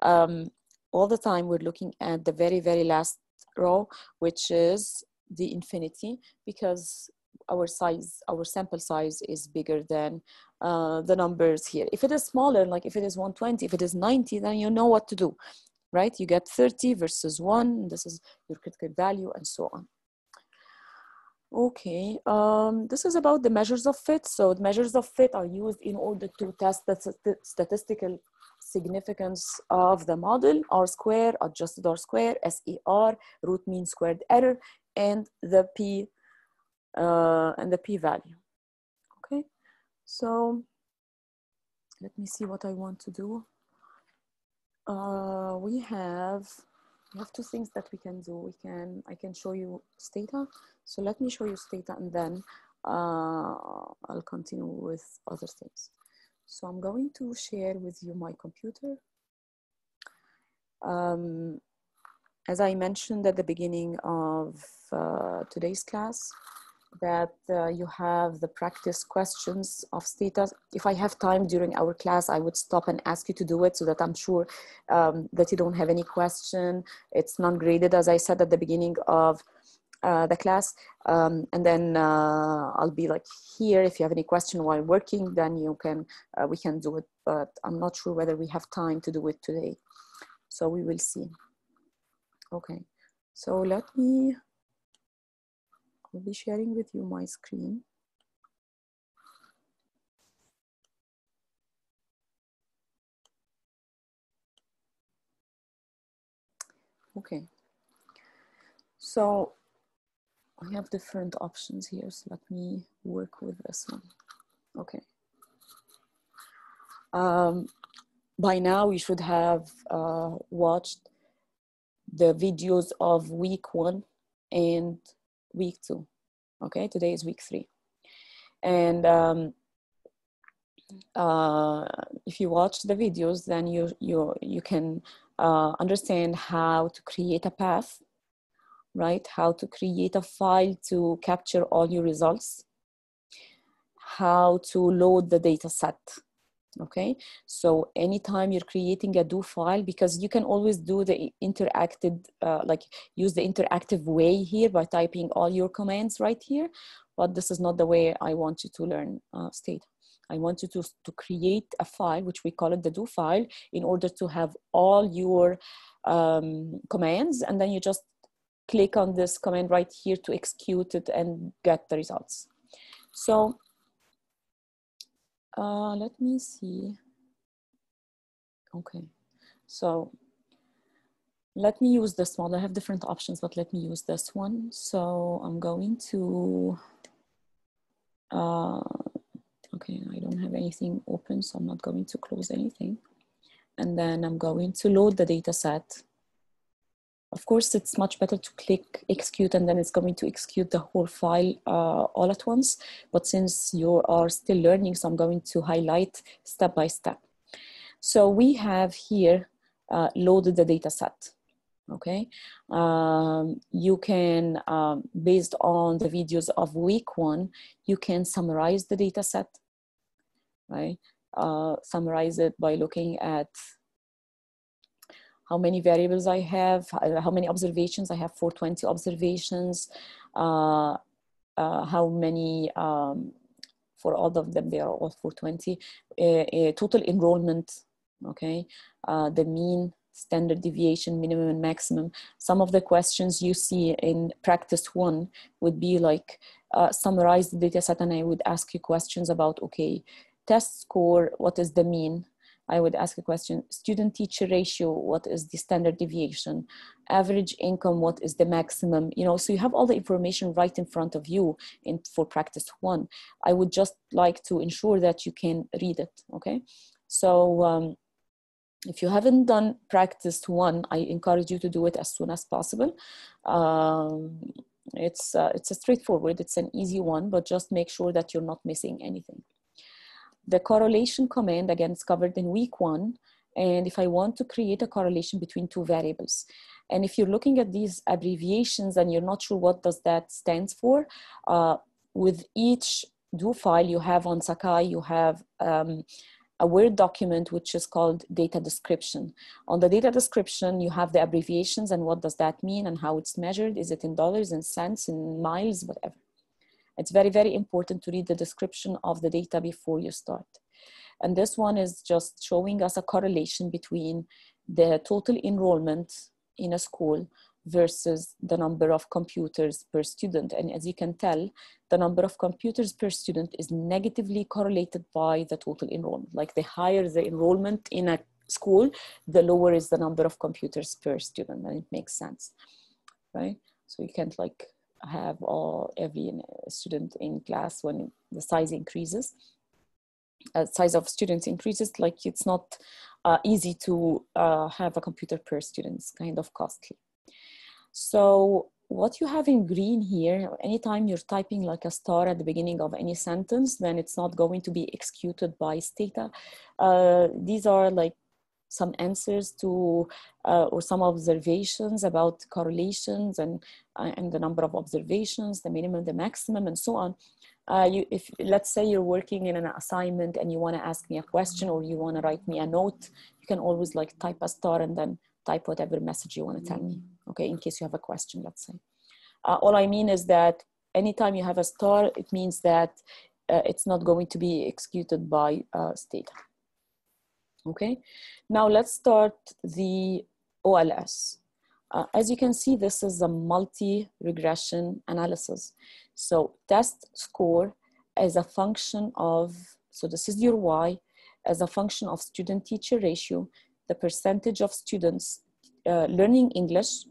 All the time we're looking at the very last row, which is the infinity, because our sample size is bigger than the numbers here. If it is smaller, like if it is 120, if it is 90, then you know what to do, right? You get 30 versus 1, this is your critical value, and so on. Okay, this is about the measures of fit. So the measures of fit are used in order to test the statistical significance of the model: R square, adjusted R square, SER, root mean squared error, and the P value. Okay, so let me see what I want to do. We have two things that we can do. I can show you Stata. So let me show you Stata, and then I'll continue with other things. So I'm going to share with you my computer. As I mentioned at the beginning of today's class, that you have the practice questions of Stata. If I have time during our class, I would stop and ask you to do it so that I'm sure that you don't have any question. It's non-graded, as I said at the beginning of the class. And then I'll be like here. If you have any question while working, then you can, we can do it, but I'm not sure whether we have time to do it today. So we will see. Okay, so I'll be sharing with you my screen. Okay, so I have different options here, so let me work with this one. Okay. By now you should have watched the videos of week 1 and week 2. Okay, today is week 3. And if you watch the videos, then you can understand how to create a path, right? How to create a file to capture all your results, how to load the data set. Okay, so anytime you're creating a do file, because you can always do the interactive, like use the interactive way here by typing all your commands right here, but this is not the way I want you to learn Stata. I want you to create a file, which we call it the do file, in order to have all your commands, and then you just click on this command right here to execute it and get the results. So let me see. Okay, so let me use this one. I have different options, but let me use this one. So I'm going to, okay, I don't have anything open, so I'm not going to close anything. And then I'm going to load the data set. Of course, it's much better to click execute, and then it's going to execute the whole file all at once. But since you are still learning, so I'm going to highlight step by step. So we have here loaded the data set. Okay, you can, based on the videos of week 1, you can summarize the data set, right? Summarize it by looking at how many variables I have, how many observations I have, 420 observations, how many, for all of them, they are all 420, total enrollment, okay, the mean, standard deviation, minimum and maximum. Some of the questions you see in practice 1 would be like, summarize the data set, and I would ask you questions about, okay, test score, what is the mean? I would ask a question, student-teacher ratio, what is the standard deviation? Average income, what is the maximum? You know, so you have all the information right in front of you for practice 1. I would just like to ensure that you can read it, okay? So if you haven't done practice 1, I encourage you to do it as soon as possible. It's a straightforward, it's an easy one, but just make sure that you're not missing anything. The correlation command, again, is covered in week 1. And if I want to create a correlation between two variables, and if you're looking at these abbreviations and you're not sure what does that stands for, with each do file you have on Sakai, you have a Word document which is called data description. On the data description, you have the abbreviations and what does that mean and how it's measured. Is it in dollars, in cents, in miles, whatever. It's very, very important to read the description of the data before you start. And this one is just showing us a correlation between the total enrollment in a school versus the number of computers per student. And as you can tell, the number of computers per student is negatively correlated by the total enrollment. Like the higher the enrollment in a school, the lower is the number of computers per student, and it makes sense, right? So you can't like have every student in class when the size increases. Size of students increases, like it's not easy to have a computer per student. It's kind of costly. So what you have in green here, anytime you're typing like a star at the beginning of any sentence, then it's not going to be executed by Stata. These are like some answers to or some observations about correlations and the number of observations, the minimum, the maximum, and so on. If let's say you're working in an assignment and you want to ask me a question or you want to write me a note, you can always like type a star and then type whatever message you want to tell me, okay, in case you have a question, let's say. All I mean is that anytime you have a star, it means that it's not going to be executed by Stata. Okay, now let's start the OLS. As you can see, this is a multi-regression analysis. So test score as a function of, so this is your Y, as a function of student-teacher ratio, the percentage of students learning English,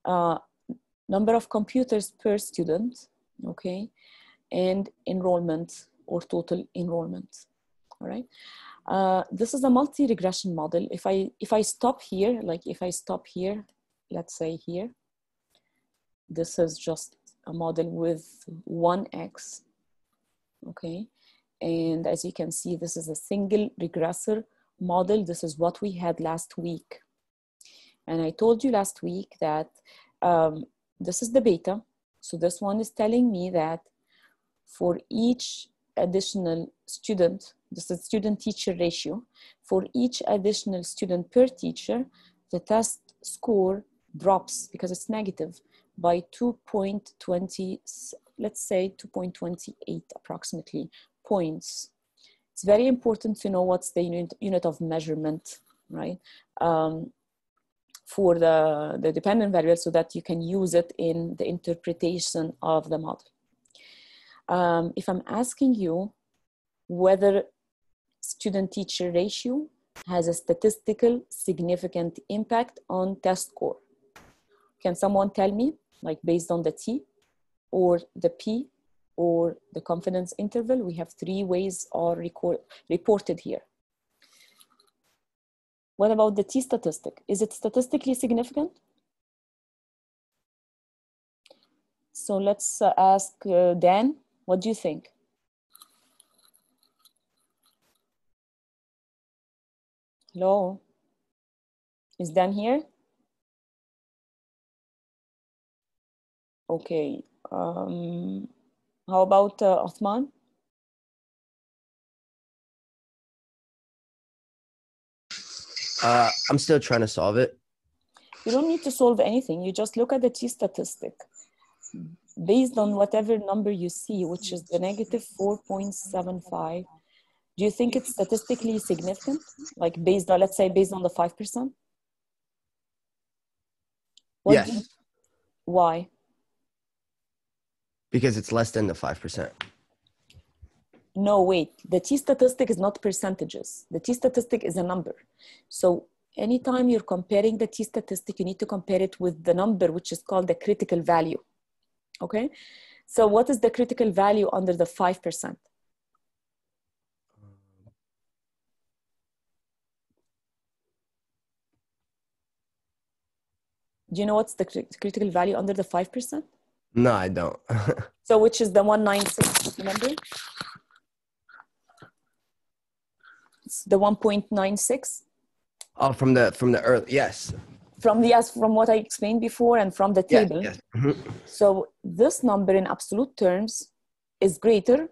number of computers per student, okay, and enrollment or total enrollment, all right? This is a multi-regression model. If I stop here, like if I stop here, let's say here, this is just a model with 1x, okay? And as you can see, this is a single regressor model. This is what we had last week. And I told you last week that this is the beta. So this one is telling me that for each additional student, this is student-teacher ratio, for each additional student per teacher, the test score drops because it's negative by 2.20, let's say 2.28 approximately points. It's very important to know what's the unit of measurement, right? For the dependent variable so that you can use it in the interpretation of the model. If I'm asking you whether student-teacher ratio has a statistical significant impact on test score, can someone tell me, like based on the T or the P or the confidence interval? We have 3 ways are reported here. What about the T statistic? Is it statistically significant? So let's ask Dan, what do you think? Hello, is Dan here? Okay, how about Othman? I'm still trying to solve it. You don't need to solve anything. You just look at the T statistic based on whatever number you see, which is the negative 4.75. Do you think it's statistically significant? Like based on, let's say, based on the 5%? Yes. Why? Because it's less than the 5%. No, wait. The T statistic is not percentages. The T statistic is a number. So anytime you're comparing the T statistic, you need to compare it with the number, which is called the critical value. Okay? So what is the critical value under the 5%? Do you know what's the critical value under the 5%? No, I don't. So which is the 196, remember? coefficients, the 1.96. Oh, from the early, yes. From what I explained before and from the Yes, table. yes. So this number in absolute terms is greater,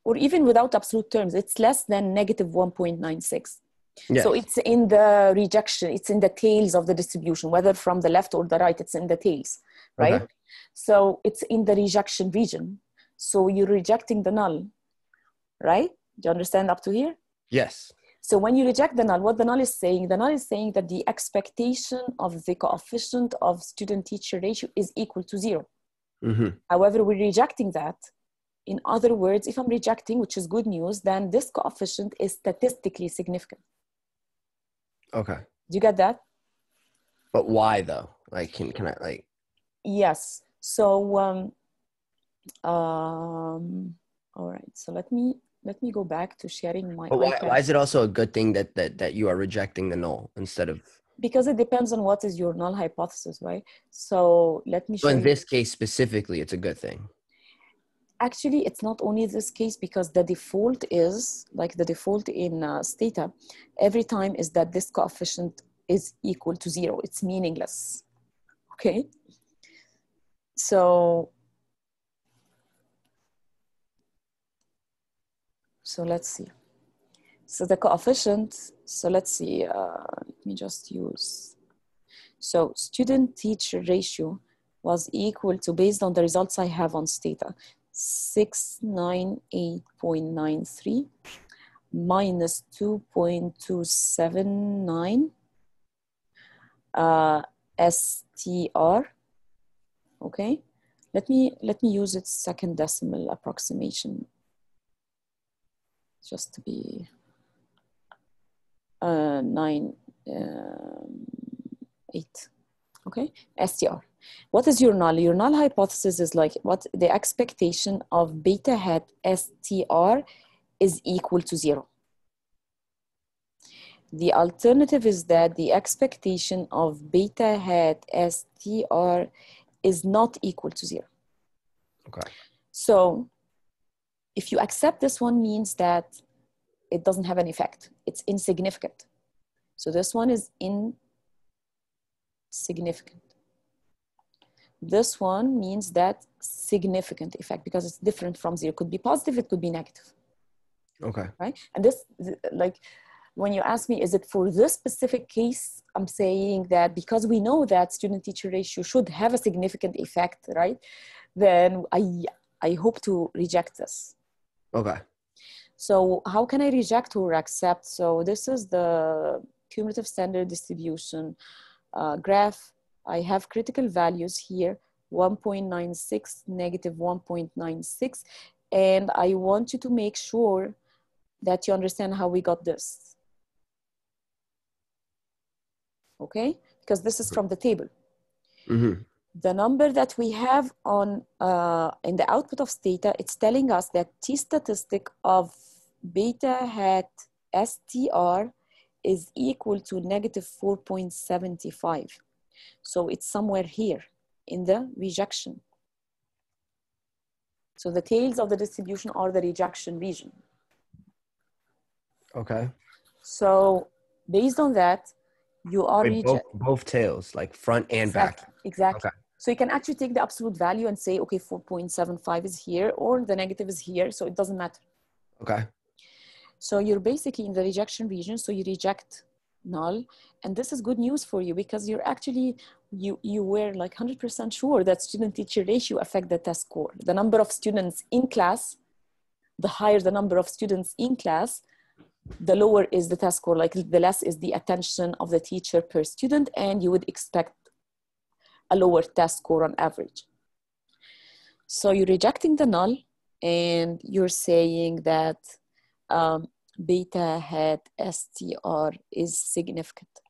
or even without absolute terms, it's less than negative 1.96. Yes. So it's in the rejection, it's in the tails of the distribution, whether from the left or the right, it's in the tails, right? Okay. So it's in the rejection region. So you're rejecting the null, right? Do you understand up to here? Yes. So when you reject the null, what the null is saying that the expectation of the coefficient of student-teacher ratio is equal to 0. However, we're rejecting that. In other words, if I'm rejecting, which is good news, then this coefficient is statistically significant. Okay. Do you get that? But why though? Like, can I like? Yes. So, all right. So let me go back to sharing my But iPad. why is it also a good thing that you are rejecting the null instead of? Because it depends on what is your null hypothesis, right? So let me show So in you. this case specifically, it's a good thing. Actually, it's not only this case, because the default is, like the default in Stata, every time is that this coefficient is equal to 0. It's meaningless, okay? So let's see. So the coefficient, so let's see, let me just use. So student-teacher ratio was equal to, based on the results I have on Stata, 698.93 minus 2.279 STR. Okay, let me use its second decimal approximation just to be 8. Okay, STR. What is your null? Your null hypothesis is like what the expectation of beta hat STR is equal to 0. The alternative is that the expectation of beta hat STR is not equal to 0. Okay. So if you accept this one, means that it doesn't have an effect. It's insignificant. So this one is insignificant. This one means that significant effect, because it's different from 0. It could be positive, it could be negative. Okay. Right? And this, like, when you ask me, is it for this specific case, I'm saying that because we know that student-teacher ratio should have a significant effect, right? Then I hope to reject this. Okay. So how can I reject or accept? So this is the cumulative standard distribution graph. I have critical values here, 1.96, negative 1.96. And I want you to make sure that you understand how we got this. Okay? Because this is from the table. Mm-hmm. The number that we have on in the output of Stata, it's telling us that T statistic of beta hat STR is equal to negative 4.75. So it's somewhere here in the rejection. So the tails of the distribution are the rejection region. Okay. So based on that, you are both tails, like front and back. Exactly. Okay. So you can actually take the absolute value and say, okay, 4.75 is here, or the negative is here, so it doesn't matter. Okay. So you're basically in the rejection region, so you reject null. And this is good news for you, because you're actually, you were like 100% sure that student-teacher ratio affect the test score. The number of students in class, the higher the number of students in class, the lower is the test score, like the less is the attention of the teacher per student, and you would expect a lower test score on average. So you're rejecting the null, and you're saying that beta hat STR is significant.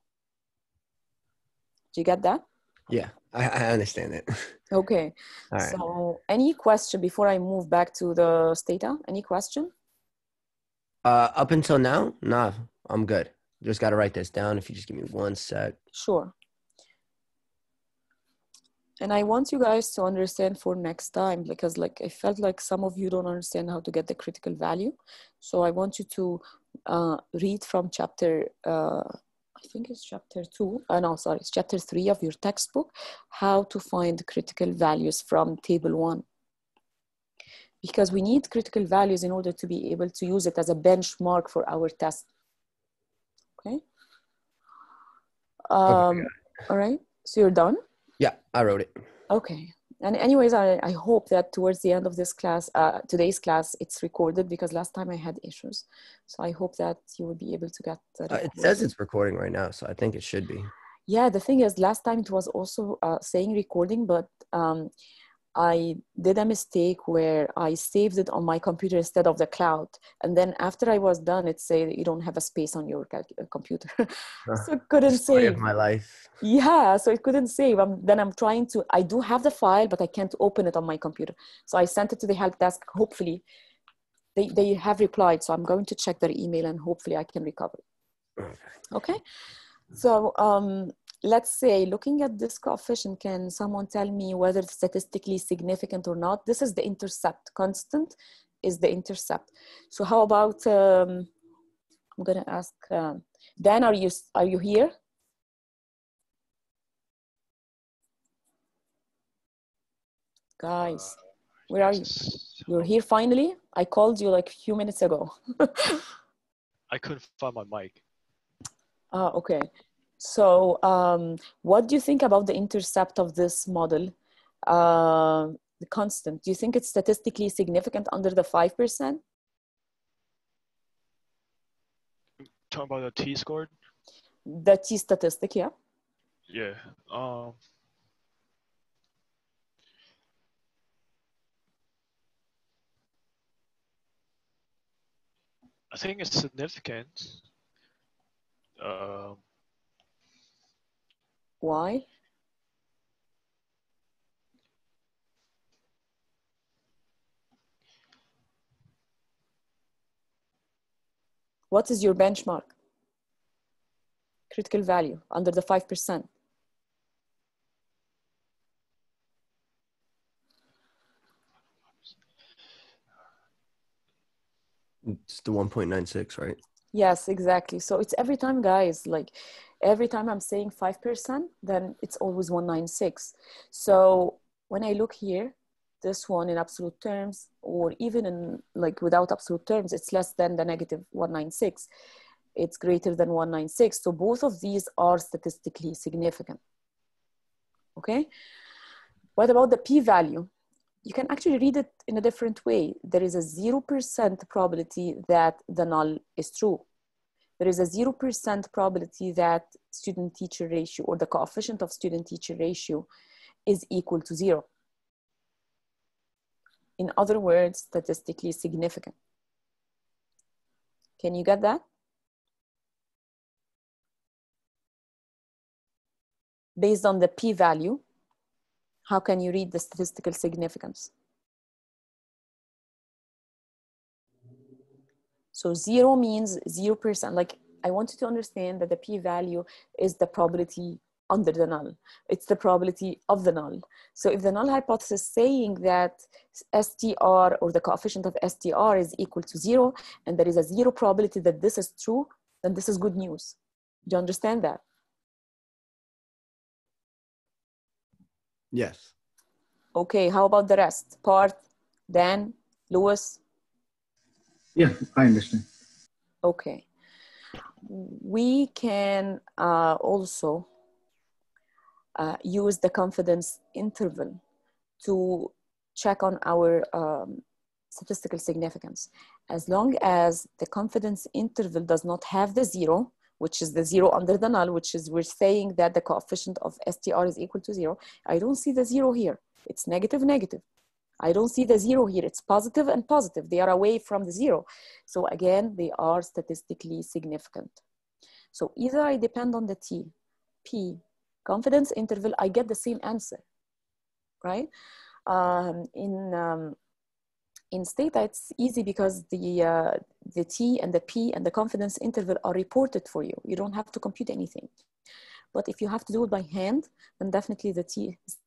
Do you get that? Yeah, I understand it. Okay. All right. So any question before I move back to the Stata? Any question? Up until now, nah, I'm good. Just got to write this down. If you just give me 1 sec. Sure. And I want you guys to understand for next time, because like I felt like some of you don't understand how to get the critical value. So I want you to read from chapter, I think it's chapter 2. No, sorry, it's chapter 3 of your textbook, how to find critical values from table 1. Because we need critical values in order to be able to use it as a benchmark for our test. Okay. Okay. All right. So you're done? Yeah, I wrote it. Okay. And anyways, I hope that towards the end of this class, today's class, it's recorded, because last time I had issues. So I hope that you will be able to get It says it's recording right now, so I think it should be. Yeah, the thing is, last time it was also saying recording, but I did a mistake where I saved it on my computer instead of the cloud. And then after I was done, it said you don't have a space on your computer. So it couldn't Story save. of my life. Yeah, so it couldn't save. Then I'm trying to, I do have the file, but I can't open it on my computer. So I sent it to the help desk. Hopefully they have replied. So I'm going to check their email and hopefully I can recover. Okay. So let's say, looking at this coefficient, can someone tell me whether it's statistically significant or not? This is the intercept. Constant is the intercept. So how about, I'm gonna ask, Dan, are you here? Guys, where are you? You're here finally? I called you like a few minutes ago. I couldn't find my mic. Okay. So what do you think about the intercept of this model? The constant, do you think it's statistically significant under the 5%? Talking about the t-scored? The t statistic, yeah. Yeah. I think it's significant. Why? What is your benchmark? Critical value under the 5%. It's the 1.96, right? Yes, exactly. So it's every time, guys, like every time I'm saying 5%, then it's always 196. So when I look here, this one in absolute terms, or even in like without absolute terms, it's less than the negative 196. It's greater than 196. So both of these are statistically significant. Okay. What about the p-value? You can actually read it in a different way. There is a 0% probability that the null is true. There is a 0% probability that student-teacher ratio, or the coefficient of student-teacher ratio, is equal to 0. In other words, statistically significant. Can you get that? Based on the p-value, how can you read the statistical significance? So 0 means 0%. Like, I want you to understand that the p-value is the probability under the null. It's the probability of the null. So if the null hypothesis saying that STR, or the coefficient of STR, is equal to 0, and there is a 0 probability that this is true, then this is good news. Do you understand that? Yes. Okay, how about the rest? Part, Dan, Lewis? Yeah, I understand. Okay. We can also use the confidence interval to check on our statistical significance. As long as the confidence interval does not have the 0, which is the 0 under the null, which is, we're saying that the coefficient of STR is equal to 0. I don't see the 0 here. It's negative, negative. I don't see the 0 here. It's positive and positive. They are away from the 0. So again, they are statistically significant. So either I depend on the T, P, confidence interval, I get the same answer, right? In Stata, it's easy because the T and the P and the confidence interval are reported for you. You don't have to compute anything. But if you have to do it by hand, then definitely the T is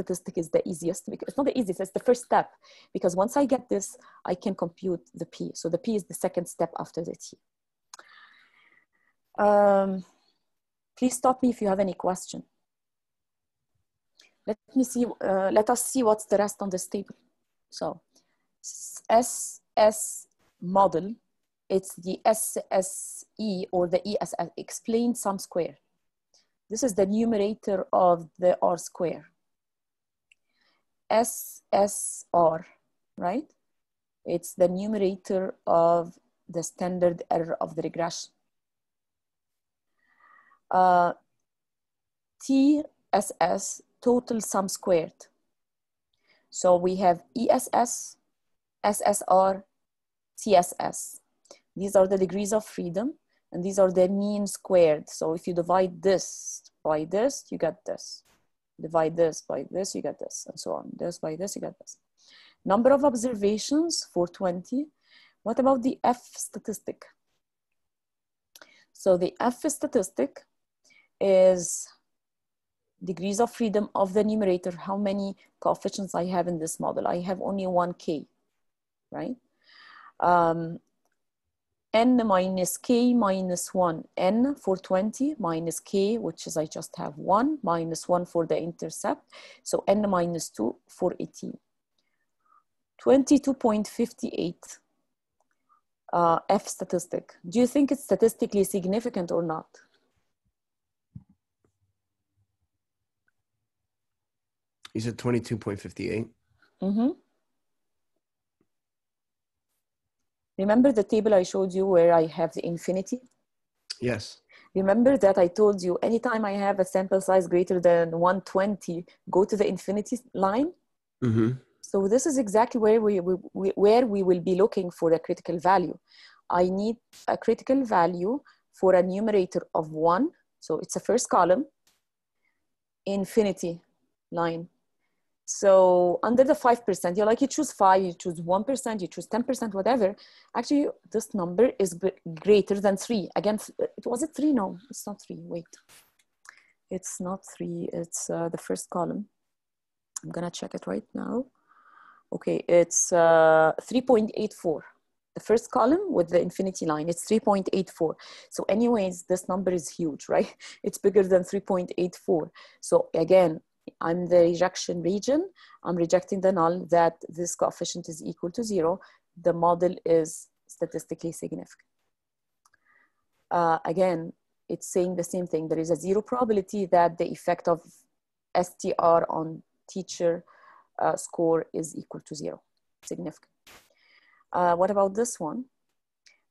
statistic is the easiest, because it's not the easiest, it's the first step, because once I get this, I can compute the P. So the P is the second step after the T. Please stop me if you have any question. Let us see what's the rest on this table. So SS model, it's the SSE or the ESS, explained sum square. This is the numerator of the R square. SSR, right? It's the numerator of the standard error of the regression. TSS, total sum squared. So we have ESS, SSR, TSS. These are the degrees of freedom, and these are the mean squared. So if you divide this by this, you get this. Divide this by this, you get this, and so on. This by this, you get this. Number of observations, 420. What about the F statistic? So the F statistic is degrees of freedom of the numerator, how many coefficients I have in this model. I have only 1K, right? N minus K minus 1. N for 20 minus K, which is I just have 1, minus 1 for the intercept. So N minus 2 for 18. 22.58 F statistic. Do you think it's statistically significant or not? You said 22.58. Mm-hmm. Remember the table I showed you where I have the infinity? Yes. Remember that I told you anytime I have a sample size greater than 120, go to the infinity line? Mm-hmm. So this is exactly where we will be looking for a critical value. I need a critical value for a numerator of 1. So it's a first column, infinity line. So under the 5%, you're like, you choose 5, you choose 1%, you choose 10%, whatever. Actually, this number is greater than 3. Again, was it 3? No, it's not 3. Wait. It's not 3. It's the first column. I'm going to check it right now. Okay, it's 3.84. The first column with the infinity line, it's 3.84. So anyways, this number is huge, right? It's bigger than 3.84. So again, I'm the rejection region. I'm rejecting the null that this coefficient is equal to 0. The model is statistically significant. Again, it's saying the same thing. There is a 0 probability that the effect of STR on teacher score is equal to 0. Significant. What about this one?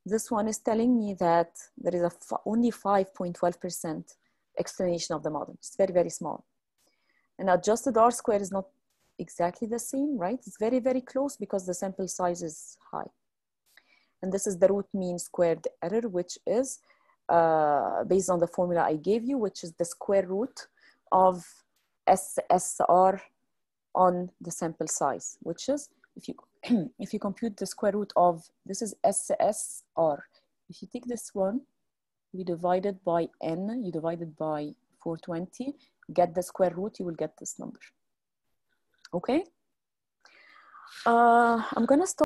This one is telling me that there is only 5.12% explanation of the model. It's very, very small. And adjusted R square is not exactly the same, right? It's very, very close because the sample size is high. And this is the root mean squared error, which is based on the formula I gave you, which is the square root of SSR on the sample size, which is, if you compute the square root of, this is SSR. If you take this one, you divide it by N, you divide it by 420, get the square root, you will get this number. Okay? I'm gonna stop.